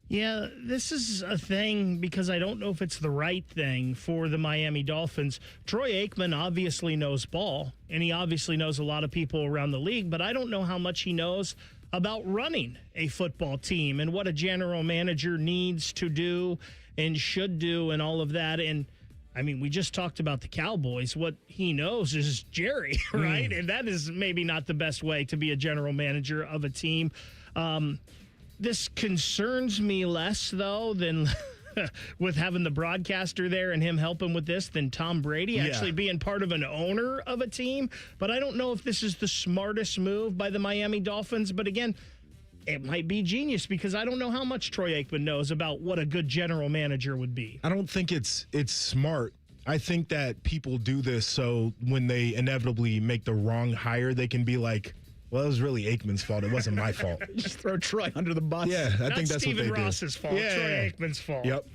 Yeah, this is a thing because I don't know if it's the right thing for the Miami Dolphins. Troy Aikman obviously knows ball, and he obviously knows a lot of people around the league, but I don't know how much he knows about running a football team and what a general manager needs to do and should do and all of that. And, I mean, we just talked about the Cowboys. What he knows is Jerry, right? And that is maybe not the best way to be a general manager of a team. This concerns me less, though, than with having the broadcaster there and him helping with this than Tom Brady actually being part of an owner of a team. But I don't know if this is the smartest move by the Miami Dolphins. But again, it might be genius because I don't know how much Troy Aikman knows about what a good general manager would be. I don't think it's smart. I think that people do this so when they inevitably make the wrong hire, they can be like, well, it was really Aikman's fault. It wasn't my fault. Just throw Troy under the bus. Yeah, I think that's Stephen what they Ross's do. fault. Yeah. Troy Aikman's fault. Yep.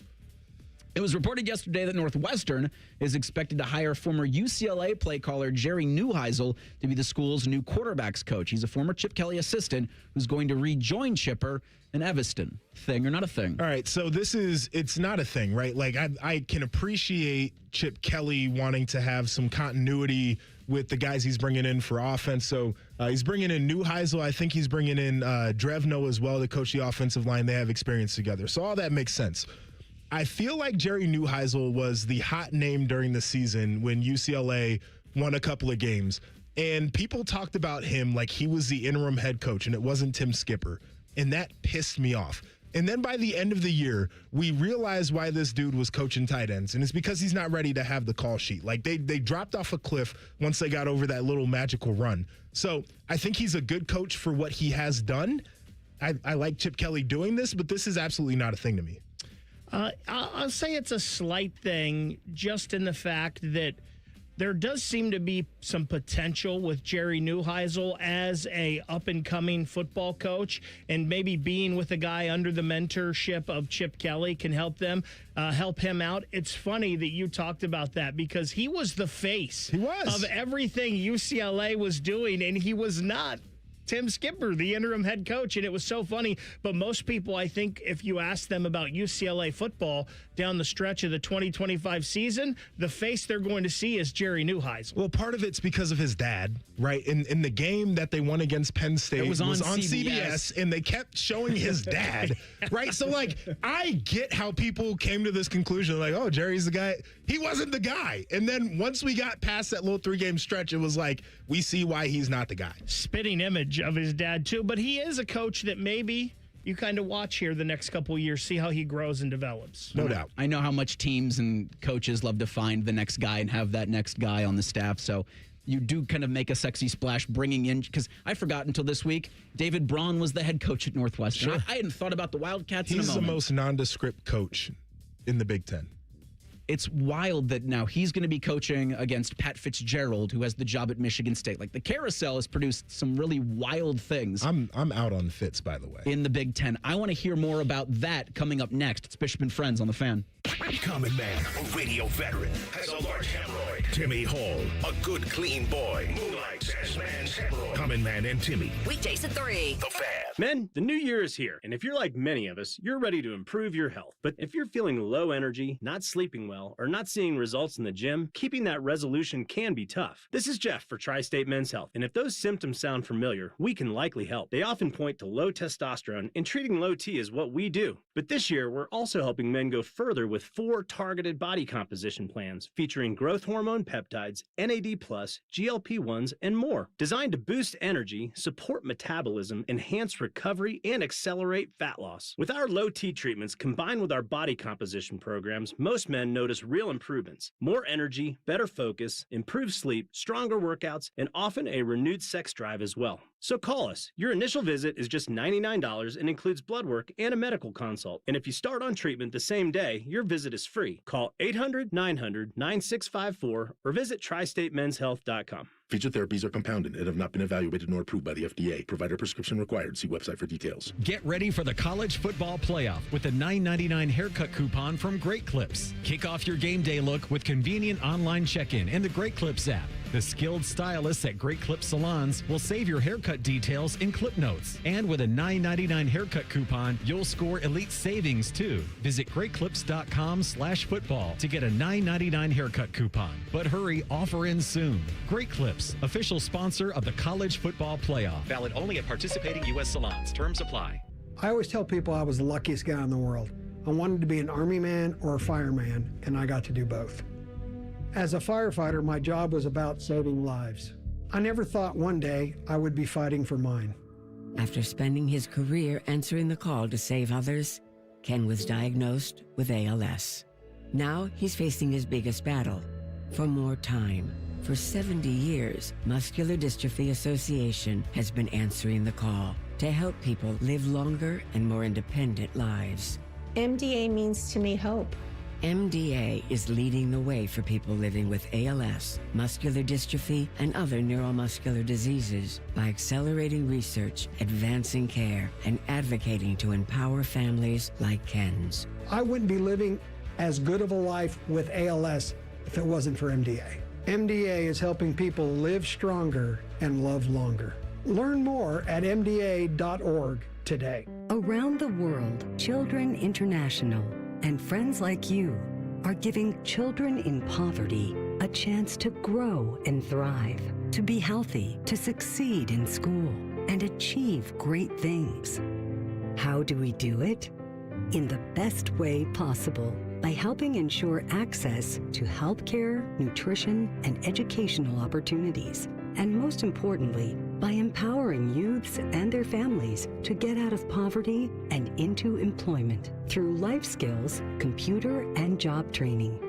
It was reported yesterday that Northwestern is expected to hire former UCLA play caller Jerry Neuheisel to be the school's new quarterbacks coach. He's a former Chip Kelly assistant who's going to rejoin Chipper in Evanston. Thing or not a thing? All right, so it's not a thing, right? Like, I can appreciate Chip Kelly wanting to have some continuity with the guys he's bringing in for offense. So he's bringing in Neuheisel. I think he's bringing in Drevno as well to coach the offensive line. They have experience together. So all that makes sense. I feel like Jerry Neuheisel was the hot name during the season when UCLA won a couple of games. And people talked about him like he was the interim head coach and it wasn't Tim Skipper. And that pissed me off. And then by the end of the year, we realized why this dude was coaching tight ends. And it's because he's not ready to have the call sheet. Like, they dropped off a cliff once they got over that little magical run. So I think he's a good coach for what he has done. I like Chip Kelly doing this, but this is absolutely not a thing to me. I'll say it's a slight thing, just in the fact that there does seem to be some potential with Jerry Neuheisel as a up-and-coming football coach, and maybe being with a guy under the mentorship of Chip Kelly can help him out. It's funny that you talked about that because he was the face of everything UCLA was doing, and he was not Tim Skipper, the interim head coach, and it was so funny. But most people, I think, if you ask them about UCLA football down the stretch of the 2025 season, the face they're going to see is Jerry Neuheisel. Well, part of it's because of his dad, right? In the game that they won against Penn State, it was on CBS, and they kept showing his dad, right? So, like, I get how people came to this conclusion, like, oh, Jerry's the guy. He wasn't the guy. And then once we got past that little 3-game stretch, it was like, we see why he's not the guy. Spitting image of his dad, too. But he is a coach that maybe you kind of watch here the next couple of years, see how he grows and develops. No doubt. I know how much teams and coaches love to find the next guy and have that next guy on the staff. So you do kind of make a sexy splash bringing in, because I forgot until this week, David Braun was the head coach at Northwestern. Sure. I hadn't thought about the Wildcats in a He's moment. the most nondescript coach in the Big Ten. It's wild that now he's going to be coaching against Pat Fitzgerald, who has the job at Michigan State. Like, the carousel has produced some really wild things. I'm out on Fitz, by the way. In the Big Ten. I want to hear more about that coming up next. It's Bishop and Friends on The Fan. Common man, a radio veteran, has a large hemorrhoid. Timmy Hall, a good, clean boy, moonlights as man's hemorrhoid. Common Man and Timmy. Weekdays at 3. The Fan. Men, the new year is here, and if you're like many of us, you're ready to improve your health. But if you're feeling low energy, not sleeping well, or not seeing results in the gym, keeping that resolution can be tough. This is Jeff for Tri-State Men's Health, and if those symptoms sound familiar, we can likely help. They often point to low testosterone, and treating low T is what we do. But this year, we're also helping men go further with 4 targeted body composition plans featuring growth hormone peptides, NAD+, GLP-1s, and more. Designed to boost energy, support metabolism, enhance recovery, and accelerate fat loss. With our low T treatments combined with our body composition programs, most men notice real improvements. More energy, better focus, improved sleep, stronger workouts, and often a renewed sex drive as well. So call us. Your initial visit is just $99 and includes blood work and a medical consult. And if you start on treatment the same day, your visit is free. Call 800-900-9654 or visit tristatemenshealth.com. Featured therapies are compounded and have not been evaluated nor approved by the FDA. Provider prescription required. See website for details. Get ready for the college football playoff with a $9.99 haircut coupon from Great Clips. Kick off your game day look with convenient online check-in and the Great Clips app. The skilled stylists at Great Clips salons will save your haircut details in clip notes. And with a $9.99 haircut coupon, you'll score elite savings too. Visit greatclips.com/football to get a $9.99 haircut coupon. But hurry, offer ends soon. Great Clips, official sponsor of the college football playoff. Valid only at participating U.S. salons. Terms apply. I always tell people I was the luckiest guy in the world. I wanted to be an Army man or a fireman, and I got to do both. As a firefighter, my job was about saving lives. I never thought one day I would be fighting for mine. After spending his career answering the call to save others, Ken was diagnosed with ALS. Now he's facing his biggest battle, for more time. For 70 years, Muscular Dystrophy Association has been answering the call to help people live longer and more independent lives. MDA means to me hope. MDA is leading the way for people living with ALS, muscular dystrophy, and other neuromuscular diseases by accelerating research, advancing care, and advocating to empower families like Ken's. I wouldn't be living as good of a life with ALS if it wasn't for MDA. MDA is helping people live stronger and love longer. Learn more at MDA.org today. Around the world, Children International and friends like you are giving children in poverty a chance to grow and thrive, to be healthy, to succeed in school, and achieve great things. How do we do it? In the best way possible, by helping ensure access to healthcare, nutrition, and educational opportunities. and most importantly, by empowering youths and their families to get out of poverty and into employment through life skills, computer, and job training.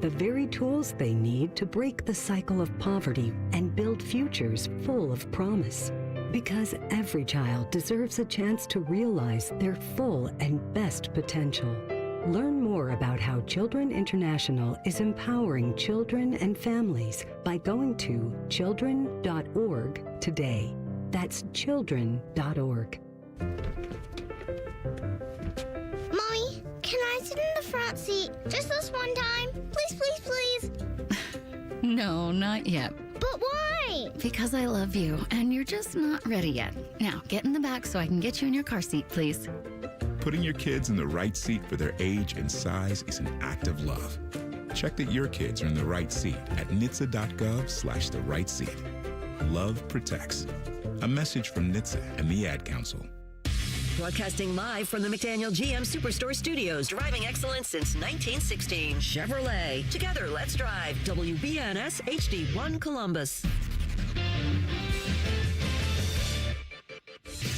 The very tools they need to break the cycle of poverty and build futures full of promise. Because every child deserves a chance to realize their full and best potential. Learn more about how Children International is empowering children and families by going to children.org today. That's children.org. Mommy, can I sit in the front seat just this one time? Please, please, please. No, not yet. But why? Because I love you, and you're just not ready yet. Now, get in the back so I can get you in your car seat, please. Putting your kids in the right seat for their age and size is an act of love. Check that your kids are in the right seat at NHTSA.gov/the right seat. Love protects. A message from NHTSA and the Ad Council. Broadcasting live from the McDaniel GM Superstore Studios, driving excellence since 1916. Chevrolet. Together, let's drive. WBNS HD1 Columbus.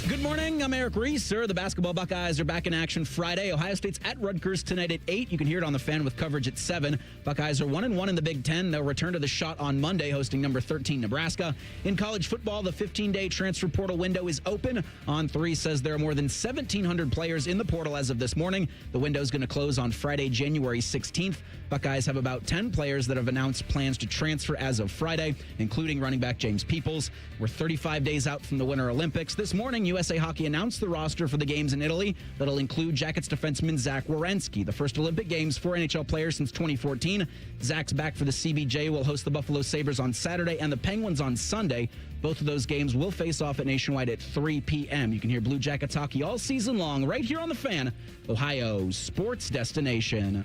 Good morning. I'm Eric Reeser. The basketball Buckeyes are back in action Friday. Ohio State's at Rutgers tonight at 8. You can hear it on the Fan with coverage at 7. Buckeyes are 1-1 in the Big Ten. They'll return to the Shot on Monday, hosting number 13 Nebraska. In college football, the 15-day transfer portal window is open. On3 says there are more than 1,700 players in the portal as of this morning. The window is going to close on Friday, January 16th. Buckeyes have about 10 players that have announced plans to transfer as of Friday, including running back James Peoples. We're 35 days out from the Winter Olympics. This morning, USA Hockey announced the roster for the games in Italy. That'll include Jackets defenseman Zach Werenski, the first Olympic Games for NHL players since 2014. Zach's back for the CBJ, will host the Buffalo Sabres on Saturday and the Penguins on Sunday. Both of those games will face off at Nationwide at 3 p.m. You can hear Blue Jackets hockey all season long right here on the Fan, Ohio's sports destination.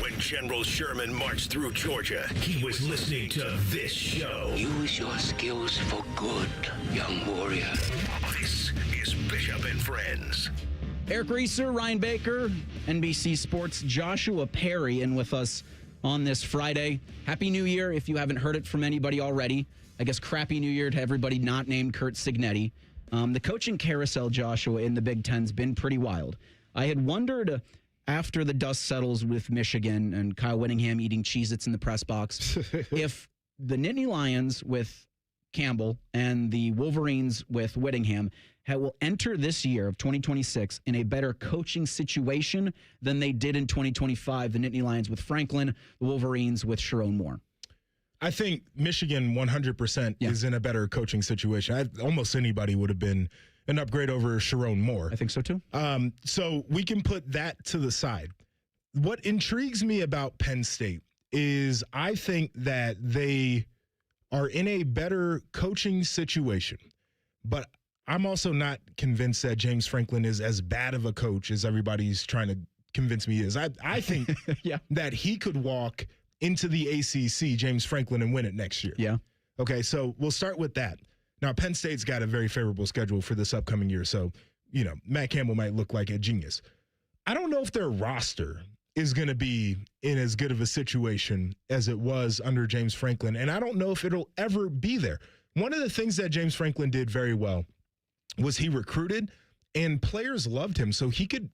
When General Sherman marched through Georgia, he was listening to this show. Use your skills for good, young warrior. This is Bishop and Friends. Eric Reeser, Ryan Baker, NBC Sports, Joshua Perry in with us on this Friday. Happy New Year if you haven't heard it from anybody already. I guess crappy New Year to everybody not named Kurt Cignetti. The coaching carousel, Joshua, in the Big Ten's been pretty wild. I had wondered after the dust settles with Michigan and Kyle Whittingham eating Cheez-Its in the press box, if the Nittany Lions with Campbell and the Wolverines with Whittingham will enter this year of 2026 in a better coaching situation than they did in 2025, the Nittany Lions with Franklin, the Wolverines with Sharon Moore. I think Michigan 100% is in a better coaching situation. Almost anybody would have been an upgrade over Sharon Moore. I think so too. So we can put that to the side. What intrigues me about Penn State is I think that they are in a better coaching situation, but I'm also not convinced that James Franklin is as bad of a coach as everybody's trying to convince me he is. I think that he could walk into the ACC, James Franklin, and win it next year. Yeah. Okay, so we'll start with that. Now, Penn State's got a very favorable schedule for this upcoming year, so, Matt Campbell might look like a genius. I don't know if their roster is going to be in as good of a situation as it was under James Franklin, and I don't know if it'll ever be there. One of the things that James Franklin did very well was he recruited, and players loved him, so he could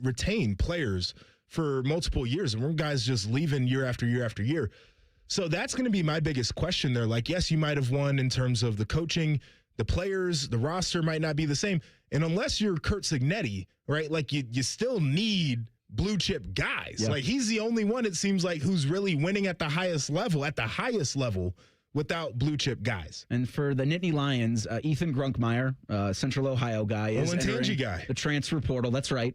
retain players for multiple years, and we're guys just leaving year after year after year. So that's going to be my biggest question there. Like, yes, you might have won in terms of the coaching, the players, the roster might not be the same. And unless you're Kurt Cignetti, right, like you still need blue chip guys. Yeah. Like he's the only one, it seems like, who's really winning at the highest level without blue chip guys. And for the Nittany Lions, Ethan Grunkmeyer, Central Ohio guy, is entering the transfer portal. That's right.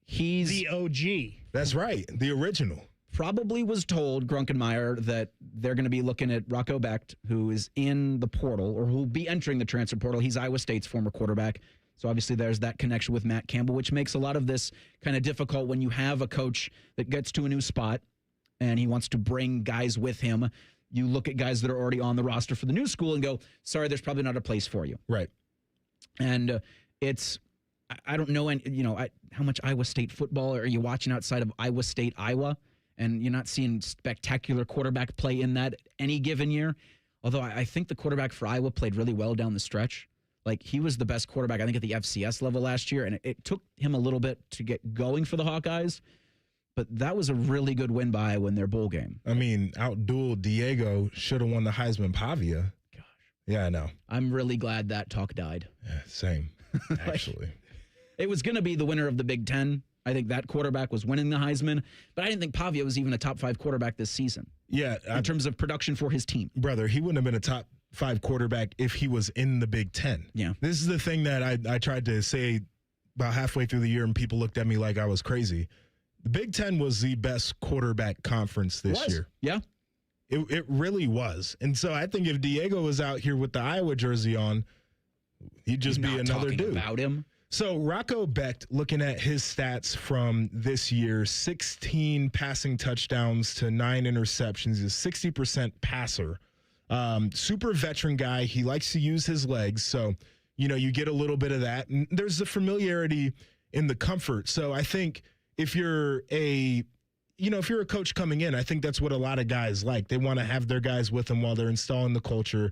He's the OG. That's right. The original. Probably was told, Grunkenmeyer, that they're going to be looking at Rocco Becht, who is in the portal, or who will be entering the transfer portal. He's Iowa State's former quarterback. So obviously there's that connection with Matt Campbell, which makes a lot of this kind of difficult when you have a coach that gets to a new spot and he wants to bring guys with him. You look at guys that are already on the roster for the new school and go, sorry, there's probably not a place for you. Right. And I don't know, how much Iowa State football are you watching outside of Iowa State, Iowa? and you're not seeing spectacular quarterback play in that any given year. Although I think the quarterback for Iowa played really well down the stretch. Like, he was the best quarterback, I think, at the FCS level last year, and it took him a little bit to get going for the Hawkeyes. But that was a really good win by Iowa in their bowl game. I mean, out-dueled Diego, should have won the Heisman. Pavia. Gosh. Yeah, I know. I'm really glad that talk died. Yeah, same, actually. It was going to be the winner of the Big Ten. I think that quarterback was winning the Heisman, but I didn't think Pavia was even a top 5 quarterback this season. Yeah. In terms of production for his team. Brother, he wouldn't have been a top 5 quarterback if he was in the Big Ten. Yeah. This is the thing that I tried to say about halfway through the year, and people looked at me like I was crazy. The Big Ten was the best quarterback conference this year. Yeah. It really was. And so I think if Diego was out here with the Iowa jersey on, he'd just be another dude. About him. So Rocco Becht, looking at his stats from this year, 16 passing touchdowns to 9 interceptions. He's a 60% passer. Super veteran guy. He likes to use his legs. So, you get a little bit of that. And there's the familiarity in the comfort. So I think if you're a coach coming in, I think that's what a lot of guys like. They want to have their guys with them while they're installing the culture,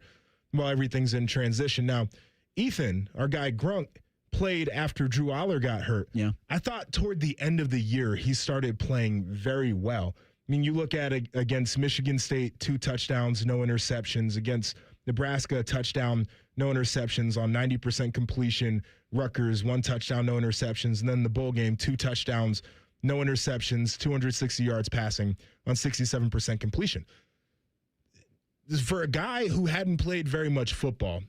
while everything's in transition. Now, Ethan, our guy Grunk, played after Drew Aller got hurt. Yeah. I thought toward the end of the year, he started playing very well. I mean, you look at it against Michigan State, 2 touchdowns, no interceptions. Against Nebraska, a touchdown, no interceptions on 90% completion. Rutgers, 1 touchdown, no interceptions. And then the bowl game, 2 touchdowns, no interceptions, 260 yards passing on 67% completion. For a guy who hadn't played very much football,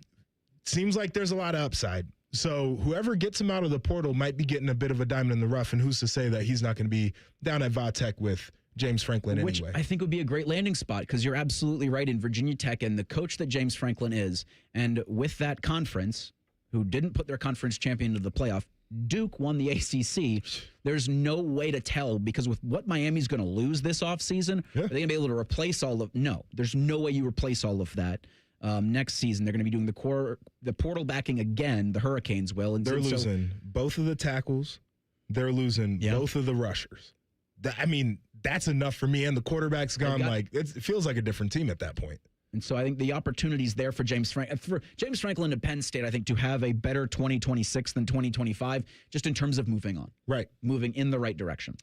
seems like there's a lot of upside. So whoever gets him out of the portal might be getting a bit of a diamond in the rough, and who's to say that he's not going to be down at Va-Tech with James Franklin anyway. Which I think would be a great landing spot, because you're absolutely right. In Virginia Tech and the coach that James Franklin is, and with that conference, who didn't put their conference champion into the playoff, Duke won the ACC. There's no way to tell, because with what Miami's going to lose this offseason, are they going to be able to replace all of? No, there's no way you replace all of that. Next season, they're going to be doing the portal backing again. The Hurricanes will. And they're losing both of the tackles. They're losing both of the rushers. That's enough for me. And the quarterback's gone. It feels like a different team at that point. And so I think the opportunity's there for James Franklin and Penn State, I think, to have a better 2026 than 2025, just in terms of moving on. Right. Moving in the right direction.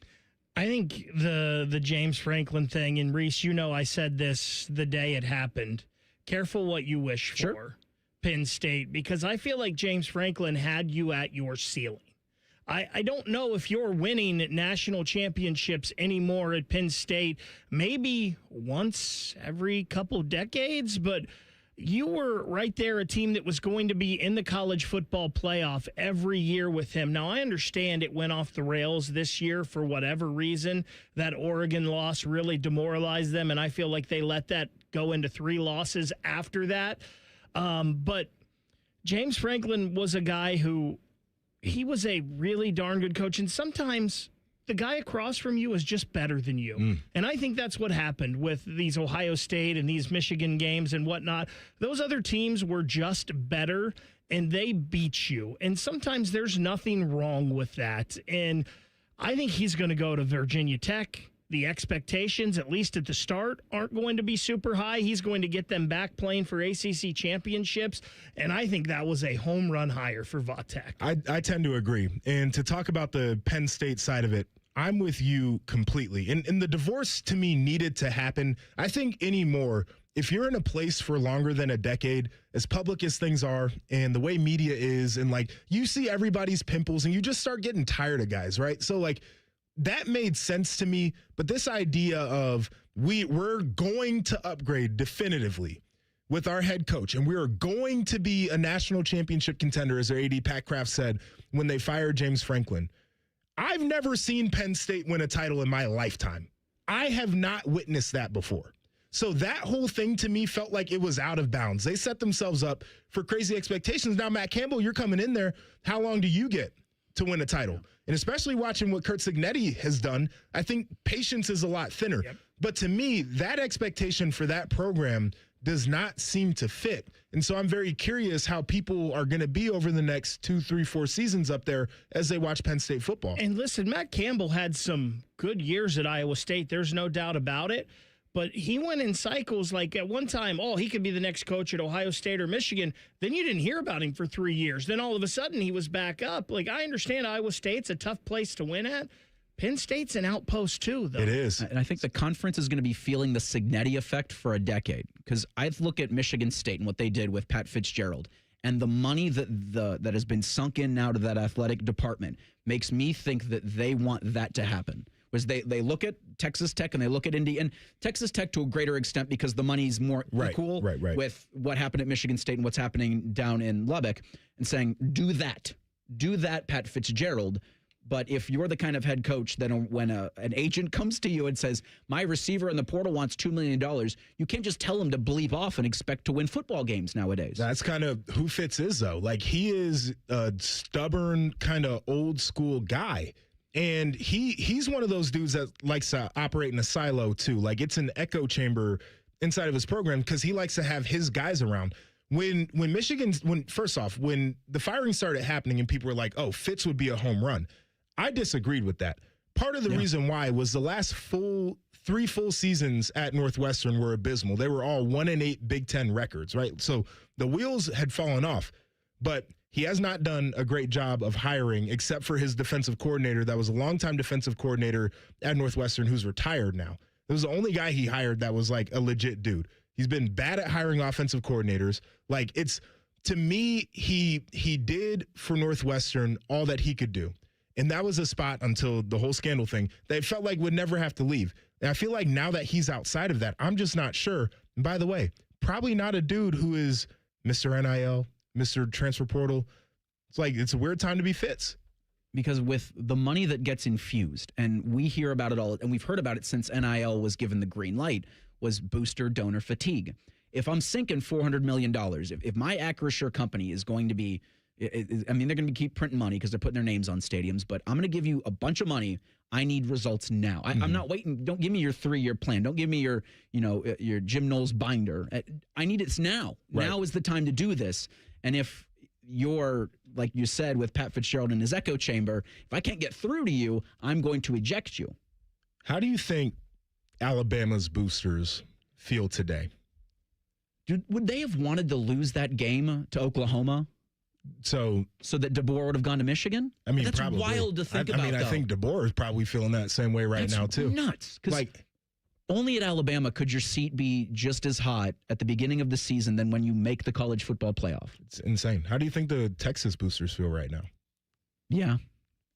I think the James Franklin thing, and Reese, I said this the day it happened. Careful what you wish for, Penn State, because I feel like James Franklin had you at your ceiling. I don't know if you're winning national championships anymore at Penn State, maybe once every couple decades, but you were right there, a team that was going to be in the college football playoff every year with him. Now, I understand it went off the rails this year for whatever reason. That Oregon loss really demoralized them, and I feel like they let that go into 3 losses after that. But James Franklin was a guy who, he was a really darn good coach, and sometimes the guy across from you is just better than you. And I think that's what happened with these Ohio State and these Michigan games and whatnot. Those other teams were just better, and they beat you. And sometimes there's nothing wrong with that. And I think he's going to go to Virginia Tech. The expectations, at least at the start, aren't going to be super high. He's going to get them back playing for ACC championships, and I think that was a home run hire for Va-Tech. I tend to agree. And to talk about the Penn State side of it, I'm with you completely. And the divorce, to me, needed to happen. I think anymore, if you're in a place for longer than a decade, as public as things are and the way media is, and you see everybody's pimples and you just start getting tired of guys, right? So that made sense to me, but this idea of we're going to upgrade definitively with our head coach, and we are going to be a national championship contender, as their AD Pat Kraft said when they fired James Franklin. I've never seen Penn State win a title in my lifetime. I have not witnessed that before. So that whole thing to me felt like it was out of bounds. They set themselves up for crazy expectations. Now, Matt Campbell, you're coming in there. How long do you get to win a title? And especially watching what Kurt Cignetti has done, I think patience is a lot thinner. But to me, that expectation for that program does not seem to fit. And so I'm very curious how people are going to be over the next 2, 3, 4 seasons up there as they watch Penn State football. And listen, Matt Campbell had some good years at Iowa State. There's no doubt about it. But he went in cycles. Like at one time, he could be the next coach at Ohio State or Michigan. Then you didn't hear about him for 3 years. Then all of a sudden he was back up. Like, I understand Iowa State's a tough place to win at. Penn State's an outpost too, though. It is. And I think the conference is going to be feeling the Signetti effect for a decade. Because I look at Michigan State and what they did with Pat Fitzgerald. And the money that has been sunk in now to that athletic department makes me think that they want that to happen. Was they look at Texas Tech and they look at Indy and Texas Tech to a greater extent because the money's more equal with what happened at Michigan State and what's happening down in Lubbock, and saying, do that, Pat Fitzgerald. But if you're the kind of head coach that when an agent comes to you and says, my receiver in the portal wants $2 million, you can't just tell him to bleep off and expect to win football games nowadays. That's kind of who Fitz is, though. Like, he is a stubborn, kind of old school guy. And he's one of those dudes that likes to operate in a silo, too. Like, it's an echo chamber inside of his program because he likes to have his guys around. When the firing started happening and people were like, oh, Fitz would be a home run, I disagreed with that. Part of the reason why was the last 3 full seasons at Northwestern were abysmal. They were all 1-8 Big Ten records, right? So the wheels had fallen off, but he has not done a great job of hiring except for his defensive coordinator that was a longtime defensive coordinator at Northwestern who's retired now. It was the only guy he hired that was like a legit dude. He's been bad at hiring offensive coordinators. Like, it's, to me, he did for Northwestern all that he could do. And that was a spot until the whole scandal thing that felt like would never have to leave. And I feel like now that he's outside of that, I'm just not sure. And by the way, probably not a dude who is Mr. NIL, Mr. Transfer Portal. It's a weird time to be Fitz. Because with the money that gets infused, and we hear about it all, and we've heard about it since NIL was given the green light, was booster donor fatigue. If I'm sinking $400 million, if my Acrisure company is going to be, I mean, they're going to keep printing money because they're putting their names on stadiums, but I'm going to give you a bunch of money. I need results now. I'm not waiting. Don't give me your 3-year plan. Don't give me your Jim Knowles binder. I need it now. Right. Now is the time to do this. And if you're, like you said, with Pat Fitzgerald in his echo chamber, if I can't get through to you, I'm going to eject you. How do you think Alabama's boosters feel today? Would they have wanted to lose that game to Oklahoma? So that DeBoer would have gone to Michigan? I mean, that's probably. Wild to think about. I think DeBoer is probably feeling that same way right now, too. Nuts. Because only at Alabama could your seat be just as hot at the beginning of the season than when you make the college football playoff. It's insane. How do you think the Texas boosters feel right now? Yeah.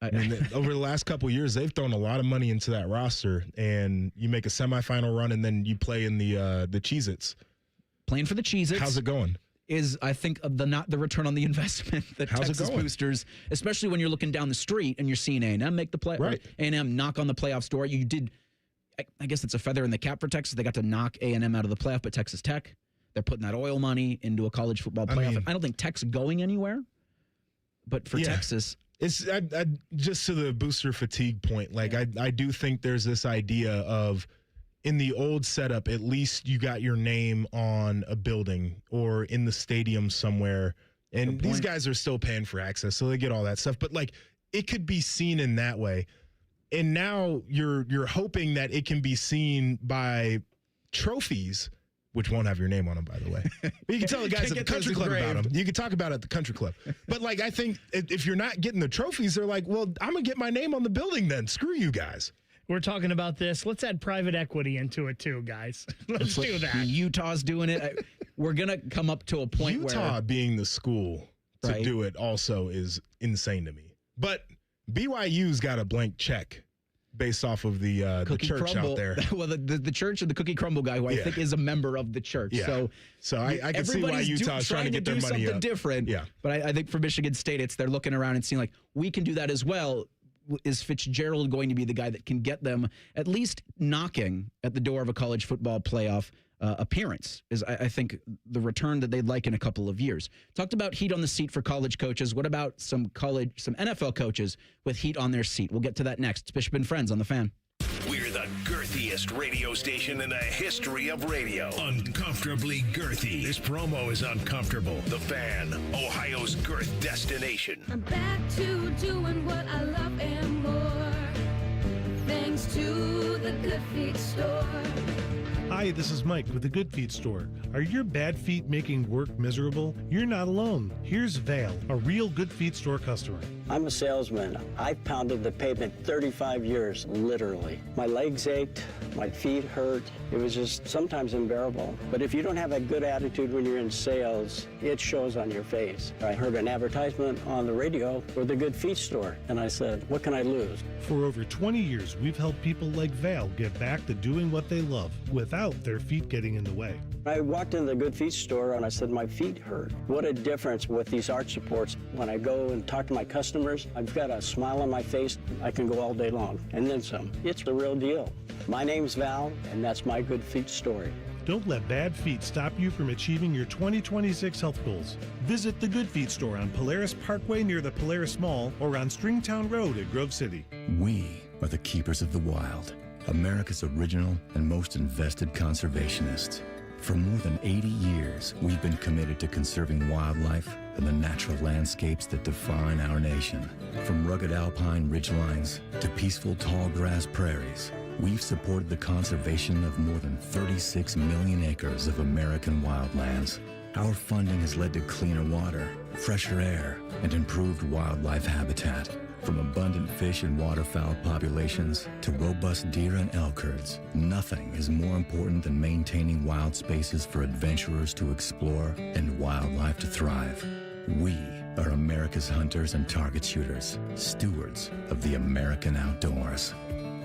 I mean, over the last couple of years, they've thrown a lot of money into that roster, and you make a semifinal run, and then you play in the Cheez-Its. Playing for the Cheez-Its. How's it going? Is, I think, not the return on the investment that Texas boosters, especially when you're looking down the street and you're seeing A&M make the play, right? A&M knock on the playoffs door. You did, I guess it's a feather in the cap for Texas. They got to knock A&M out of the playoff, but Texas Tech, they're putting that oil money into a college football playoff. I don't think Tech's going anywhere, but for Texas. It's just to the booster fatigue point. Like, I do think there's this idea of, in the old setup, at least you got your name on a building or in the stadium somewhere. And these guys are still paying for access, so they get all that stuff. But, like, it could be seen in that way. And now you're hoping that it can be seen by trophies, which won't have your name on them, by the way. But you can tell the guys at the country club about them. You can talk about it at the country club. But, like, I think if you're not getting the trophies, they're like, well, I'm going to get my name on the building then. Screw you guys. We're talking about this. Let's add private equity into it too, guys. Let's do that. Utah's doing it. We're going to come up to a point where Utah being the school to do it also is insane to me. But BYU's got a blank check based off of the church crumble out there. Well, the church and the cookie crumble guy, who I think is a member of the church. Yeah. So I can see why Utah's trying to get their money something up. Different. Yeah. But I think for Michigan State, they're looking around and seeing, like, we can do that as well. Is Fitzgerald going to be the guy that can get them at least knocking at the door of a college football playoff appearance? Is, I think, the return that they'd like in a couple of years. Talked about heat on the seat for college coaches. What about some NFL coaches with heat on their seat? We'll get to that next. It's Bishop and Friends on The Fan. We're the girthiest best radio station in the history of radio. Uncomfortably girthy. This promo is uncomfortable. The Fan, Ohio's girth destination. I'm back to doing what I love and more. Thanks to the Good Feet Store. Hi, this is Mike with the Good Feet Store. Are your bad feet making work miserable? You're not alone. Here's Vale, a real Good Feet Store customer. I'm a salesman. I've pounded the pavement 35 years, literally. My legs ached, my feet hurt. It was just sometimes unbearable. But if you don't have a good attitude when you're in sales, it shows on your face. I heard an advertisement on the radio for the Good Feet Store, and I said, what can I lose? For over 20 years, we've helped people like Val get back to doing what they love without their feet getting in the way. I walked in the Good Feet Store and I said, my feet hurt. What a difference with these arch supports. When I go and talk to my customers, I've got a smile on my face. I can go all day long and then some. It's the real deal. My name's Val, and that's my Good Feet story. Don't let bad feet stop you from achieving your 2026 health goals. Visit the Good Feet Store on Polaris Parkway near the Polaris Mall or on Stringtown Road at Grove City. We are the keepers of the wild, America's original and most invested conservationists. For more than 80 years, we've been committed to conserving wildlife and the natural landscapes that define our nation. From rugged alpine ridgelines to peaceful tall grass prairies, we've supported the conservation of more than 36 million acres of American wildlands. Our funding has led to cleaner water, fresher air, and improved wildlife habitat. From abundant fish and waterfowl populations to robust deer and elk herds, nothing is more important than maintaining wild spaces for adventurers to explore and wildlife to thrive. We are America's hunters and target shooters, stewards of the American outdoors.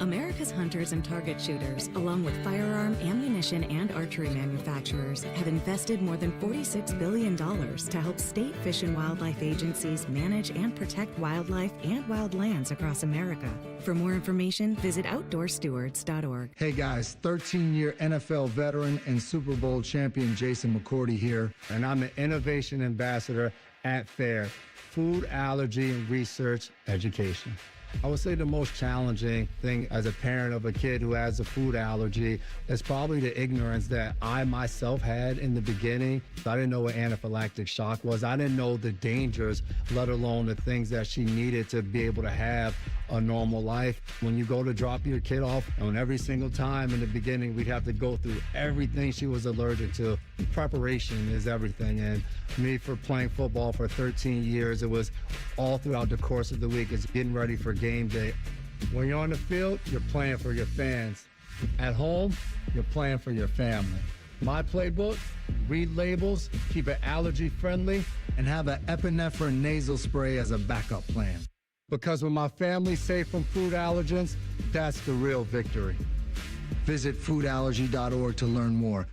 America's hunters and target shooters, along with firearm, ammunition, and archery manufacturers, have invested more than $46 billion to help state fish and wildlife agencies manage and protect wildlife and wildlands across America. For more information, visit outdoorstewards.org. Hey guys, 13-year NFL veteran and Super Bowl champion Jason McCourty here, and I'm the Innovation Ambassador at FAIR, Food Allergy and Research Education. I would say the most challenging thing as a parent of a kid who has a food allergy is probably the ignorance that I myself had in the beginning. I didn't know what anaphylactic shock was. I didn't know the dangers, let alone the things that she needed to be able to have a normal life. When you go to drop your kid off, and every single time in the beginning, we'd have to go through everything she was allergic to. Preparation is everything. And me, for playing football for 13 years, it was all throughout the course of the week. It's getting ready for game day. When you're on the field, you're playing for your fans. At home, you're playing for your family. My playbook, read labels, keep it allergy friendly, and have an epinephrine nasal spray as a backup plan. Because when my family's safe from food allergens, that's the real victory. Visit foodallergy.org to learn more.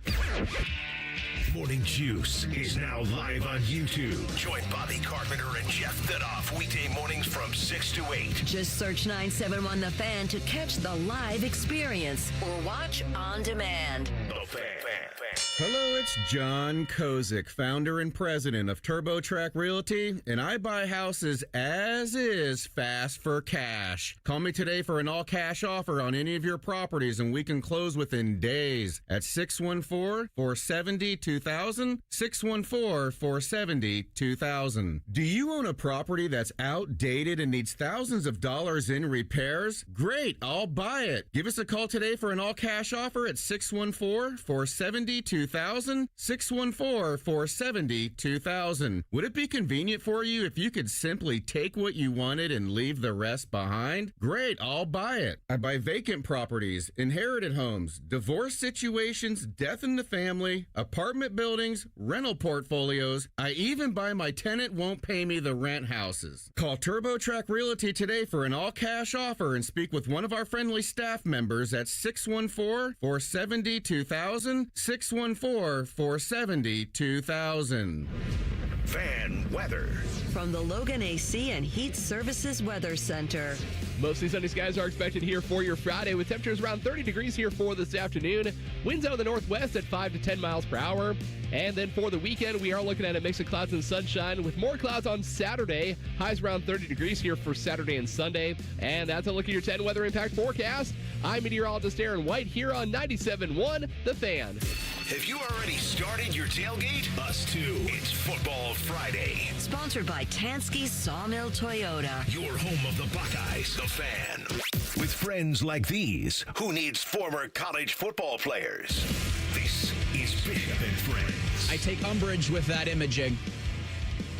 Morning Juice is now live on YouTube. Join Bobby Carpenter and Jeff Thidoff weekday mornings from 6 to 8. Just search 971 The Fan to catch the live experience or watch on demand. The Fan. Hello, it's John Kozik, founder and president of TurboTrack Realty, and I buy houses as is fast for cash. Call me today for an all-cash offer on any of your properties, and we can close within days at 614-470-2000, 614-470-2000. Do you own a property that's outdated and needs thousands of dollars in repairs? Great, I'll buy it. Give us a call today for an all-cash offer at 614-470-2000, 614-470-2000. Would it be convenient for you if you could simply take what you wanted and leave the rest behind? Great, I'll buy it. I buy vacant properties, inherited homes, divorce situations, death in the family, apartment buildings, rental portfolios. I even buy my tenant won't pay me the rent houses. Call TurboTrack Realty today for an all-cash offer and speak with one of our friendly staff members at 614-470-2000, 614-470-2000. Fan weather. From the Logan AC and Heat Services Weather Center. Mostly sunny skies are expected here for your Friday with temperatures around 30 degrees here for this afternoon. Winds out of the northwest at 5 to 10 miles per hour. And then for the weekend, we are looking at a mix of clouds and sunshine with more clouds on Saturday. Highs around 30 degrees here for Saturday and Sunday. And that's a look at your 10 weather impact forecast. I'm meteorologist Aaron White here on 97.1 The Fan. Have you already started your tailgate? Us too. It's Football Friday. Sponsored by Tansky Sawmill Toyota. Your home of the Buckeyes, The Fan. With friends like these, who needs former college football players? This is Bishop and Friends. I take umbrage with that imaging.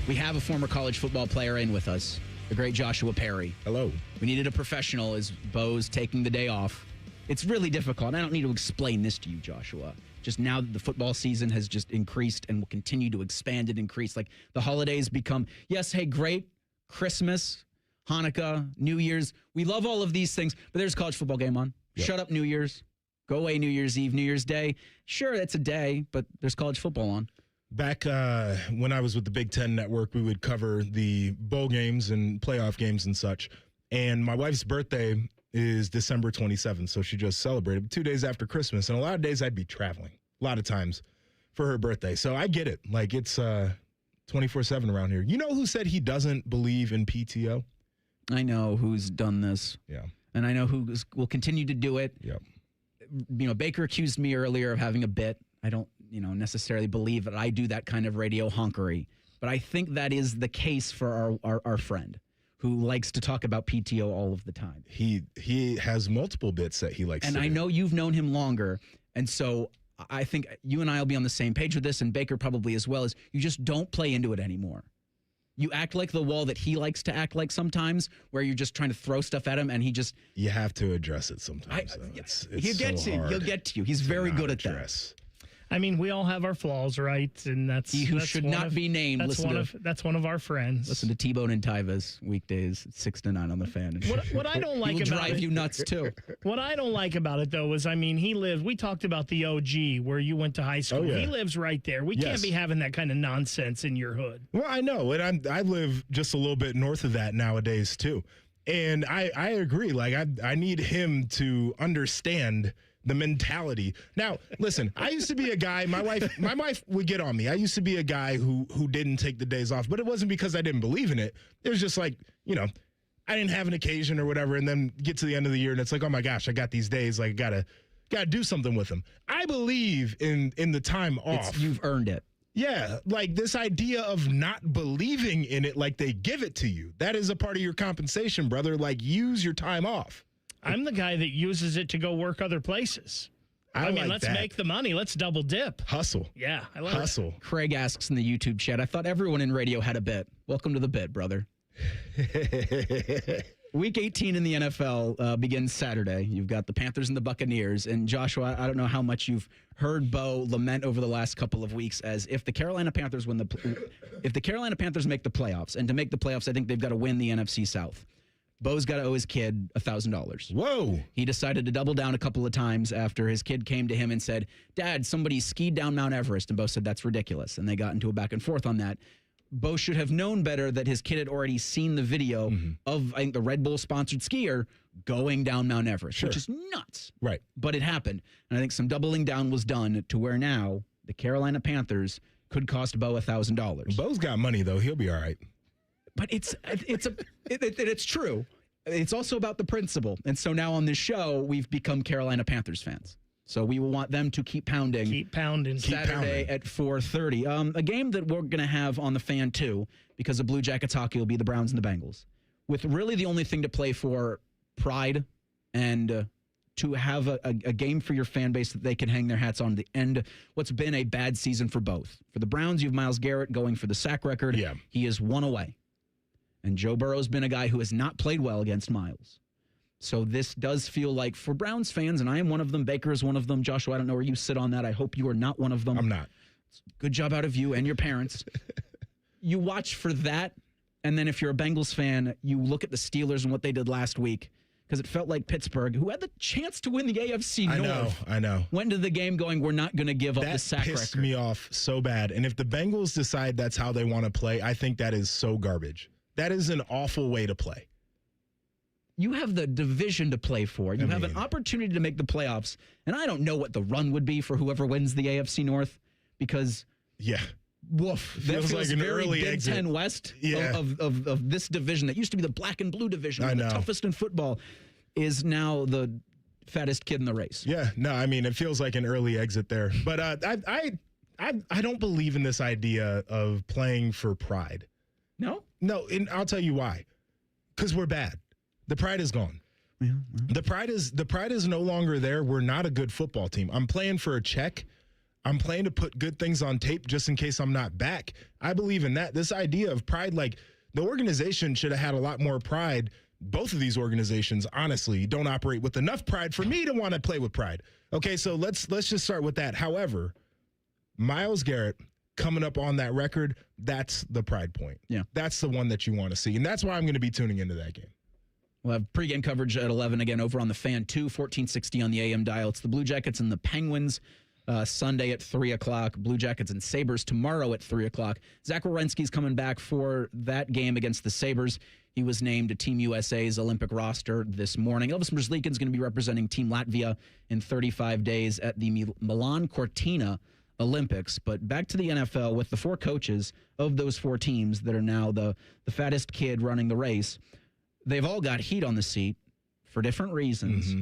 We have a former college football player in with us, the great Joshua Perry. Hello. We needed a professional as Bo's taking the day off. It's really difficult. I don't need to explain this to you, Joshua. Just now that the football season has just increased and will continue to expand and increase. Like the holidays become, yes, hey, great, Christmas, Hanukkah, New Year's. We love all of these things, but there's a college football game on. Yep. Shut up New Year's. Go away New Year's Eve, New Year's Day. Sure, it's a day, but there's college football on. Back when I was with the Big Ten Network, we would cover the bowl games and playoff games and such. And my wife's birthday is December 27th, so she just celebrated 2 days after Christmas. And a lot of days I'd be traveling, a lot of times, for her birthday. So I get it. Like, it's 24/7 around here. You know who said he doesn't believe in PTO? I know who's done this. Yeah. And I know who will continue to do it. Yep. You know, Baker accused me earlier of having a bit. I don't, necessarily believe that I do that kind of radio honkery. But I think that is the case for our friend, who likes to talk about PTO all of the time. He has multiple bits that he likes to do. And I know you've known him longer, and so I think you and I will be on the same page with this, and Baker probably as well, is you just don't play into it anymore. You act like the wall that he likes to act like sometimes, where you're just trying to throw stuff at him, and he just... You have to address it sometimes. He'll get to you. He's very good at that. I mean, we all have our flaws, right? And that's he who should not be named. That's one of our friends. Listen to T-Bone and Tyvus weekdays, 6 to 9 on the Fan. What I don't like about it, drive you nuts too. What I don't like about it though is, I mean, we talked about the OG where you went to high school. Oh, yeah. He lives right there. We can't be having that kind of nonsense in your hood. Well, I know, and I live just a little bit north of that nowadays too, and I agree. Like I need him to understand the mentality. Now, listen, I used to be a guy, my wife would get on me. I used to be a guy who didn't take the days off, but it wasn't because I didn't believe in it. It was just like, I didn't have an occasion or whatever, and then get to the end of the year and it's like, oh my gosh, I got these days, like gotta do something with them. I believe in the time off. You've earned it. Yeah, like this idea of not believing in it like they give it to you. That is a part of your compensation, brother. Like, use your time off. I'm the guy that uses it to go work other places. I mean, let's make the money. Let's double dip. Hustle. Yeah, I love Hustle. it. Craig asks in the YouTube chat, I thought everyone in radio had a bit. Welcome to the bit, brother. Week 18 in the NFL begins Saturday. You've got the Panthers and the Buccaneers. And Joshua, I don't know how much you've heard Bo lament over the last couple of weeks as if the Carolina Panthers make the playoffs, and to make the playoffs, I think they've got to win the NFC South. Bo's got to owe his kid $1,000. Whoa. He decided to double down a couple of times after his kid came to him and said, Dad, somebody skied down Mount Everest. And Bo said, that's ridiculous. And they got into a back and forth on that. Bo should have known better that his kid had already seen the video of, I think, the Red Bull sponsored skier going down Mount Everest, which is nuts. Right. But it happened. And I think some doubling down was done to where now the Carolina Panthers could cost Bo $1,000. Bo's got money, though. He'll be all right. But it's true. It's also about the principle. And so now on this show, we've become Carolina Panthers fans. So we will want them to keep pounding. Keep pounding. Saturday at 4:30. A game that we're going to have on the Fan, too, because of Blue Jackets hockey, will be the Browns and the Bengals. With really the only thing to play for, pride, and to have a game for your fan base that they can hang their hats on the end. What's been a bad season for both. For the Browns, you have Myles Garrett going for the sack record. Yeah. He is one away. And Joe Burrow's been a guy who has not played well against Myles. So this does feel like, for Browns fans, and I am one of them, Baker is one of them, Joshua, I don't know where you sit on that. I hope you are not one of them. I'm not. Good job out of you and your parents. You watch for that, and then if you're a Bengals fan, you look at the Steelers and what they did last week. because it felt like Pittsburgh, who had the chance to win the AFC North. I know. Went to the game going, we're not going to give up the sack record. That pissed me off so bad. And if the Bengals decide that's how they want to play, I think that is so garbage. That is an awful way to play. You have the division to play for. You have an opportunity to make the playoffs. And I don't know what the run would be for whoever wins the AFC North because woof. That feels like an very early Big exit. Ten West of this division that used to be the black and blue division, the toughest in football, is now the fattest kid in the race. Yeah, no, I mean, it feels like an early exit there. But I don't believe in this idea of playing for pride. No? No, and I'll tell you why. Because we're bad. The pride is gone. Yeah. The pride is no longer there. We're not a good football team. I'm playing for a check. I'm playing to put good things on tape just in case I'm not back. I believe in that. This idea of pride, like the organization should have had a lot more pride. Both of these organizations, honestly, don't operate with enough pride for me to want to play with pride. Okay, so let's just start with that. However, Myles Garrett coming up on that record, that's the pride point. Yeah. That's the one that you want to see. And that's why I'm going to be tuning into that game. We'll have pregame coverage at 11 again over on the Fan 2, 1460 on the AM dial. It's the Blue Jackets and the Penguins Sunday at 3 o'clock. Blue Jackets and Sabres tomorrow at 3 o'clock. Zach Werenski's coming back for that game against the Sabres. He was named to Team USA's Olympic roster this morning. Elvis Merzlikin's going to be representing Team Latvia in 35 days at the Milan Cortina Olympics. But back to the NFL with the four coaches of those four teams that are now the fattest kid running the race. They've all got heat on the seat for different reasons. Mm-hmm.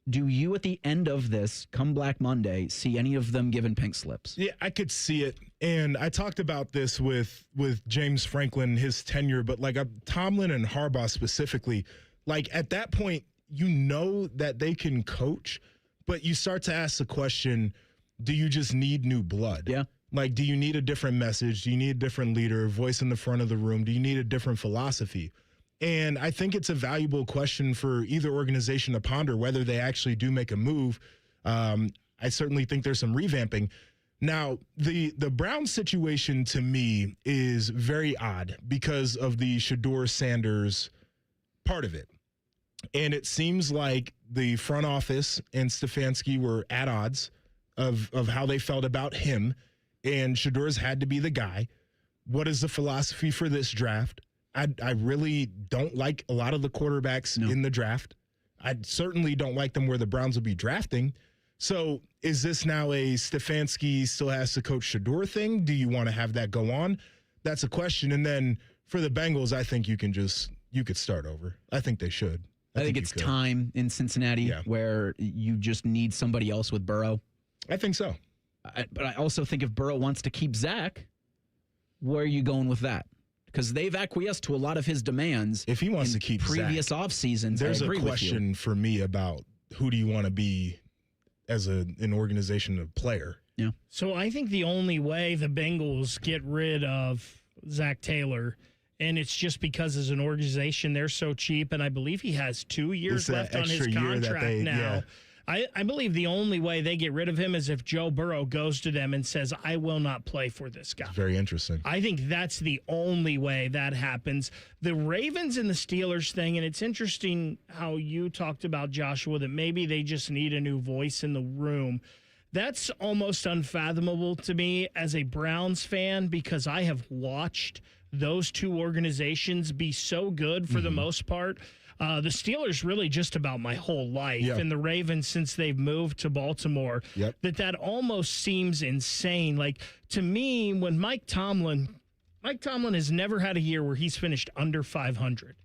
Do you, at the end of this, come Black Monday, see any of them giving pink slips? Yeah, I could see it. And I talked about this with James Franklin, his tenure, but like Tomlin and Harbaugh specifically, like at that point, you know that they can coach, but you start to ask the question, do you just need new blood? Yeah. Like, do you need a different message? Do you need a different leader, voice in the front of the room? Do you need a different philosophy? And I think it's a valuable question for either organization to ponder whether they actually do make a move. I certainly think there's some revamping. Now, the Browns situation to me is very odd because of the Shedeur Sanders part of it. And it seems like the front office and Stefanski were at odds of how they felt about him. And Shedeur's had to be the guy. What is the philosophy for this draft? I really don't like a lot of the quarterbacks in the draft. I certainly don't like them where the Browns will be drafting. So is this now a Stefanski still has to coach Shedeur thing? Do you want to have that go on? That's a question. And then for the Bengals, I think you could start over. I think they should. I think it's time in Cincinnati where you just need somebody else with Burrow. I think so. But I also think if Burrow wants to keep Zach, where are you going with that? Because they've acquiesced to a lot of his demands. If he wants to keep previous Zach, off seasons, there's a question for me about who do you want to be as an organization of player. Yeah. So I think the only way the Bengals get rid of Zach Taylor, and it's just because as an organization they're so cheap, and I believe he has 2 years left on his contract now. Yeah. I believe the only way they get rid of him is if Joe Burrow goes to them and says, I will not play for this guy. Very interesting. I think that's the only way that happens. The Ravens and the Steelers thing, and it's interesting how you talked about, Joshua, that maybe they just need a new voice in the room. That's almost unfathomable to me as a Browns fan because I have watched those two organizations be so good for the most part. The Steelers really just about my whole life, and the Ravens since they've moved to Baltimore, that almost seems insane. Like, to me, when Mike Tomlin has never had a year where he's finished under 500.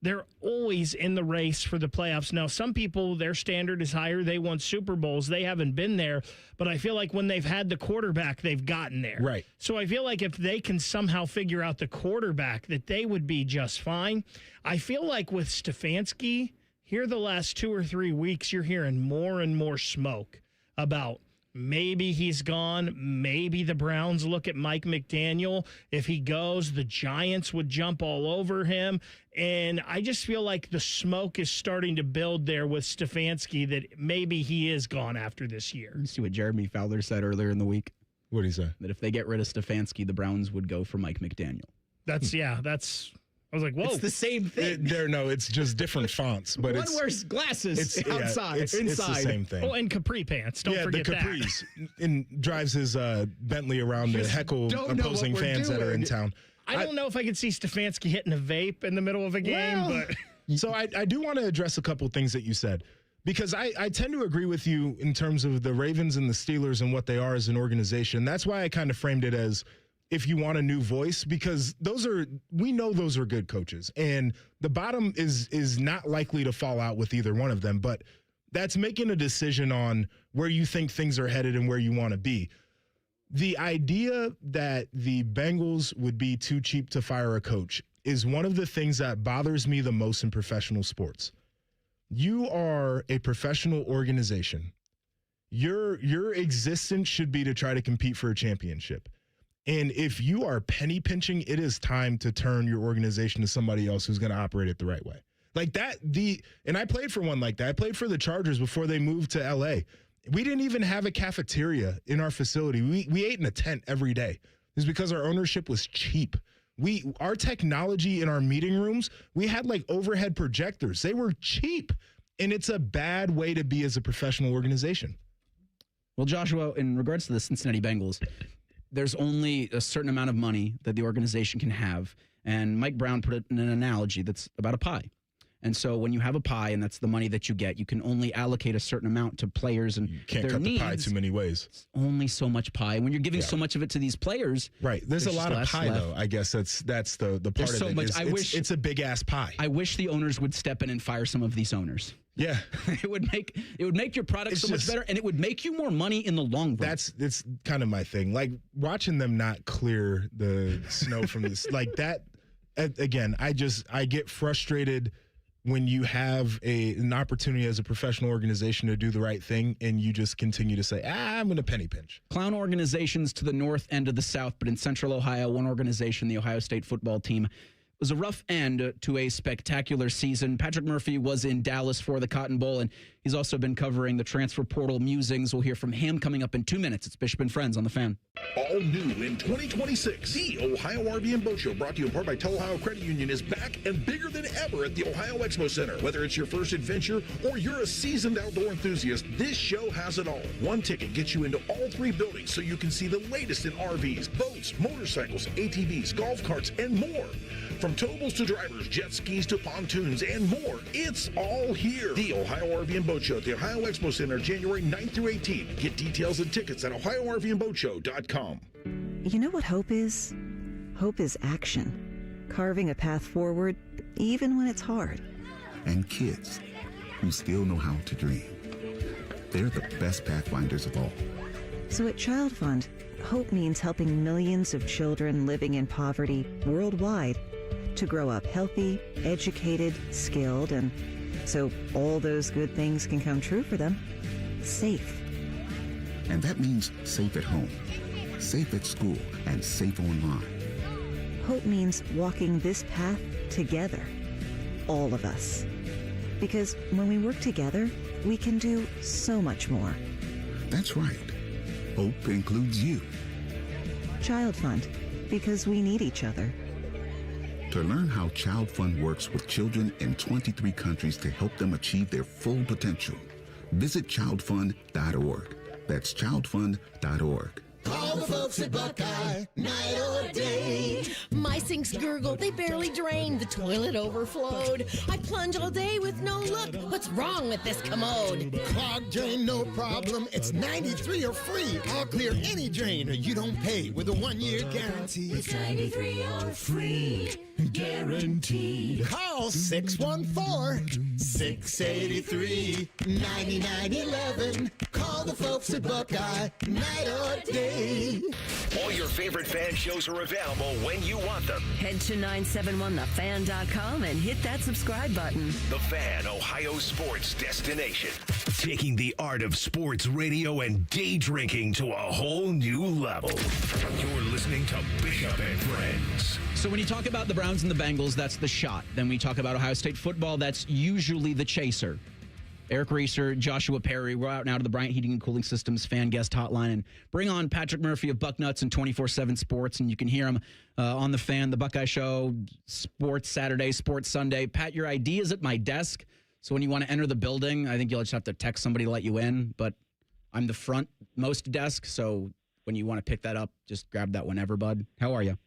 They're always in the race for the playoffs. Now, some people, their standard is higher. They won Super Bowls. They haven't been there. But I feel like when they've had the quarterback, they've gotten there. Right. So I feel like if they can somehow figure out the quarterback, that they would be just fine. I feel like with Stefanski, here the last 2 or 3 weeks, you're hearing more and more smoke about maybe he's gone. Maybe the Browns look at Mike McDaniel. If he goes, the Giants would jump all over him. And I just feel like the smoke is starting to build there with Stefanski that maybe he is gone after this year. You see what Jeremy Fowler said earlier in the week? What did he say? That if they get rid of Stefanski, the Browns would go for Mike McDaniel. That's I was like, whoa. It's the same thing. It's just different fonts. But one wears glasses outside, it's inside. the same thing. Oh, and capri pants. Don't forget the capris. And drives his Bentley around to heckle opposing fans that are in town. I don't know if I could see Stefanski hitting a vape in the middle of a game, but... So I do want to address a couple things that you said, because I tend to agree with you in terms of the Ravens and the Steelers and what they are as an organization. That's why I kind of framed it as, if you want a new voice, because we know those are good coaches, and the bottom is not likely to fall out with either one of them, but that's making a decision on where you think things are headed and where you want to be. The idea that the Bengals would be too cheap to fire a coach is one of the things that bothers me the most in professional sports. You are a professional organization. Your existence should be to try to compete for a championship. And if you are penny pinching, it is time to turn your organization to somebody else who's going to operate it the right way. Like that, and I played for one like that. I played for the Chargers before they moved to LA. We didn't even have a cafeteria in our facility. We ate in a tent every day. It's because our ownership was cheap. Our technology in our meeting rooms, we had like overhead projectors. They were cheap. And it's a bad way to be as a professional organization. Well, Joshua, in regards to the Cincinnati Bengals, there's only a certain amount of money that the organization can have. And Mike Brown put it in an analogy that's about a pie. And so when you have a pie and that's the money that you get, you can only allocate a certain amount to players and you can't their cut needs. The pie too many ways. It's only so much pie. When you're giving so much of it to these players. Right. There's a lot of pie, though. I guess that's the part There's so of it. much. It's a big-ass pie. I wish the owners would step in and fire some of these owners. Yeah. It would make your product so much better, and it would make you more money in the long run. It's kind of my thing. Like, watching them not clear the snow from this, like that, again, I get frustrated when you have an opportunity as a professional organization to do the right thing and you just continue to say, I'm going to penny pinch. Clown organizations to the north and to the south, but in central Ohio, one organization, the Ohio State football team, was a rough end to a spectacular season. Patrick Murphy was in Dallas for the Cotton Bowl, and he's also been covering the transfer portal musings. We'll hear from him coming up in 2 minutes. It's Bishop and Friends on the Fan. All new in 2026, the Ohio RV and Boat Show, brought to you in part by Tell Ohio Credit Union, is back and bigger than ever at the Ohio Expo Center. Whether it's your first adventure or you're a seasoned outdoor enthusiast, this show has it all. One ticket gets you into all three buildings so you can see the latest in RVs, boats, motorcycles, ATVs, golf carts, and more. From towables to drivers, jet skis to pontoons, and more, it's all here. The Ohio RV and Boat Show at the Ohio Expo Center, January 9th through 18th. Get details and tickets at OhioRVandBoatShow.com. You know what hope is? Hope is action. Carving a path forward, even when it's hard. And kids who still know how to dream. They're the best pathfinders of all. So at Child Fund, hope means helping millions of children living in poverty worldwide to grow up healthy, educated, skilled, and so all those good things can come true for them. Safe. And that means safe at home, safe at school, and safe online. Hope means walking this path together. All of us. Because when we work together, we can do so much more. That's right. Hope includes you. Child Fund, because we need each other. To learn how Child Fund works with children in 23 countries to help them achieve their full potential, visit childfund.org. That's childfund.org. Call the folks at Buckeye, night or day. My sinks gurgle, they barely drain. The toilet overflowed. I plunge all day with no luck. What's wrong with this commode? Clogged drain, no problem. It's 93 or free. I'll clear any drain or you don't pay with a 1-year guarantee. It's 93 or free. Guaranteed. Call 614-683-9911. Call the folks at Buckeye, night or day. All your favorite fan shows are available when you want them. Head to 971thefan.com and hit that subscribe button. The Fan, Ohio sports destination. Taking the art of sports radio and day drinking to a whole new level. You're listening to Bishop and Friends. So when you talk about the Browns and the Bengals, that's the shot. Then when you talk about Ohio State football, that's usually the chaser. Eric Reeser, Joshua Perry. We're out now to the Bryant Heating and Cooling Systems fan guest hotline and bring on Patrick Murphy of Bucknuts and 24/7 Sports. And you can hear him on the Fan, the Buckeye Show, Sports Saturday, Sports Sunday. Pat, your ID is at my desk. So when you want to enter the building, I think you'll just have to text somebody to let you in. But I'm the front most desk. So when you want to pick that up, just grab that whenever, bud. How are you?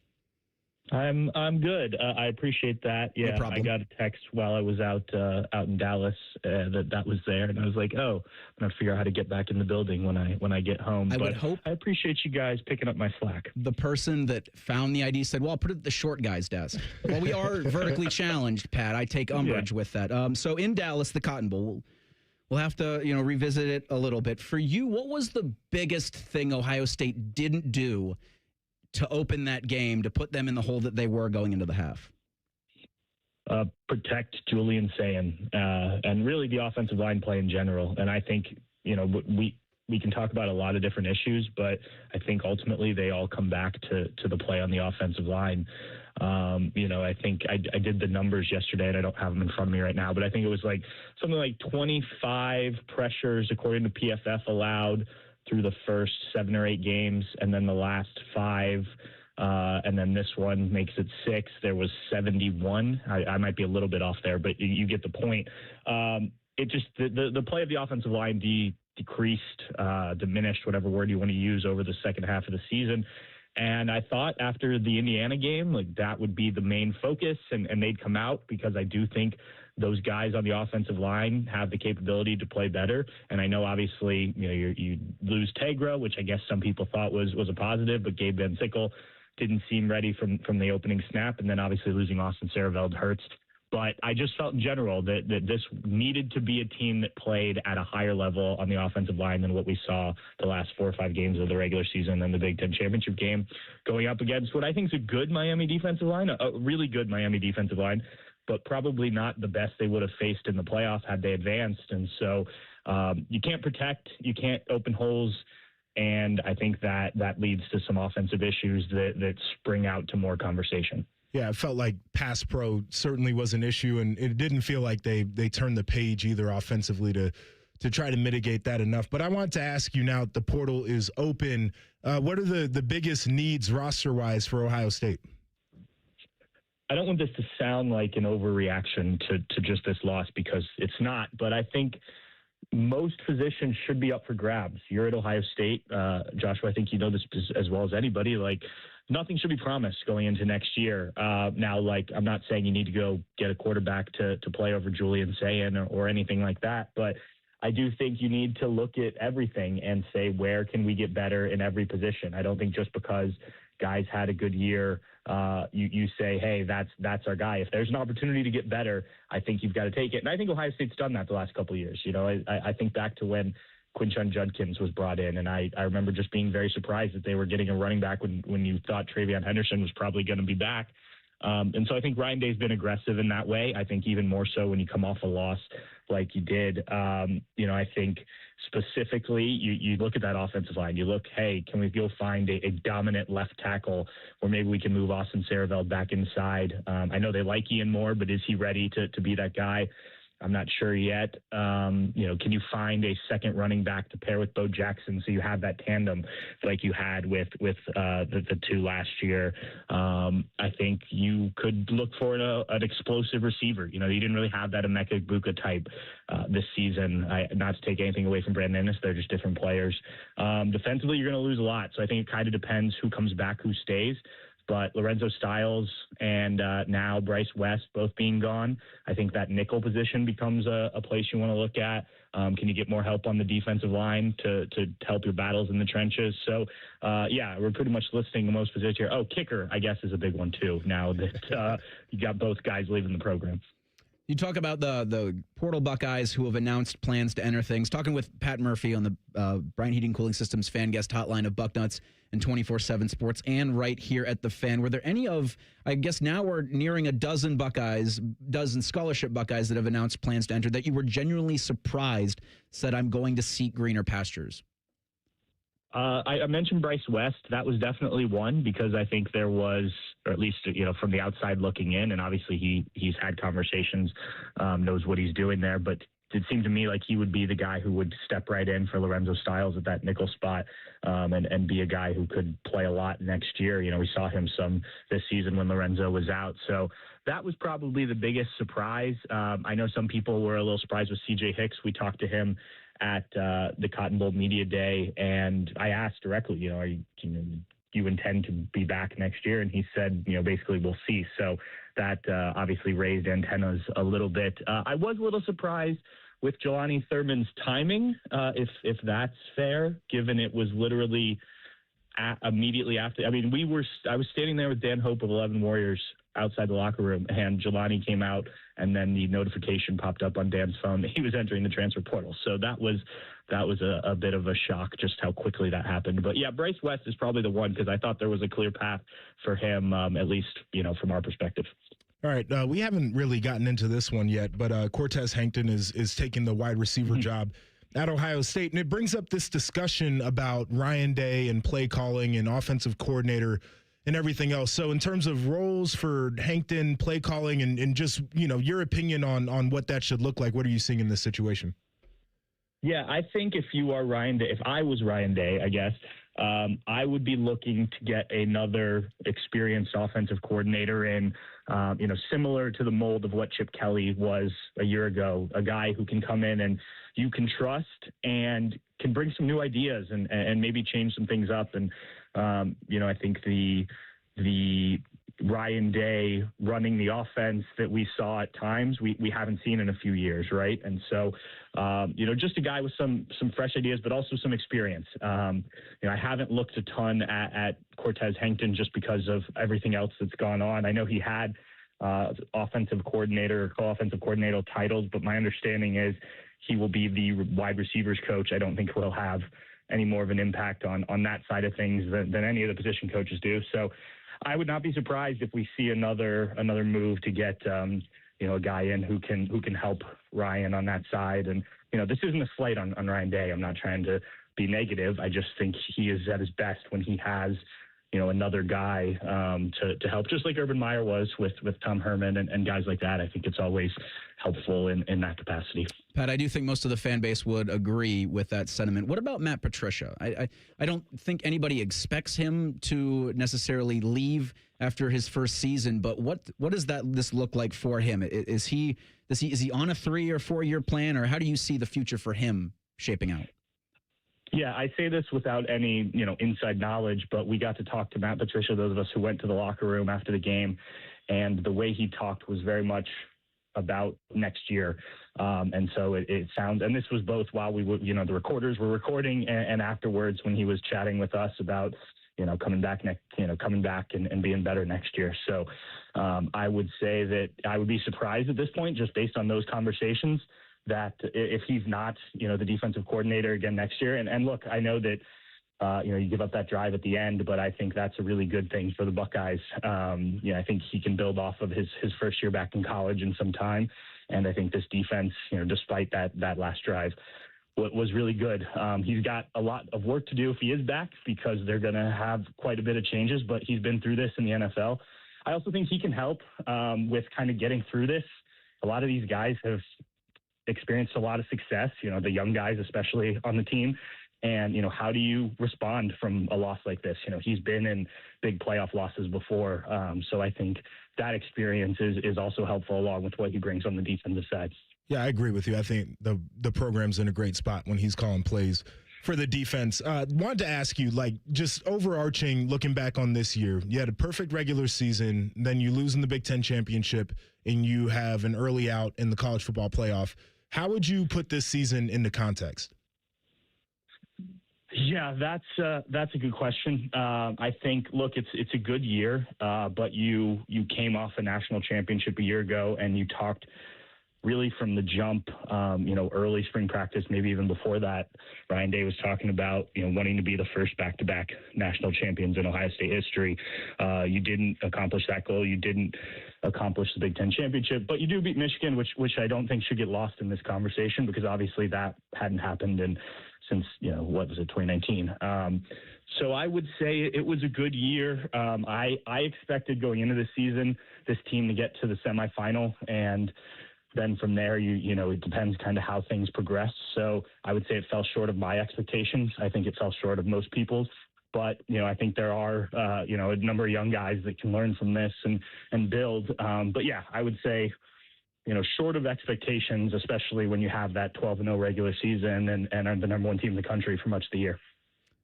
I'm good. I appreciate that. Yeah, No problem. I got a text while I was out in Dallas that was there, and I was like, oh, I'm gonna figure out how to get back in the building when I get home. I but would hope I appreciate you guys picking up my slack. the person that found the ID said, well, I'll put it at the short guy's desk. Well, we are vertically challenged, Pat. I take umbrage with that. So in Dallas, the Cotton Bowl, we'll have to revisit it a little bit. For you, what was the biggest thing Ohio State didn't do to open that game, to put them in the hole that they were going into the half? Protect Julian Sayin, and really the offensive line play in general. And I think, we can talk about a lot of different issues, but I think ultimately they all come back to the play on the offensive line. I think I did the numbers yesterday, and I don't have them in front of me right now, but I think it was like something like 25 pressures, according to PFF, allowed through the first 7 or 8 games, and then the last 5, and then this one makes it 6. There was 71. I might be a little bit off there, but you get the point. It just the play of the offensive line decreased, diminished, whatever word you want to use, over the second half of the season. And I thought after the Indiana game, like, that would be the main focus, and they'd come out, because I do think those guys on the offensive line have the capability to play better. And I know, obviously, you lose Tegra, which I guess some people thought was a positive, but Gabe Van Sickle didn't seem ready from the opening snap. And then obviously losing Austin Sareveld hurts. But I just felt in general that this needed to be a team that played at a higher level on the offensive line than what we saw the last 4 or 5 games of the regular season and the Big Ten championship game, going up against what I think is a good Miami defensive line, a really good Miami defensive line, but probably not the best they would have faced in the playoff had they advanced. And so you can't protect, you can't open holes, and I think that leads to some offensive issues that spring out to more conversation. Yeah, it felt like pass pro certainly was an issue, and it didn't feel like they turned the page either offensively to try to mitigate that enough. But I want to ask you now, the portal is open. What are the biggest needs roster-wise for Ohio State? I don't want this to sound like an overreaction to just this loss, because it's not, but I think most positions should be up for grabs. You're at Ohio State. Joshua, I think you know this as well as anybody. Like, nothing should be promised going into next year. Now, like, I'm not saying you need to go get a quarterback to play over Julian Sayin or anything like that, but I do think you need to look at everything and say, where can we get better in every position? I don't think just because guys had a good year, you say, hey, that's our guy. If there's an opportunity to get better, I think you've got to take it. And I think Ohio State's done that the last couple of years. I think back to when Quinshon Judkins was brought in, and I remember just being very surprised that they were getting a running back when you thought Travion Henderson was probably going to be back. And so I think Ryan Day's been aggressive in that way. I think even more so when you come off a loss like you did. I think specifically you look at that offensive line. You look, hey, can we go find a dominant left tackle, or maybe we can move Austin Sareveld back inside? I know they like Ian Moore, but is he ready to be that guy? I'm not sure yet. Can you find a second running back to pair with Bo Jackson so you have that tandem like you had with the 2 last year? I think you could look for an explosive receiver. You didn't really have that Emeka Egbuka type this season. Not to take anything away from Brandon Ennis, they're just different players. Defensively, you're going to lose a lot. So I think it kind of depends who comes back, who stays. But Lorenzo Styles and now Bryce West both being gone, I think that nickel position becomes a place you want to look at. Can you get more help on the defensive line to help your battles in the trenches? So, we're pretty much listing most positions here. Oh, kicker, I guess, is a big one, too, now that you got both guys leaving the program. You talk about the portal Buckeyes who have announced plans to enter things. Talking with Pat Murphy on the Bryant Heating Cooling Systems fan guest hotline of Bucknuts and 24/7 Sports, and right here at the Fan. Were there any of, I guess now we're nearing a dozen scholarship Buckeyes that have announced plans to enter, that you were genuinely surprised, said, I'm going to seek greener pastures? I mentioned Bryce West. That was definitely one, because I think there was, or at least, from the outside looking in, and obviously he's had conversations, knows what he's doing there, but it seemed to me like he would be the guy who would step right in for Lorenzo Styles at that nickel spot, and be a guy who could play a lot next year. We saw him some this season when Lorenzo was out. So that was probably the biggest surprise. I know some people were a little surprised with CJ Hicks. We talked to him at the Cotton Bowl Media Day, and I asked directly, you intend to be back next year? And he said, basically we'll see. So that obviously raised antennas a little bit. I was a little surprised with Jelani Thurman's timing, if that's fair, given it was literally immediately after. I mean, I was standing there with Dan Hope of 11 Warriors outside the locker room, and Jelani came out, and then the notification popped up on Dan's phone that he was entering the transfer portal. So that was a bit of a shock, just how quickly that happened. But yeah, Bryce West is probably the one, because I thought there was a clear path for him, at least, from our perspective. All right, we haven't really gotten into this one yet, but Cortez Hankton is taking the wide receiver job at Ohio State, and it brings up this discussion about Ryan Day and play calling and offensive coordinator and everything else. So in terms of roles for Hankton, play calling, and just, your opinion on what that should look like, what are you seeing in this situation? Yeah, I think if you are Ryan Day, if I was Ryan Day, I guess, I would be looking to get another experienced offensive coordinator in, similar to the mold of what Chip Kelly was a year ago, a guy who can come in and you can trust and can bring some new ideas and maybe change some things up. And, I think the Ryan Day running the offense that we saw at times, we haven't seen in a few years, right? And so, just a guy with some fresh ideas, but also some experience. I haven't looked a ton at Cortez Hankton just because of everything else that's gone on. I know he had offensive coordinator or co-offensive coordinator titles, but my understanding is he will be the wide receivers coach. I don't think he'll have any more of an impact on that side of things than any of the position coaches do. So I would not be surprised if we see another move to get a guy in who can help Ryan on that side. And this isn't a slight on Ryan Day. I'm not trying to be negative. I just think he is at his best when he has another guy to help, just like Urban Meyer was with Tom Herman and guys like that. I think it's always helpful in that capacity. Pat, I do think most of the fan base would agree with that sentiment. What about Matt Patricia? I don't think anybody expects him to necessarily leave after his first season, but what does this look like for him? Is he on a 3 or 4 year plan, or how do you see the future for him shaping out? Yeah, I say this without any, inside knowledge, but we got to talk to Matt Patricia, those of us who went to the locker room after the game, and the way he talked was very much about next year. And so it sounds, and this was both while we were, the recorders were recording and afterwards when he was chatting with us about, coming back and being better next year. So I would say that I would be surprised at this point, just based on those conversations, that if he's not, the defensive coordinator again next year. And look, I know that, you give up that drive at the end, but I think that's a really good thing for the Buckeyes. I think he can build off of his first year back in college in some time. And I think this defense, despite that last drive, was really good. He's got a lot of work to do if he is back, because they're going to have quite a bit of changes, but he's been through this in the NFL. I also think he can help with kind of getting through this. A lot of these guys have experienced a lot of success, the young guys, especially on the team. And, how do you respond from a loss like this? He's been in big playoff losses before. So I think that experience is also helpful, along with what he brings on the defensive side. Yeah, I agree with you. I think the program's in a great spot when he's calling plays for the defense. Wanted to ask you, just overarching, looking back on this year, you had a perfect regular season, then you lose in the Big Ten championship, and you have an early out in the college football playoff. How would you put this season into context? Yeah, that's a good question. I think, look, it's a good year, but you came off a national championship a year ago, and you talked really from the jump, early spring practice, maybe even before that. Ryan Day was talking about, wanting to be the first back-to-back national champions in Ohio State history. You didn't accomplish that goal. You didn't accomplish the Big Ten championship, but you do beat Michigan, which I don't think should get lost in this conversation, because obviously that hadn't happened since 2019. So I would say it was a good year. I expected going into the season this team to get to the semifinal, and then from there, you know, it depends kind of how things progress. So I would say it fell short of my expectations. I think it fell short of most people's. But, you know, I think there are, you know, a number of young guys that can learn from this and build. But, yeah, I would say, you know, short of expectations, especially when you have that 12-0 regular season and are the number one team in the country for much of the year.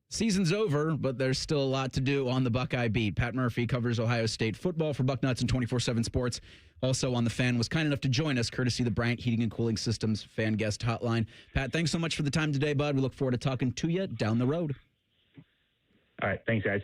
Season's over, but there's still a lot to do on the Buckeye beat. Pat Murphy covers Ohio State football for Bucknuts and 24/7 Sports. Also on the Fan, was kind enough to join us, courtesy the Bryant Heating and Cooling Systems Fan Guest Hotline. Pat, thanks so much for the time today, bud. We look forward to talking to you down the road. All right, thanks, guys.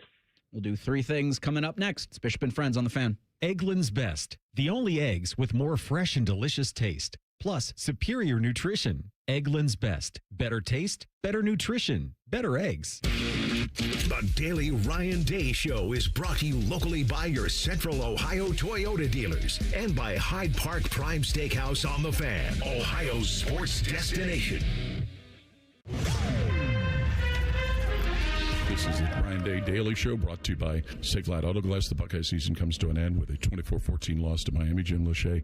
We'll do three things coming up next. It's Bishop and Friends on the Fan. Eggland's Best, the only eggs with more fresh and delicious taste, plus superior nutrition. Eggland's Best, better taste, better nutrition, better eggs. The Daily Ryan Day Show is brought to you locally by your Central Ohio Toyota dealers and by Hyde Park Prime Steakhouse on the Fan, Ohio's sports destination. This is the Ryan Day Daily Show, brought to you by Safe Flight Auto Glass. The Buckeye season comes to an end with a 24-14 loss to Miami. Jim Lachey.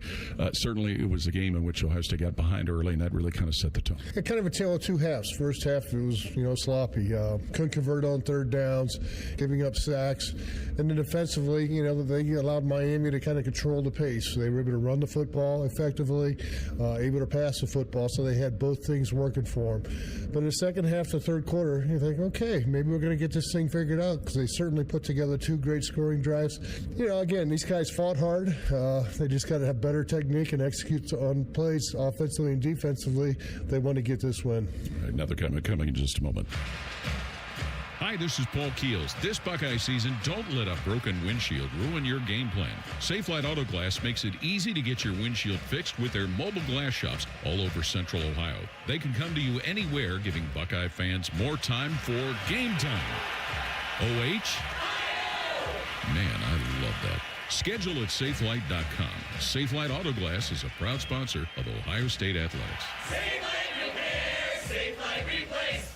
Certainly, it was a game in which Ohio State got behind early, and that really kind of set the tone. Kind of a tale of two halves. First half, it was, you know, sloppy. Couldn't convert on third downs, giving up sacks. And then defensively, you know, they allowed Miami to kind of control the pace. They were able to run the football effectively, able to pass the football, so they had both things working for them. But in the second half, the third quarter, you think, okay, maybe we're going to get this thing figured out, because they certainly put together two great scoring drives. You know, again, these guys fought hard. They just got to have better technique and execute on plays offensively and defensively. They want to get this win. All right, another comment coming in just a moment. Hi, this is Paul Keels. This Buckeye season, don't let a broken windshield ruin your game plan. Safe Flight Auto Glass makes it easy to get your windshield fixed with their mobile glass shops all over Central Ohio. They can come to you anywhere, giving Buckeye fans more time for game time. OH? Man, I love that. Schedule at SafeLight.com. Safe Flight Auto Glass is a proud sponsor of Ohio State Athletics. Safe Light Repair, Safe Light Replace.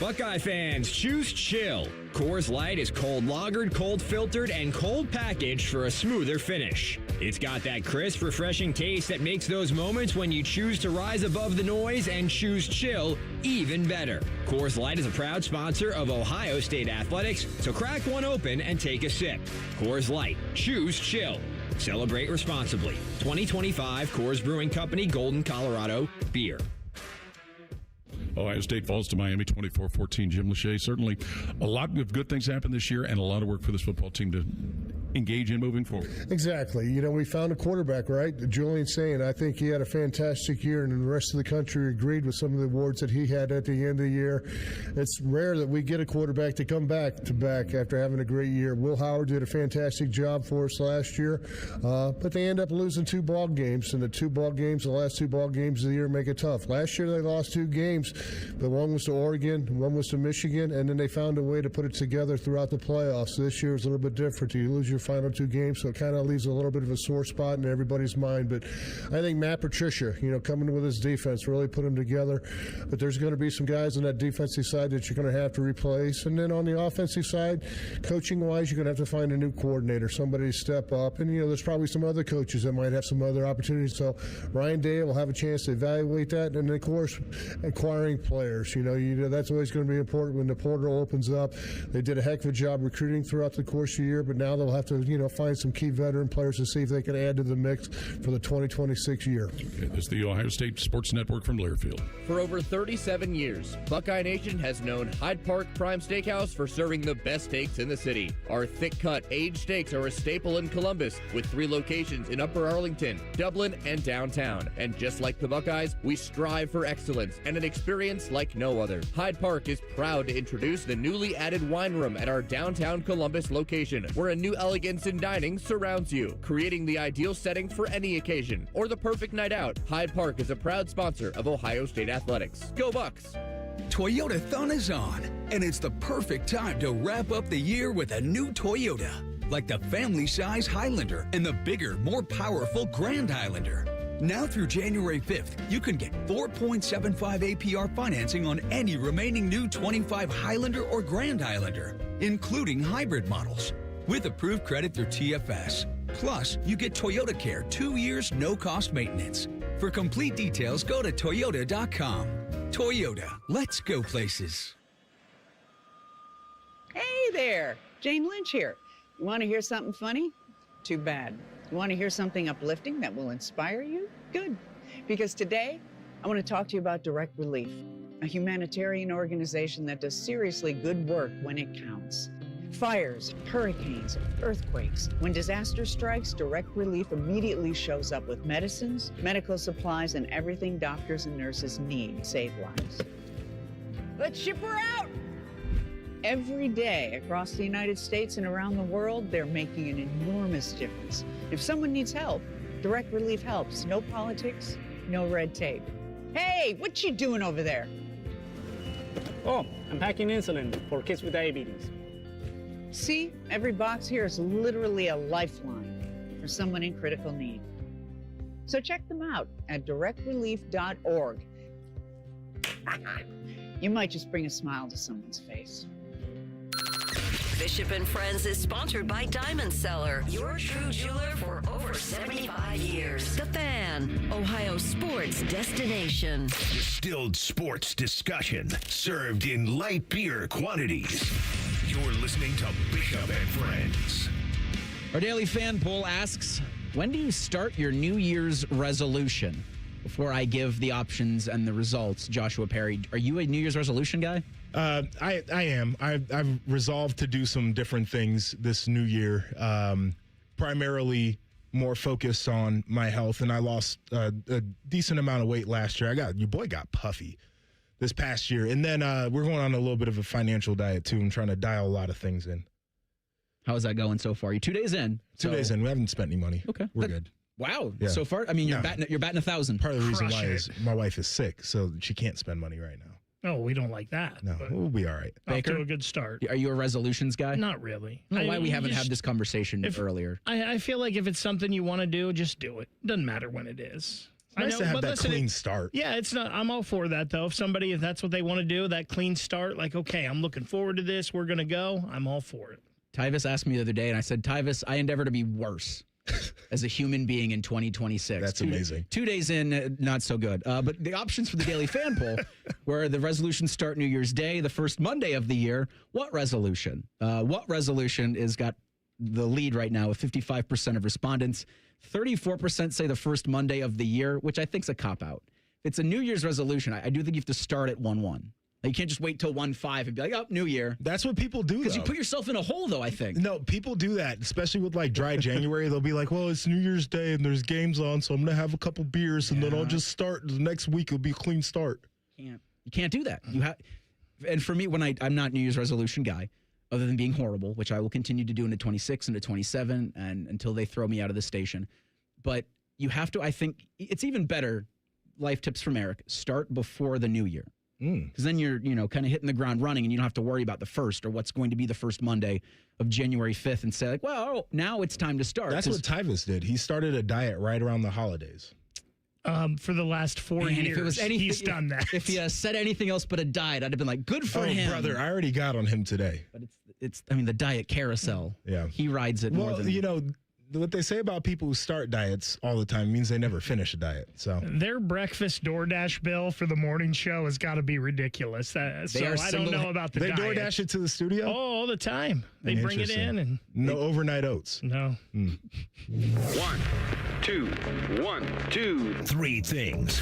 Buckeye fans, choose chill. Coors Light is cold lagered, cold filtered, and cold packaged for a smoother finish. It's got that crisp, refreshing taste that makes those moments when you choose to rise above the noise and choose chill even better. Coors Light is a proud sponsor of Ohio State Athletics, so crack one open and take a sip. Coors Light, choose chill. Celebrate responsibly. 2025 Coors Brewing Company, Golden, Colorado, beer. Ohio State falls to Miami 24-14. Jim Lachey, certainly a lot of good things happened this year and a lot of work for this football team to engage in moving forward. Exactly. You know, we found a quarterback, right? Julian Sain. I think he had a fantastic year, and the rest of the country agreed with some of the awards that he had at the end of the year. It's rare that we get a quarterback to come back to back after having a great year. Will Howard did a fantastic job for us last year, but they end up losing two ball games, and the last two ball games of the year make it tough. Last year they lost two games, but one was to Oregon, one was to Michigan, and then they found a way to put it together throughout the playoffs. This year is a little bit different. You lose your final two games, so it kind of leaves a little bit of a sore spot in everybody's mind. But I think Matt Patricia, you know, coming with his defense, really put them together. But there's going to be some guys on that defensive side that you're going to have to replace. And then on the offensive side, coaching-wise, you're going to have to find a new coordinator, somebody to step up. And, you know, there's probably some other coaches that might have some other opportunities. So Ryan Day will have a chance to evaluate that. And, of course, acquiring players. You know, that's always going to be important when the portal opens up. They did a heck of a job recruiting throughout the course of the year, but now they'll have to, you know, find some key veteran players to see if they can add to the mix for the 2026 year. Okay, this is the Ohio State Sports Network from Learfield. For over 37 years, Buckeye Nation has known Hyde Park Prime Steakhouse for serving the best steaks in the city. Our thick-cut, aged steaks are a staple in Columbus, with 3 locations in Upper Arlington, Dublin, and downtown. And just like the Buckeyes, we strive for excellence and an experience like no other. Hyde Park is proud to introduce the newly added wine room at our downtown Columbus location, where a new elegance in dining surrounds you, creating the ideal setting for any occasion or the perfect night out. Hyde Park is a proud sponsor of Ohio State Athletics. Go Bucks! Toyota-thon is on, and it's the perfect time to wrap up the year with a new Toyota, like the family-size Highlander and the bigger, more powerful Grand Highlander. Now through January 5th, you can get 4.75 APR financing on any remaining new 25 Highlander or Grand Highlander, including hybrid models, with approved credit through TFS. Plus, you get Toyota Care 2 years, no-cost maintenance. For complete details, go to Toyota.com. Toyota, let's go places. Hey there, Jane Lynch here. You want to hear something funny? Too bad. You want to hear something uplifting that will inspire you? Good. Because today, I want to talk to you about Direct Relief, a humanitarian organization that does seriously good work when it counts. Fires, hurricanes, earthquakes. When disaster strikes, Direct Relief immediately shows up with medicines, medical supplies, and everything doctors and nurses need to save lives. Let's ship her out! Every day across the United States and around the world, they're making an enormous difference. If someone needs help, Direct Relief helps. No politics, no red tape. Hey, what you doing over there? Oh, I'm packing insulin for kids with diabetes. See, every box here is literally a lifeline for someone in critical need. So check them out at directrelief.org. You might just bring a smile to someone's face. Bishop and Friends is sponsored by Diamond Seller, your true jeweler for over 75 years. The Fan, Ohio sports destination. Distilled sports discussion served in light beer quantities. You're listening to Bishop and Friends. Our daily fan poll asks, when do you start your New Year's resolution? Before I give the options and the results, Joshua Perry, are you a New Year's resolution guy? I am. I've resolved to do some different things this new year, primarily more focused on my health, and I lost a decent amount of weight last year. Your boy got puffy this past year, and then we're going on a little bit of a financial diet too. I'm trying to dial a lot of things in. How is that going so far? You're 2 days in. 2 days in. We haven't spent any money. Okay, we're good. Wow. Yeah. So far, I mean, you're batting 1,000. Part of the reason why is my wife is sick, so she can't spend money right now. Oh, we don't like that. No, we'll be all right. Off to a good start. Are you a resolutions guy? Not really. I don't know why we haven't had this conversation earlier. I feel like if it's something you want to do, just do it. Doesn't matter when it is. It's nice to have that clean start. Yeah, it's not. I'm all for that though. If that's what they want to do, that clean start, like, okay, I'm looking forward to this. We're gonna go. I'm all for it. Tyvis asked me the other day, and I said, Tyvis, I endeavor to be worse as a human being in 2026. That's amazing. 2 days in, not so good. But the options for the daily fan poll, where the resolutions start New Year's Day, the first Monday of the year. What resolution? What resolution is got the lead right now with 55% of respondents? 34% say the first Monday of the year, which I think is a cop-out. It's a New Year's resolution. I do think you have to start at 1/1. You can't just wait till 1/5 and be like, oh, New Year. That's what people do, because you put yourself in a hole, though, I think. No, people do that, especially with like dry January. They'll be like, well, it's New Year's Day and there's games on, so I'm going to have a couple beers and then I'll just start. The next week it'll be a clean start. You can't do that. You have, and for me, when I'm not a New Year's resolution guy, other than being horrible, which I will continue to do into 26 and to 27 and until they throw me out of the station. But you have to, I think, it's even better, life tips from Eric, start before the new year. Because then you're, kind of hitting the ground running and you don't have to worry about the first or what's going to be the first Monday of January 5th and say like, well, now it's time to start. That's what Tyvis did. He started a diet right around the holidays. For the last 4 years, if it was anything, he's done that. If he said anything else but a diet, I'd have been like, good for him. Brother, I already got on him today. But it's the diet carousel. Yeah. He rides it more than what they say about people who start diets all the time means they never finish a diet. So their breakfast DoorDash bill for the morning show has got to be be I don't know about the diet. They DoorDash it to the studio? Oh, all the time. They bring it in and no overnight oats. No. 1, 2, 1, 2, 3 things.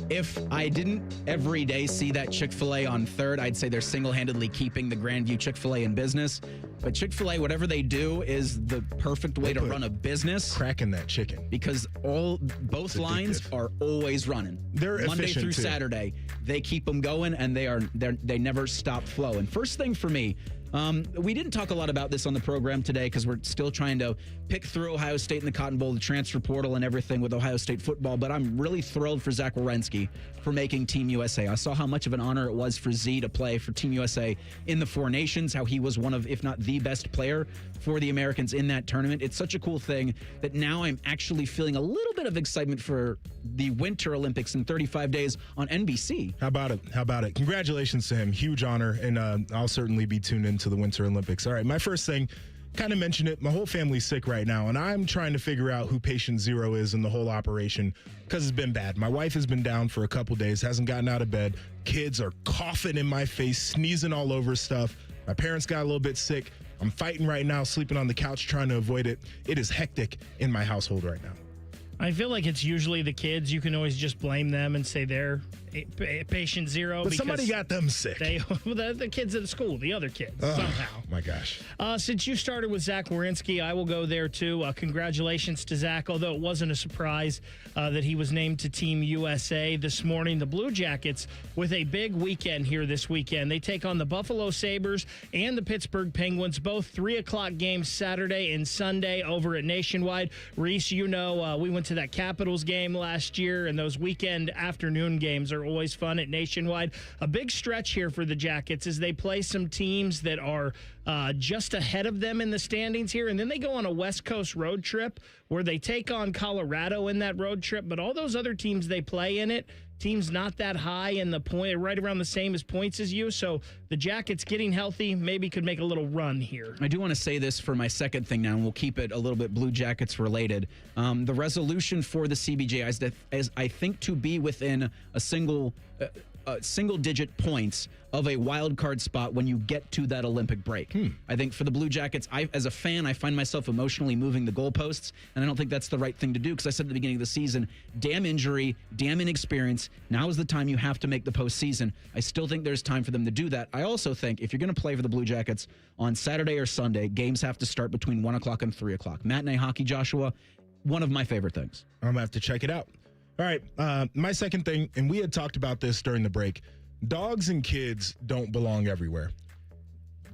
If I didn't every day see that Chick-fil-A on 3rd, I'd say they're single-handedly keeping the Grandview Chick-fil-A in business. But Chick-fil-A, whatever they do, is the perfect way to run a business. Cracking that chicken. Because both lines are always running. They're Monday efficient through too. Saturday. They keep them going, and they never stop flowing. First thing for me, we didn't talk a lot about this on the program today because we're still trying to pick through Ohio State in the Cotton Bowl, the transfer portal and everything with Ohio State football, but I'm really thrilled for Zach Wierenski for making Team USA. I saw how much of an honor it was for Z to play for Team USA in the Four Nations, how he was one of, if not the best player for the Americans in that tournament. It's such a cool thing that now I'm actually feeling a little bit of excitement for the Winter Olympics in 35 days on NBC. How about it? Congratulations to him. Huge honor, and I'll certainly be tuned into the Winter Olympics. All right, my first thing kind of mentioned it. My whole family's sick right now, and I'm trying to figure out who patient zero is in the whole operation because it's been bad. My wife has been down for a couple days, hasn't gotten out of bed. Kids are coughing in my face, sneezing all over stuff. My parents got a little bit sick. I'm fighting right now, sleeping on the couch, trying to avoid it. It is hectic in my household right now. I feel like it's usually the kids. You can always just blame them and say they're patient zero. But somebody got them sick. The kids at the school, the other kids, somehow. My gosh. Since you started with Zach Wierenski, I will go there too. Congratulations to Zach, although it wasn't a surprise that he was named to Team USA this morning. The Blue Jackets with a big weekend here this weekend. They take on the Buffalo Sabres and the Pittsburgh Penguins, both 3 o'clock games Saturday and Sunday over at Nationwide. Reese, you know, we went to that Capitals game last year, and those weekend afternoon games are always fun at Nationwide. A big stretch here for the Jackets as they play some teams that are just ahead of them in the standings here, and then they go on a West Coast road trip where they take on Colorado in that road trip, but all those other teams they play in it, teams not that high in the point, right around the same as points as you, so the Jackets getting healthy maybe could make a little run here. I do want to say this for my second thing now, and we'll keep it a little bit Blue Jackets related. The resolution for the CBJ is I think to be within a single-digit points of a wild card spot when you get to that Olympic break. I think for the Blue Jackets, as a fan, I find myself emotionally moving the goalposts, and I don't think that's the right thing to do because I said at the beginning of the season, damn injury, damn inexperience. Now is the time you have to make the postseason. I still think there's time for them to do that. I also think if you're going to play for the Blue Jackets on Saturday or Sunday, games have to start between 1 o'clock and 3 o'clock. Matinee hockey, Joshua, one of my favorite things. I'm going to have to check it out. All right, my second thing, and we had talked about this during the break, dogs and kids don't belong everywhere.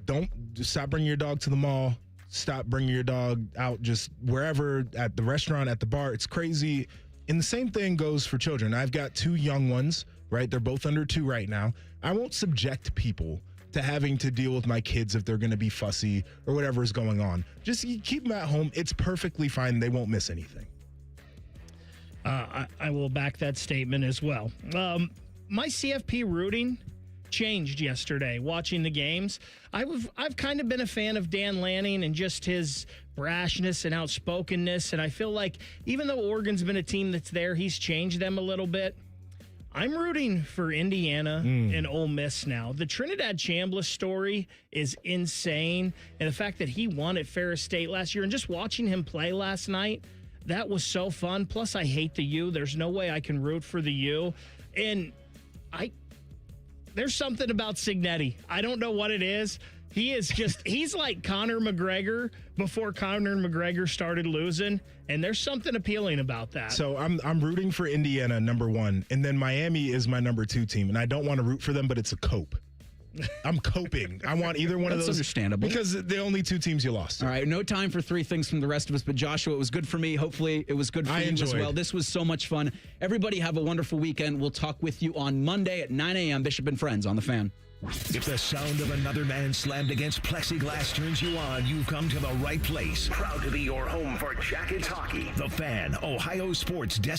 Don't stop bringing your dog to the mall. Stop bringing your dog out just wherever, at the restaurant, at the bar. It's crazy. And the same thing goes for children. I've got 2 young ones, right? They're both under 2 right now. I won't subject people to having to deal with my kids if they're going to be fussy or whatever is going on. Just keep them at home. It's perfectly fine. They won't miss anything. I will back that statement as well. My CFP rooting changed yesterday watching the games. I've kind of been a fan of Dan Lanning and just his brashness and outspokenness, and I feel like even though Oregon's been a team that's there, he's changed them a little bit. I'm rooting for Indiana and Ole Miss now. The Trinidad Chambliss story is insane, and the fact that he won at Ferris State last year and just watching him play last night, that was so fun. Plus, I hate the U. There's no way I can root for the U. And there's something about Cignetti. I don't know what it is. He is just, he's like Conor McGregor before Conor McGregor started losing. And there's something appealing about that. So I'm rooting for Indiana, number 1. And then Miami is my number 2 team. And I don't want to root for them, but it's a cope. I'm coping. I want either one of those. That's understandable. Because the only 2 teams you lost. All right, no time for 3 things from the rest of us, but Joshua, it was good for me. Hopefully it was good for you as well. This was so much fun. Everybody have a wonderful weekend. We'll talk with you on Monday at 9 a.m. Bishop and Friends on The Fan. If the sound of another man slammed against plexiglass turns you on, you've come to the right place. Proud to be your home for Jackets hockey. The Fan, Ohio sports destination.